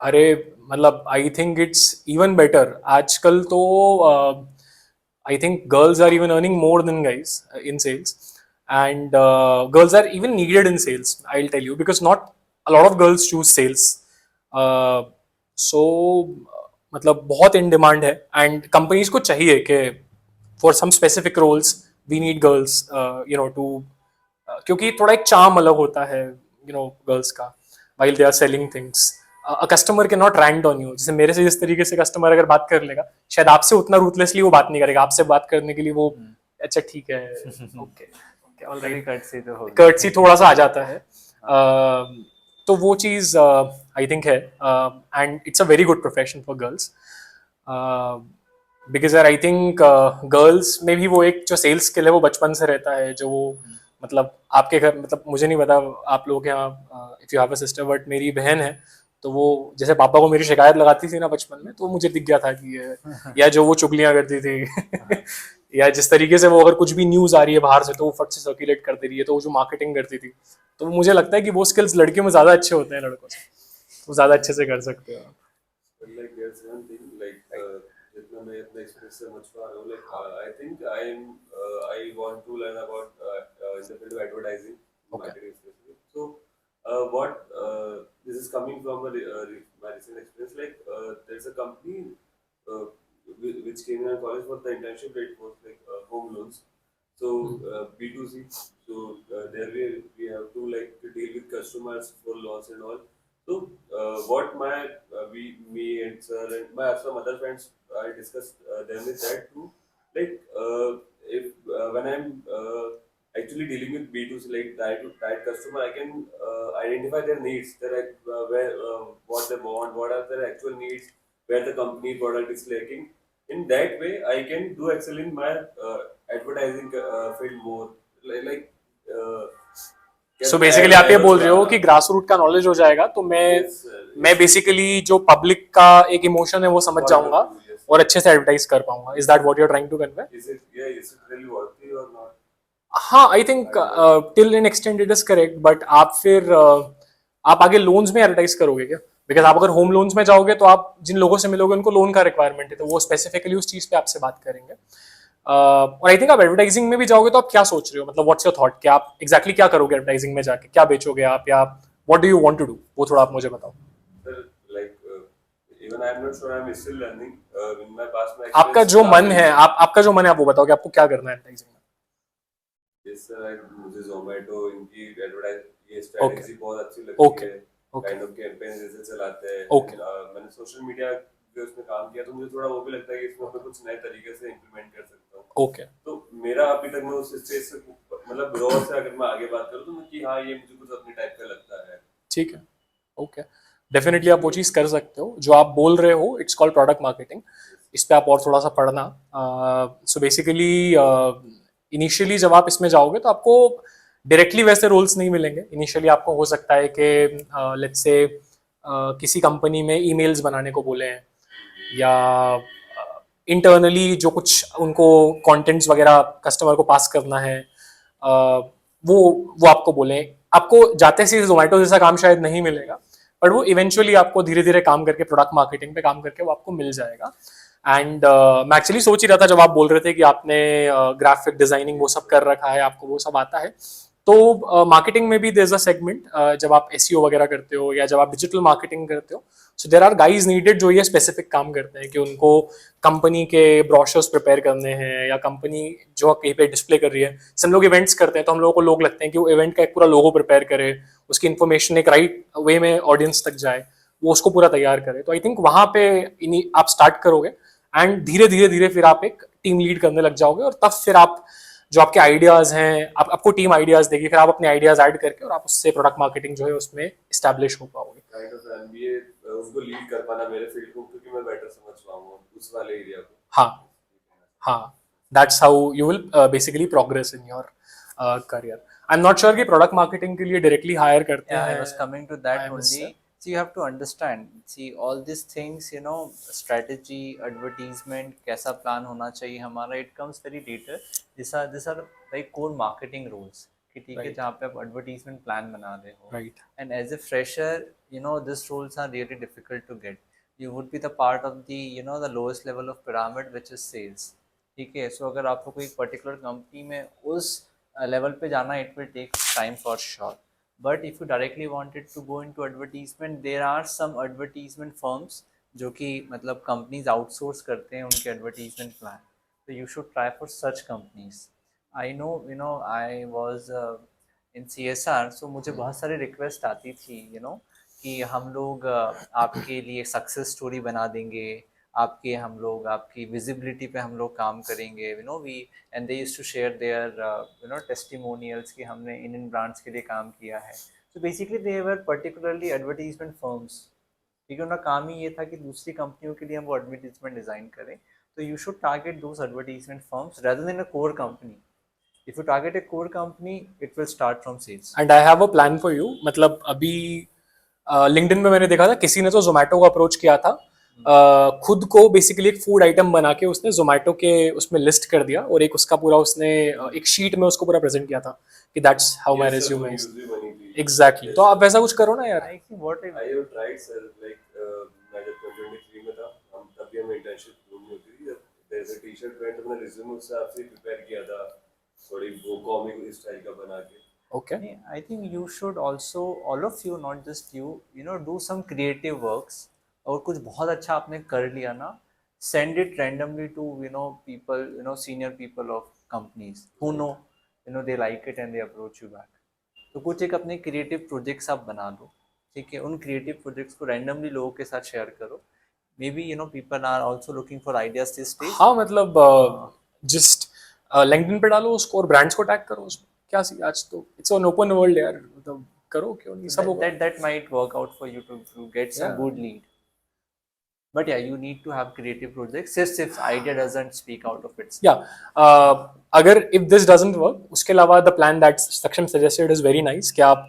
अरे मतलब I think it's even better आजकल तो I think girls are even earning more than guys in sales and girls are even needed in sales I will tell you because not a lot of girls choose sales so मतलब बहुत इन डिमांड है एंड कंपनीज को चाहिए कि for some specific roles we need girls you know too क्योंकि थोड़ा एक चार्म अलग होता है यू नो गर्ल्स का while they are selling things. A customer cannot rant on you. जैसे मेरे से जिस तरीके से कस्टमर अगर बात कर लेगा, शायद आपसे उतना रूथलेसली वो बात नहीं करेगा. आपसे बात करने के लिए वो अच्छा ठीक है, ओके Very courtesy तो होगी. कर्टसी थोड़ा सा आ जाता है. तो वो चीज़ आई थिंक है and it's a very good profession for girls because यार आई थिंक गर्ल्स में भी वो एक जो सेल्स स्किल है वो बचपन से रहता है, जो वो मतलब आपके घर मतलब मुझे नहीं पता आप लोगों के यहाँ if you have a sister, but मेरी बहन है तो वो जैसे पापा को मेरी शिकायत लगाती थी ना बचपन में, तो मुझे दिख गया था कि ये या जो वो चुगलियां करती थी या जिस तरीके से वो अगर कुछ भी न्यूज आ रही है बाहर से तो वो फट से सर्कुलेट कर दे रही है, तो वो जो मार्केटिंग करती थी, तो मुझे लगता है कि वो स्किल्स लड़कियों में ज्यादा अच्छे होते हैं लड़कों से, वो ज्यादा अच्छे से कर सकते हो. But like there's one thing like जितना मैं अपने experience से समझ पा रहा हूँ like I think I want to learn about in the field of advertising, marketing especially. So what this is coming from my recent experience like there's a company uh, which came in our college for the internship. It was like home loans. So B2C. So there we have to like to deal with customers for loans and all. So what my me and sir and my some other friends I discussed them is that too. Like if when I'm actually dealing with B2C like direct customer, I can identify their needs, their where what they want, what are their actual needs, where the company product is lacking. In that way, I can do excel in my advertising field more. Like so basically आप ये बोल रहे हो कि ग्रास रूट का नॉलेज हो जाएगा तो मैं बेसिकली जो पब्लिक का एक इमोशन है वो समझ जाऊंगा और अच्छे से एडवर्टाइज कर पाऊंगा. Is that what you are trying to convey? is it really worthy or not? हाँ I think till an extend it is correct, but आप फिर आप आगे लोन्स में एडवर्टाइज करोगे क्या? बिकॉज आप अगर होम लोन्स में जाओगे तो आप जिन लोगों से मिलोगे उनको लोन का रिक्वायरमेंट है, तो वो स्पेसिफिकली उस चीज पे आपसे बात करेंगे. और आई थिंक आप एडवर्टाइजिंग में भी जाओगे तो आप क्या सोच रहे हो, मतलब व्हाट्स योर थॉट, क्या आप एग्जैक्टली क्या करोगे एडवर्टाइजिंग में जाके, क्या बेचोगे आप, या what do you want to do, वो थोड़ा आप मुझे बताओ. Sir, like even I'm not sure, I'm still learning. In my past, my आपका experience जो मन काफी- है, आपका जो मन है आप वो बताओ कि आपको क्या करना है एडवर्टाइजिंग में. Yes sir, मुझे Zomato इनकी एडवर्टाइज ये स्ट्रेटजी बहुत अच्छी Okay. लगती है. Okay. काइंड ऑफ कैंपेन जैसे चलाते हैं. Okay. मैंने सोशल मीडिया पे उसमें काम किया तो मुझे थोड़ा वो भी लगता है कि इसमें मैं कुछ नए तरीके से इम्प्लीमेंट कर सकता हूँ. ओके तो मेरा अभी तक मैं उस स्टेज से मतलब रॉ से अगर मैं आगे बात करूँ तो मैं कि हाँ ये मुझे कुछ अपने टाइप का लगता है. ठीक है. ओके डेफिनेटली आप वो चीज़ कर सकते हो जो आप बोल रहे हो. It's called product marketing. इस पे आप और थोड़ा सा पढ़ना. सो बेसिकली इनिशियली जब आप इसमें जाओगे तो आपको डायरेक्टली वैसे रोल्स नहीं मिलेंगे. इनिशियली आपको हो सकता है कि लेट्स से किसी कंपनी में ईमेल्स बनाने को बोले हैं, या इंटरनली जो कुछ उनको कंटेंट्स वगैरह कस्टमर को पास करना है, वो आपको बोले. आपको जाते से जोमेटो जैसा काम शायद नहीं मिलेगा, बट वो इवेंचुअली आपको धीरे धीरे काम करके प्रोडक्ट मार्केटिंग पे काम करके वो आपको मिल जाएगा. एंड मैं एक्चुअली सोच ही रहा था जब आप बोल रहे थे कि आपने ग्राफिक डिजाइनिंग वो सब कर रखा है, आपको वो सब आता है, तो मार्केटिंग में भी देयर इज अ सेगमेंट. जब आप एसईओ वगैरह करते हो या जब आप डिजिटल मार्केटिंग करते हो, so there are guys needed जो ये स्पेसिफिक काम करते हैं कि उनको कंपनी के ब्रोशर्स प्रिपेयर करने हैं, या कंपनी जो कहीं पे डिस्प्ले कर रही है. हम लोग इवेंट्स करते हैं तो हम लोगों को लोग लगते हैं कि वो इवेंट का एक पूरा लोगो प्रिपेयर करे, उसकी इन्फॉर्मेशन एक राइट वे में ऑडियंस तक जाए, वो उसको पूरा तैयार करे. तो आई थिंक वहाँ पे आप स्टार्ट करोगे एंड धीरे धीरे धीरे फिर आप एक टीम लीड करने लग जाओगे, और तब फिर आप जो आपके आइडियाज हैं आपको टीम आइडियाज देगी, फिर आप अपने आइडियाज ऐड करके और आप उससे प्रोडक्ट मार्केटिंग जो है उसमें एस्टैब्लिश हो पाओगे. काइंड ऑफ एमबीए उसको लीड कर पाना मेरे फील्ड को, क्योंकि मैं बेटर समझ पाऊंगा उस वाले एरिया को. हाँ हाँ, that's how you will basically progress in your career. I am not sure कि प्रोडक्ट मार्केटिंग के लिए डायरेक्टली हायर करते Yeah, हैं. I was coming to that I was, only. So you have to understand, see all these things, you know, strategy, advertisement, कैसा plan होना चाहिए हमारा, it comes very later. These are like core marketing rules कि ठीक है Right. जहाँ पे आप advertisement plan बना रहे हो. Right. And as a fresher, you know, these roles are really difficult to get. You would be the part of the, you know, the lowest level of pyramid, which is sales. ठीक है, so अगर आपको कोई particular company में उस level पे जाना, it will take time for sure. But if you directly wanted to go into advertisement, there are some advertisement firms जो कि मतलब companies outsource करते हैं उनके advertisement plan. So you should try for such companies. I know, you know, I was in CSR, so मुझे बहुत सारी request आती थी, you know, कि हम लोग आपके लिए सक्सेस स्टोरी बना देंगे, आपके हम लोग आपकी विजिबिलिटी पे हम लोग काम करेंगे, you know we and they used to share their you know testimonials कि हमने इन ब्रांड्स के लिए काम किया है. So basically they were particularly advertisement firms, क्योंकि उनका काम ही ये था कि दूसरी कंपनियों के लिए हम वो एडवर्टीजमेंट डिज़ाइन करें. तो you should target those advertisement firms rather than a core company. If you target a core company, it will start from sales. And I have a plan for you. मतलब अभी लिंक्डइन में मैंने देखा था किसी ने तो जोमेटो को अप्रोच किया था. खुद को बेसिकली एक फूड आइटम बना के उसने जोमेटो के उसमें लिस्ट कर दिया और एक उसका पूरा उसने एक शीट में उसको पूरा प्रेजेंट किया था कि that's how my resume is. Exactly. तो आप वैसा कुछ करो ना यार. I think what I have tried sir, like मैं जब 2023 में था, हम तब भी हमें इंटर्नशिप ढूंढनी होती थी. there is a T-shirt brand अपना रिज्यूमे उससे आपसे प्रिपेयर किया था, थोड़ी वो कॉमिक स्टाइल का बना के. Okay. I think you should also, all of you, not just you, you know, do some creative works. और कुछ बहुत अच्छा आपने कर लिया ना, send it randomly to, you know, people, you know, senior people of companies who know, you know, they like it and they approach you back. तो कुछ एक अपने creative projects आप बना लो, ठीक है, उन creative projects को randomly लोगों के साथ share करो. Maybe, you know, people are also looking for ideas this stage. हाँ मतलब जस्ट लिंक्डइन पे डालो उसको और ब्रांड्स को टैग करो उसमें. क्या सी आज तो इट्स एन ओपन वर्ल्ड यार. मतलब करो क्यों नहीं, सब होगा. that might work out for you to get some Yeah. good lead. But yeah, you need to have creative projects. If idea doesn't speak out of its. या अगर इफ दिस डजंट वर्क, उसके अलावा द प्लान दैट सक्षम सजेस्टेड इज वेरी नाइस कि आप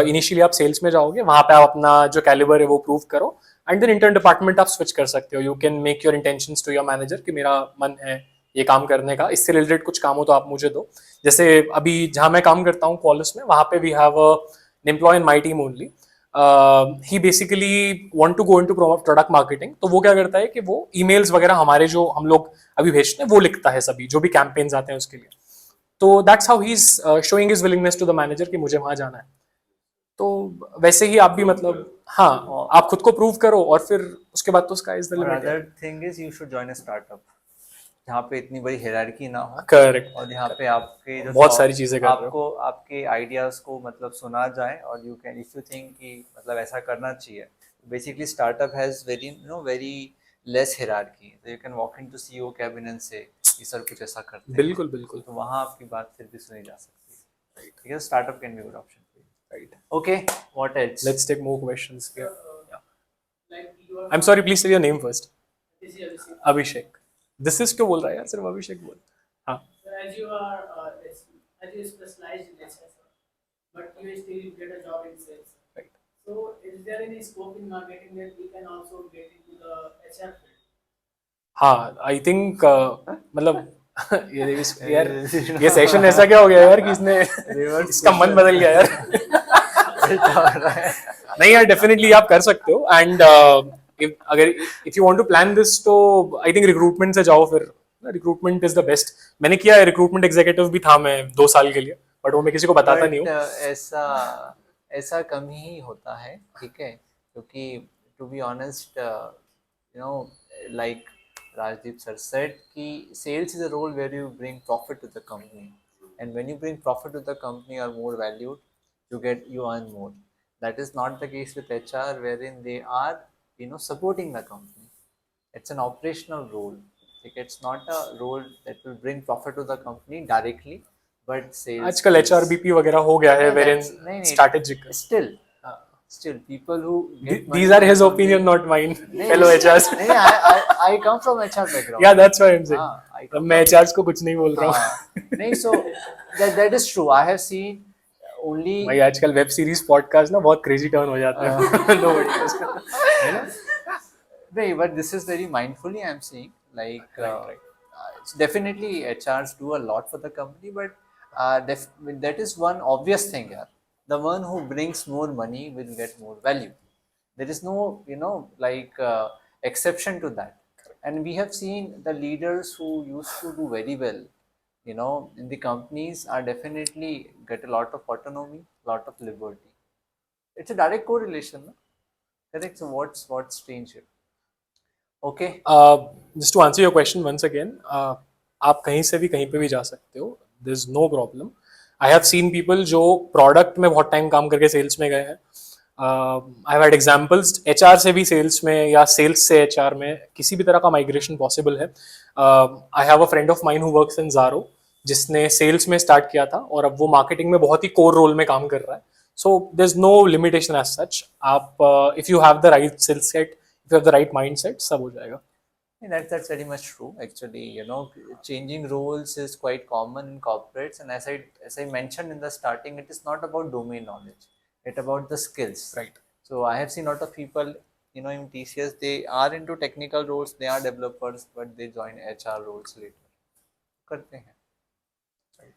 इनिशियली आप सेल्स में जाओगे, वहां पे आप अपना जो कैलिबर है वो प्रूव करो एंड देन इंटर्न डिपार्टमेंट आप स्विच कर सकते हो. You can make your intentions to your manager कि मेरा मन है ये काम करने का, इससे रिलेटेड कुछ काम हो तो आप मुझे दो. जैसे अभी जहाँ मैं काम करता हूँ कॉलेज में, वहाँ पे we have an employ in my team only. He basically want to go into product marketing. तो वो क्या करता है कि वो ईमेल्स वगैरह हमारे जो हम लोग अभी भेजते हैं वो लिखता है, सभी जो भी कैंपेन्स आते हैं उसके लिए. तो that's how he is showing his willingness to the manager कि मुझे वहां जाना है. तो वैसे ही आप भी मतलब हाँ आप खुद को प्रूव करो और फिर उसके बाद तो sky is the Or limit. other thing is you should join a startup जहाँ पे इतनी बड़ी हायरार्की ना हो करेक्ट. और यहाँ पे आपके जो बहुत सारी चीजें कर रहे हो. आपको आपके आइडियाज को मतलब सुना जाए और you can if you think कि मतलब ऐसा करना चाहिए. Basically startup has very you know very less hierarchy, so you can walk into CEO cabin and से कि सर कुछ ऐसा करते हैं. बिल्कुल बिल्कुल. तो वहाँ आपकी बात फिर भी सुनी जा सकती है. ठीक है, startup can be good option. Right. Okay, what else? Let's take more questions here. Like you are I'm sorry, please say your name first. this is Abhishek. Abhishek. This is क्यों बोल रहा है यार, सिर्फ अभिषेक बोल. हाँ. So as you are as you specialized in HR, but you still get a job in sales. Right. So is there any scope in marketing that we can also get into the HR field? हाँ, I think मतलब यार ये सेशन ऐसा क्या हो गया यार कि इसने इसका मन बदल गया यार. नहीं यार, डेफिनेटली आप कर सकते हो. And if you want to plan this तो आई थिंक रिक्रूटमेंट से जाओ. फिर रिक्रूटमेंट इज द बेस्ट. मैंने किया है, रिक्रूटमेंट एग्जीक्यूटिव भी था मैं 2 साल के लिए, बट वो मैं किसी को बताता नहीं हूँ. ऐसा कम ही होता है, ठीक है, क्योंकि to be honest you know like Rajdeep sir said कि sales is a role where you bring profit to the company, and when you bring profit to the company or more valued, you earn more. That is not the case with HR, wherein they are you know supporting the company. It's an operational role. Like, it's not a role that will bring profit to the company directly, but sales. आजकल HRBP वगैरह हो गया है, Yeah, wherein नहीं, strategic. Still people who get These are his opinion, not mine. Fellow HRs. नहीं, I come from HR background. Yeah, that's why I'm saying. हाँ, मैं HRs को कुछ नहीं बोल रहा हूँ. नहीं, so that is true. I have seen only भाई आजकल वेब सीरीज पॉडकास्ट ना बहुत क्रेजी टर्न हो जाते हैं Nobody knows. है ना? no, but this is very mindfully I'm saying, like Right. it's definitely HRs do a lot for the company, but that is one obvious thing here. The one who brings more money will get more value. There is no, like exception to that. And we have seen the leaders who used to do very well, in the companies are definitely get a lot of autonomy, lot of liberty. It's a direct correlation, no? Correct. So what's strange here? Okay. Just to answer your question once again, आप कहीं से भी कहीं पे भी जा सकते हो, there's no problem. I have seen people जो प्रोडक्ट में बहुत टाइम काम करके सेल्स में गए हैं. I have had examples HR से भी सेल्स में या सेल्स से एचआर में किसी भी तरह का माइग्रेशन पॉसिबल है. I have a friend of mine who works in ज़ारो जिसने सेल्स में स्टार्ट किया था और अब वो मार्केटिंग में बहुत ही कोर रोल में काम कर रहा है. So there is no limitation as such. आप if you have the right skill set, if you have the right mindset, सब हो जाएगा. Yeah, that's very much true. Actually, changing roles is quite common in corporates, and as I mentioned in the starting, it is not about domain knowledge; it's about the skills. Right. So I have seen a lot of people, in TCS, they are into technical roles, they are developers, but they join HR roles later. करते हैं. Right.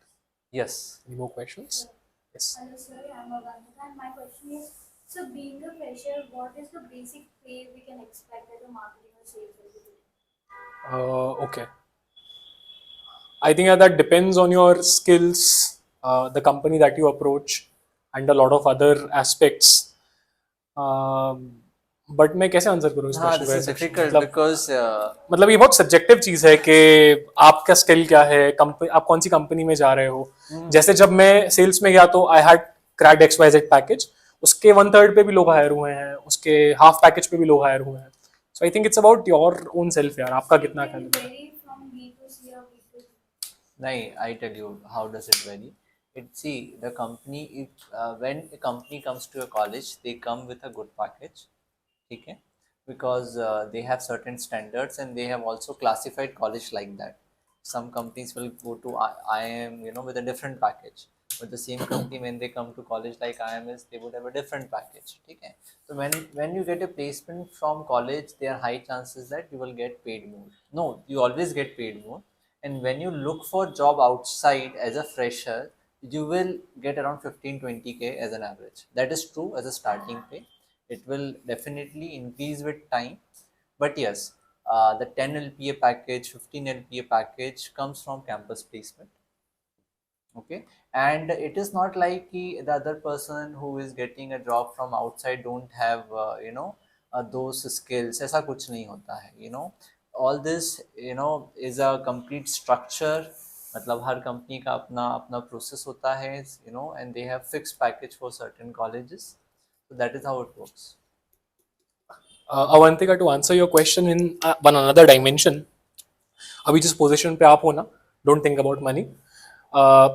Yes. Any more questions? Yes. Hello sir, I'm Avantika and my question is, so being a fresher, what is the basic pay we can expect as a marketing or sales executive? Okay. I think that depends on your skills, the company that you approach, and a lot of other aspects. But मैं कैसे आंसर करूँ इस हाँ, क्वेश्चन this को is ऐसे? difficult मतलब because मतलब ये बहुत सब्जेक्टिव चीज है कि आपका स्किल क्या है, कंपनी आप कौन सी कंपनी में जा रहे हो. जैसे जब मैं सेल्स में गया तो I had cracked XYZ package, उसके 1/3 पे भी लोग हायर हुए हैं, उसके हाफ पैकेज पे भी लोग हायर हुए हैं. So I think it's about your own self यार, आपका कितना Can it कैलिबर है. vary from B2C or B2B? nahi, I tell you how does it vary. See, the company, if when a company comes to a college, they come with a good package, okay? Because they have certain standards and they have also classified college like that. Some companies will go to IIM, with a different package. But the same company, when they come to college like IMS, they would have a different package. Okay? So when you get a placement from college, there are high chances that you will get paid more. No, you always get paid more. And when you look for job outside as a fresher, you will get around 15-20K as an average. That is true as a starting pay. It will definitely increase with time, but yes, the 10 LPA package, 15 LPA package comes from campus placement. Okay, and it is not like the other person who is getting a job from outside don't have those skills. ऐसा कुछ नहीं होता है. All this is a complete structure. मतलब हर कंपनी का अपना अपना प्रोसेस होता है, and they have fixed package for certain colleges. So that is how it works. Avantika, to answer your question in one another dimension, अभी जिस पोजीशन पे आप हो ना, don't think about money,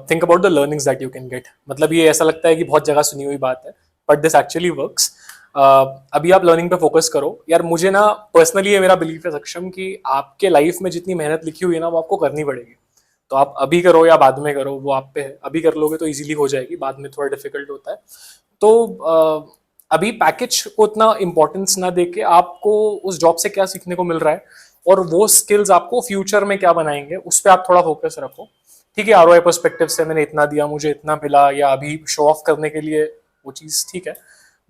think about the learnings that you can get. मतलब ये ऐसा लगता है कि बहुत जगह सुनी हुई बात है, बट दिस एक्चुअली वर्क्स. अभी आप लर्निंग पे फोकस करो यार. मुझे ना पर्सनली ये मेरा बिलीफ है सक्षम कि आपके लाइफ में जितनी मेहनत लिखी हुई है ना वो आपको करनी पड़ेगी. तो आप अभी करो या बाद में करो, वो आप पे है. अभी कर लोगे तो इजीली हो जाएगी, बाद में थोड़ा डिफिकल्ट होता है. तो अभी पैकेज को उतना इंपॉर्टेंस ना देके आपको उस जॉब से क्या सीखने को मिल रहा है और वो स्किल्स आपको फ्यूचर में क्या बनाएंगे उस पर आप थोड़ा फोकस रखो. ठीक है, ROI पर्सपेक्टिव से मैंने इतना दिया, मुझे इतना मिला, या अभी शो ऑफ करने के लिए वो चीज़ ठीक है,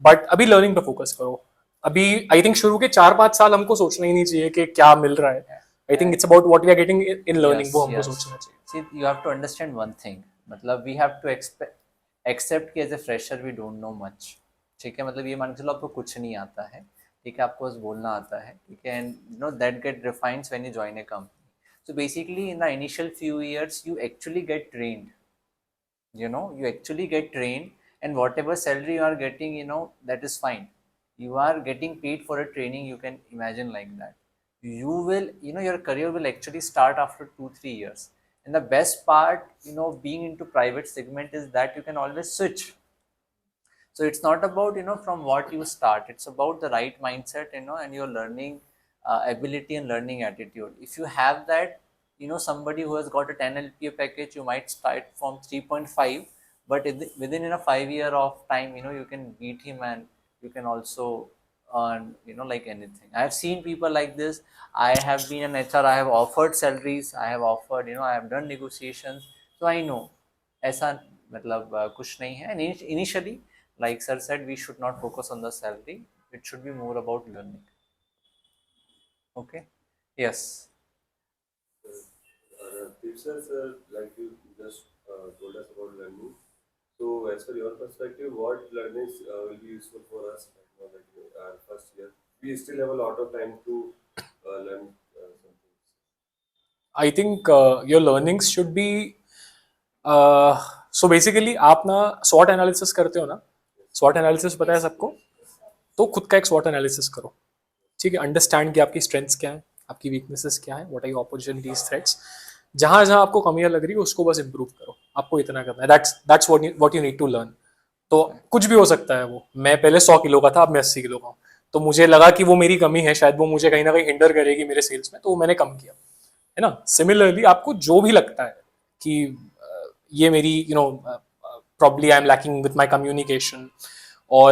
बट अभी लर्निंग पे फोकस करो. अभी आई थिंक शुरू के 4-5 साल हमको सोचना ही नहीं चाहिए कि क्या मिल रहा है. I think it's about what we are getting in learning, वो हमको सोचना चाहिए. See, you have to understand one thing. मतलब we have to accept कि as a fresher we don't know much. ठीक है, मतलब ये मान के चलो आपको कुछ नहीं आता है. ठीक है, आपको बस बोलना आता है. ठीक है, and that get refined when you join a company. So basically in the initial few years you actually get trained. You actually get trained, and whatever salary you are getting, that is fine. You are getting paid for a training, you can imagine like that. You will, your career will actually start after 2-3 years. And the best part, being into private segment is that you can always switch. So it's not about, from what you start, it's about the right mindset, and your learning ability and learning attitude. If you have that, somebody who has got a 10 LPA package, you might start from 3.5, but within in a 5 year of time, you can beat him, and you can also earn, like anything. I have seen people like this. I have been an HR, I have offered salaries, I have offered, I have done negotiations, so I know ऐसा मतलब कुछ नहीं है. And initially, like sir said, we should not focus on the salary, it should be more about learning. Okay. Yes. Tips are, sir, like you just told us about learning. So, as per your perspective, what learnings will be useful for us right now, like our first year? We still have a lot of time to learn some things. I think your learnings should be so basically आप ना SWOT एनालिसिस करते हो ना. SWOT एनालिसिस पता है सबको? तो खुद का एक SWOT एनालिसिस करो, ठीक है. अंडरस्टैंड कि आपकी स्ट्रेंथ्स क्या है, आपकी वीकनेसेस क्या है, what are your opportunities, threats. जहां जहां आपको कमियां लग रही है उसको बस इंप्रूव करो. आपको इतना करना है. That's what you need to learn. तो कुछ भी हो सकता है. वो मैं पहले 100 किलो का था, अब मैं 80 किलो का हूँ. तो मुझे लगा कि वो मेरी कमी है, शायद वो मुझे कहीं ना कहीं हिंडर करेगी मेरे सेल्स में, तो वो मैंने कम किया, है ना. सिमिलरली आपको जो भी लगता है कि ये मेरी probably I'm lacking with my communication, or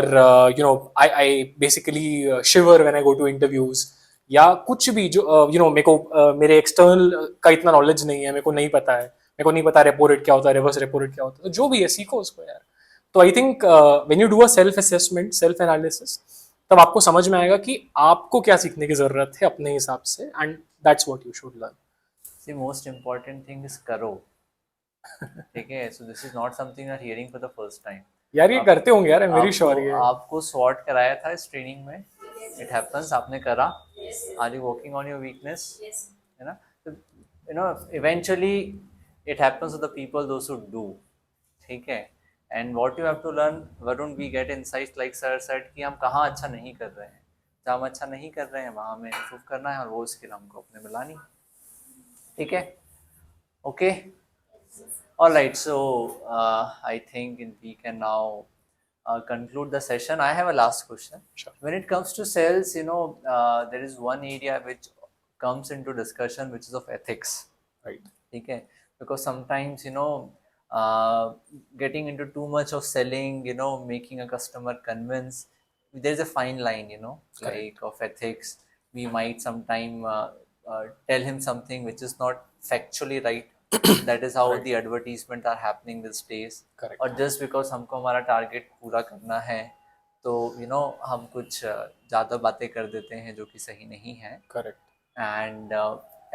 I basically shiver when I go to interviews, या कुछ भी जो मेरे को मेरे एक्सटर्नल का इतना नॉलेज नहीं है, मेरे को नहीं पता है, मेरे को नहीं पता रेपो रेट क्या होता है, रिवर्स रेपो रेट क्या होता है. तो जो भी है सीखो उसको यार. तो I think when you do a self assessment, self analysis, तब आपको समझ में आएगा कि आपको क्या सीखने की जरूरत है अपने हिसाब से, and that's what you should learn. See, most important thing is करो. ठीक है. So this is not something you are hearing for the first time. यार ये करते होंगे यार, मेरी श्योर ये. आपको SWOT कराया था इस ट्रेनिंग में, इट हैपेंस, आपने करा. Are you working on your weakness, है ना. Eventually it happens to the people those who do. ठीक है. And what you have to learn, Varun, we get insights like sir said कि हम कहाँ अच्छा नहीं कर रहे हैं. जहाँ हम अच्छा नहीं कर रहे हैं वहाँ हमें इम्प्रूव करना है, और वो स्किल हमको अपने में लानी. ठीक है. Okay. All right, so I think we can now conclude the session. I have a last question. Sure. When it comes to sales, there is one area which comes into discussion, which is of ethics. Right. Okay, because sometimes getting into too much of selling, making a customer convince, there's a fine line, like of ethics. We might sometime tell him something which is not factually right. That is how Right. the advertisement are happening these days. Correct. और just because हमको हमारा टारगेट पूरा करना है, तो हम कुछ ज़्यादा बातें कर देते हैं जो कि सही नहीं है. Correct. And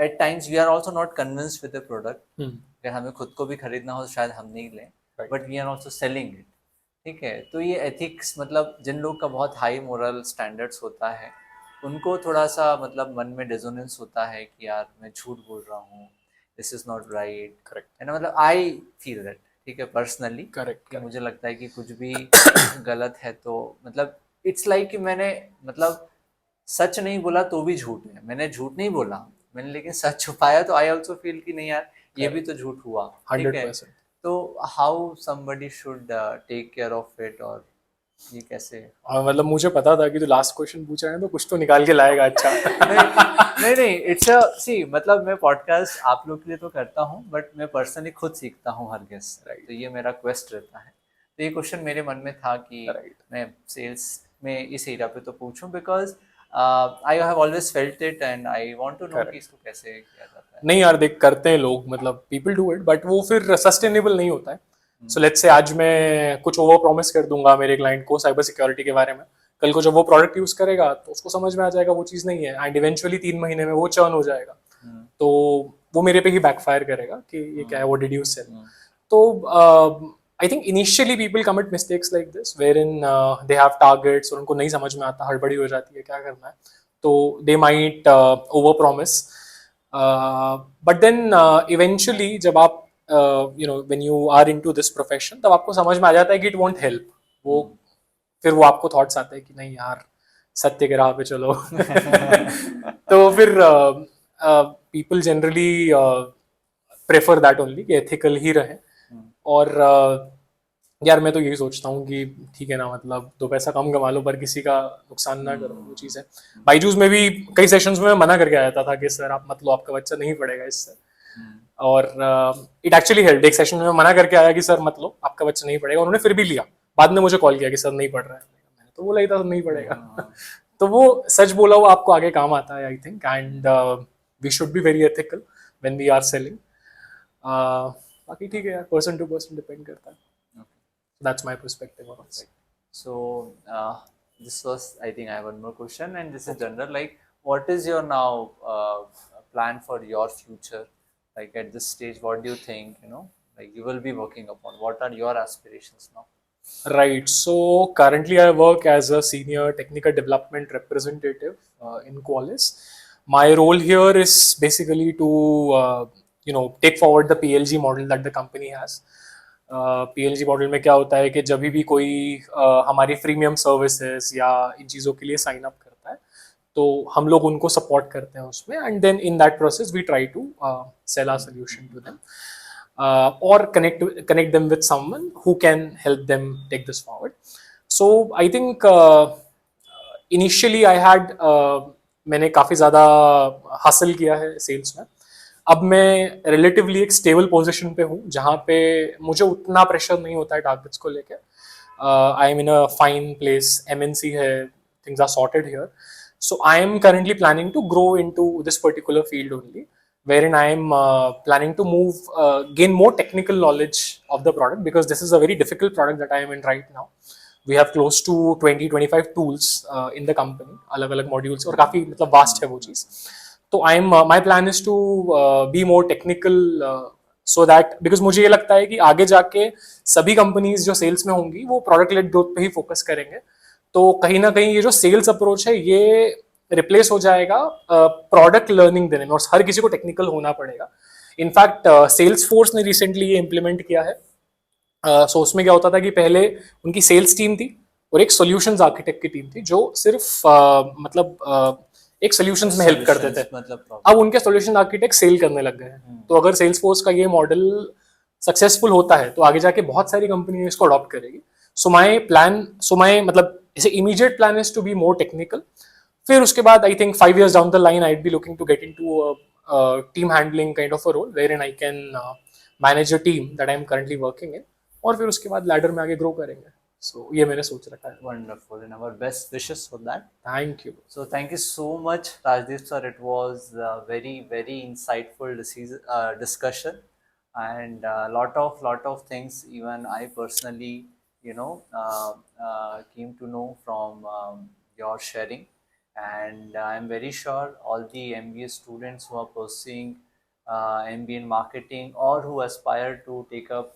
at times we are also not convinced with the product. अगर हमें खुद को भी खरीदना हो तो शायद हम नहीं लें, Right. but we are also selling it. ठीक है. तो ये एथिक्स, मतलब जिन लोग का बहुत हाई मोरल स्टैंडर्ड्स होता है, उनको थोड़ा सा मतलब मन में डिसोनेंस होता है कि यार मैं झूठ बोल रहा हूँ, this is not right. Correct. है ना. मतलब आई फील दैट. ठीक है. Personally Correct. कि मुझे लगता है कि कुछ भी गलत है तो मतलब इट्स लाइक कि मैंने मतलब सच नहीं बोला तो भी झूठ है. मैंने झूठ नहीं बोला, मैंने लेकिन सच छुपाया, तो आई ऑल्सो फील कि नहीं यार ये भी तो झूठ हुआ. ठीक है. 100%. तो how somebody should take care of it, और ये कैसे. और मतलब मुझे पता था कि तू लास्ट क्वेश्चन पूछ रहा है तो कुछ तो निकाल के लाएगा अच्छा. नहीं, इट्स अ सी, मतलब मैं पॉडकास्ट आप लोग के लिए तो करता हूँ, बट मैं पर्सनली खुद सीखता हूँ हर गेस्ट से. तो ये मेरा क्वेस्ट रहता है. तो ये क्वेश्चन मेरे मन में था कि मैं सेल्स में इस एरिया पे तो पूछूं, because I have always felt it and I want to know कि इसको कैसे किया जाता है. नहीं यार देख, करते हैं लोग, मतलब पीपल डू इट, बट वो फिर सस्टेनेबल नहीं होता है. सो लेट्स से आज मैं कुछ ओवर प्रॉमिस कर दूंगा मेरे क्लाइंट को साइबर सिक्योरिटी के बारे में, कल को जब वो प्रोडक्ट यूज करेगा तो उसको समझ में आ जाएगा वो चीज़ नहीं है, एंड इवेंचुअली 3 महीने में वो चर्न हो जाएगा. तो वो मेरे पे ही बैकफायर करेगा कि ये क्या है, वो डिड यू सेल. तो I think initially people commit mistakes like this wherein they have targets और उनको नहीं समझ में आता, हड़बड़ी हो जाती है क्या करना है, तो they might over promise. But then eventually जब आप when you are into this profession, तब आपको समझ में आ जाता है कि it won't help. वो फिर वो आपको थॉट्स आते हैं कि नहीं यार सत्य के राह पे चलो. तो फिर people generally prefer that only कि ethical ही रहे. और यार मैं तो यही सोचता हूँ कि ठीक है ना, मतलब 2 पैसा कम कमा लो पर किसी का नुकसान ना करो, वो चीज़ है. बाईजूस में भी कई सेशंस में मैं मना करके आया था कि सर आप मत लो, आपका बच्चा नहीं पढ़ेगा इससे. और इट एक्चुअली हेल्प। एक सेशन में मना करके आया कि सर मत लो, आपका बच्चा नहीं पढ़ेगा, उन्होंने फिर भी लिया। बाद में मुझे कॉल किया कि सर नहीं पढ़ रहा है, मैंने तो बोला ही था नहीं पढ़ेगा। तो वो सच बोला वो आपको आगे काम आता है I think, and we should be very ethical when we are selling. बाकी ठीक है यार, पर्सन टू पर्सन डिपेंड करता है। That's my perspective on it. So this was, I think I have one more question, and this is general. Like, what is your now plan for your future? Like at this stage, what do you think? Like you will be working upon. What are your aspirations now? Right. So currently I work as a senior technical development representative in Qualys. My role here is basically to take forward the PLG model that the company has. PLG model में क्या होता है कि जब भी कोई हमारी प्रीमियम सर्विसेज या इन चीज़ों के लिए साइन अप करता है तो हम लोग उनको सपोर्ट करते हैं उसमें, and then in that process we try to sell our solution to them or connect them with someone who can help them take this forward. So I think initially I had मैंने काफ़ी ज़्यादा हासिल किया है सेल्स में। अब मैं रिलेटिवली एक स्टेबल पोजीशन पे हूँ जहाँ पे मुझे उतना प्रेशर नहीं होता है टारगेट्स को लेके। I am in a fine place, MNC है, things are sorted here. So I am currently planning to grow into this particular field only, wherein I am planning to gain more technical knowledge of the product, because this is a very difficult product that I am in right now. We have close to 20-25 tools in the company, अलग अलग modules, और काफ़ी मतलब vast है वो चीज़। तो I am my plan is to be more technical, so that because मुझे ये लगता है कि आगे जाके सभी कंपनीज जो सेल्स में होंगी वो प्रोडक्ट लेड ग्रोथ पे ही फोकस करेंगे। तो कहीं ना कहीं ये जो सेल्स अप्रोच है ये रिप्लेस हो जाएगा प्रोडक्ट लर्निंग देने में, और हर किसी को टेक्निकल होना पड़ेगा। इनफैक्ट सेल्स फोर्स ने रिसेंटली ये इम्प्लीमेंट किया है। सो उसमें क्या होता था कि पहले उनकी सेल्स टीम थी और एक सॉल्यूशंस आर्किटेक्ट की टीम थी जो सिर्फ एक सॉल्यूशंस में हेल्प करते थे। मतलब अब उनके सॉल्यूशन आर्किटेक्ट सेल करने लग गए हैं। तो अगर सेल्स फोर्स का ये मॉडल सक्सेसफुल होता है तो आगे जाके बहुत सारी कंपनी इसको अडॉप्ट करेगी। सो माई मतलब इसे immediate plan is to be more technical. फिर उसके बाद I think 5 years down the line I be looking to get into team handling kind of a role where I can manage a team that I am currently working in, और फिर उसके बाद लैडर में आगे ग्रो करेंगे। सो ये मैंने सोच रखा है। wonderful, and our best wishes for that. Thank you. So thank you so much, Rajdeep sir. It was a very, very insightful discussion, and lot of things even I personally, came to know from your sharing. And I'm very sure all the MBA students who are pursuing MBA in marketing or who aspire to take up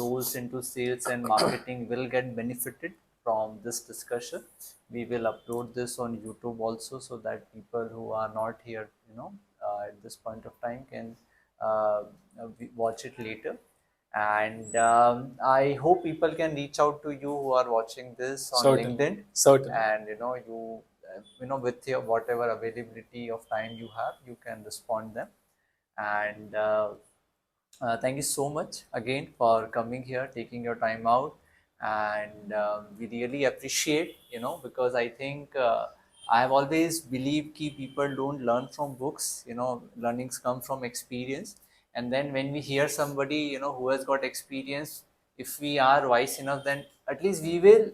roles into sales and marketing will get benefited from this discussion. We will upload this on YouTube also, so that people who are not here, at this point of time can watch it later. And I hope people can reach out to you who are watching this on Certainly. LinkedIn, Certainly. and with your whatever availability of time you have, you can respond them. And thank you so much again for coming here, taking your time out, and we really appreciate, because I think I have always believed that people don't learn from books. Learnings come from experience, and then when we hear somebody who has got experience, if we are wise enough, then at least we will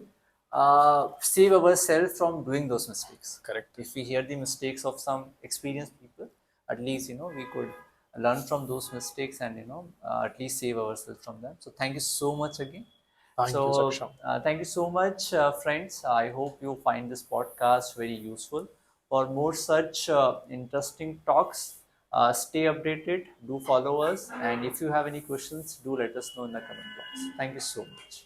save ourselves from doing those mistakes. Correct. If we hear the mistakes of some experienced people, at least we could learn from those mistakes, and at least save ourselves from them. So thank you so much again. Thank you, Saksham. Thank you so much, friends. I hope you find this podcast very useful. For more such interesting talks, stay updated, do follow us, and if you have any questions, do let us know in the comment box. Thank you so much.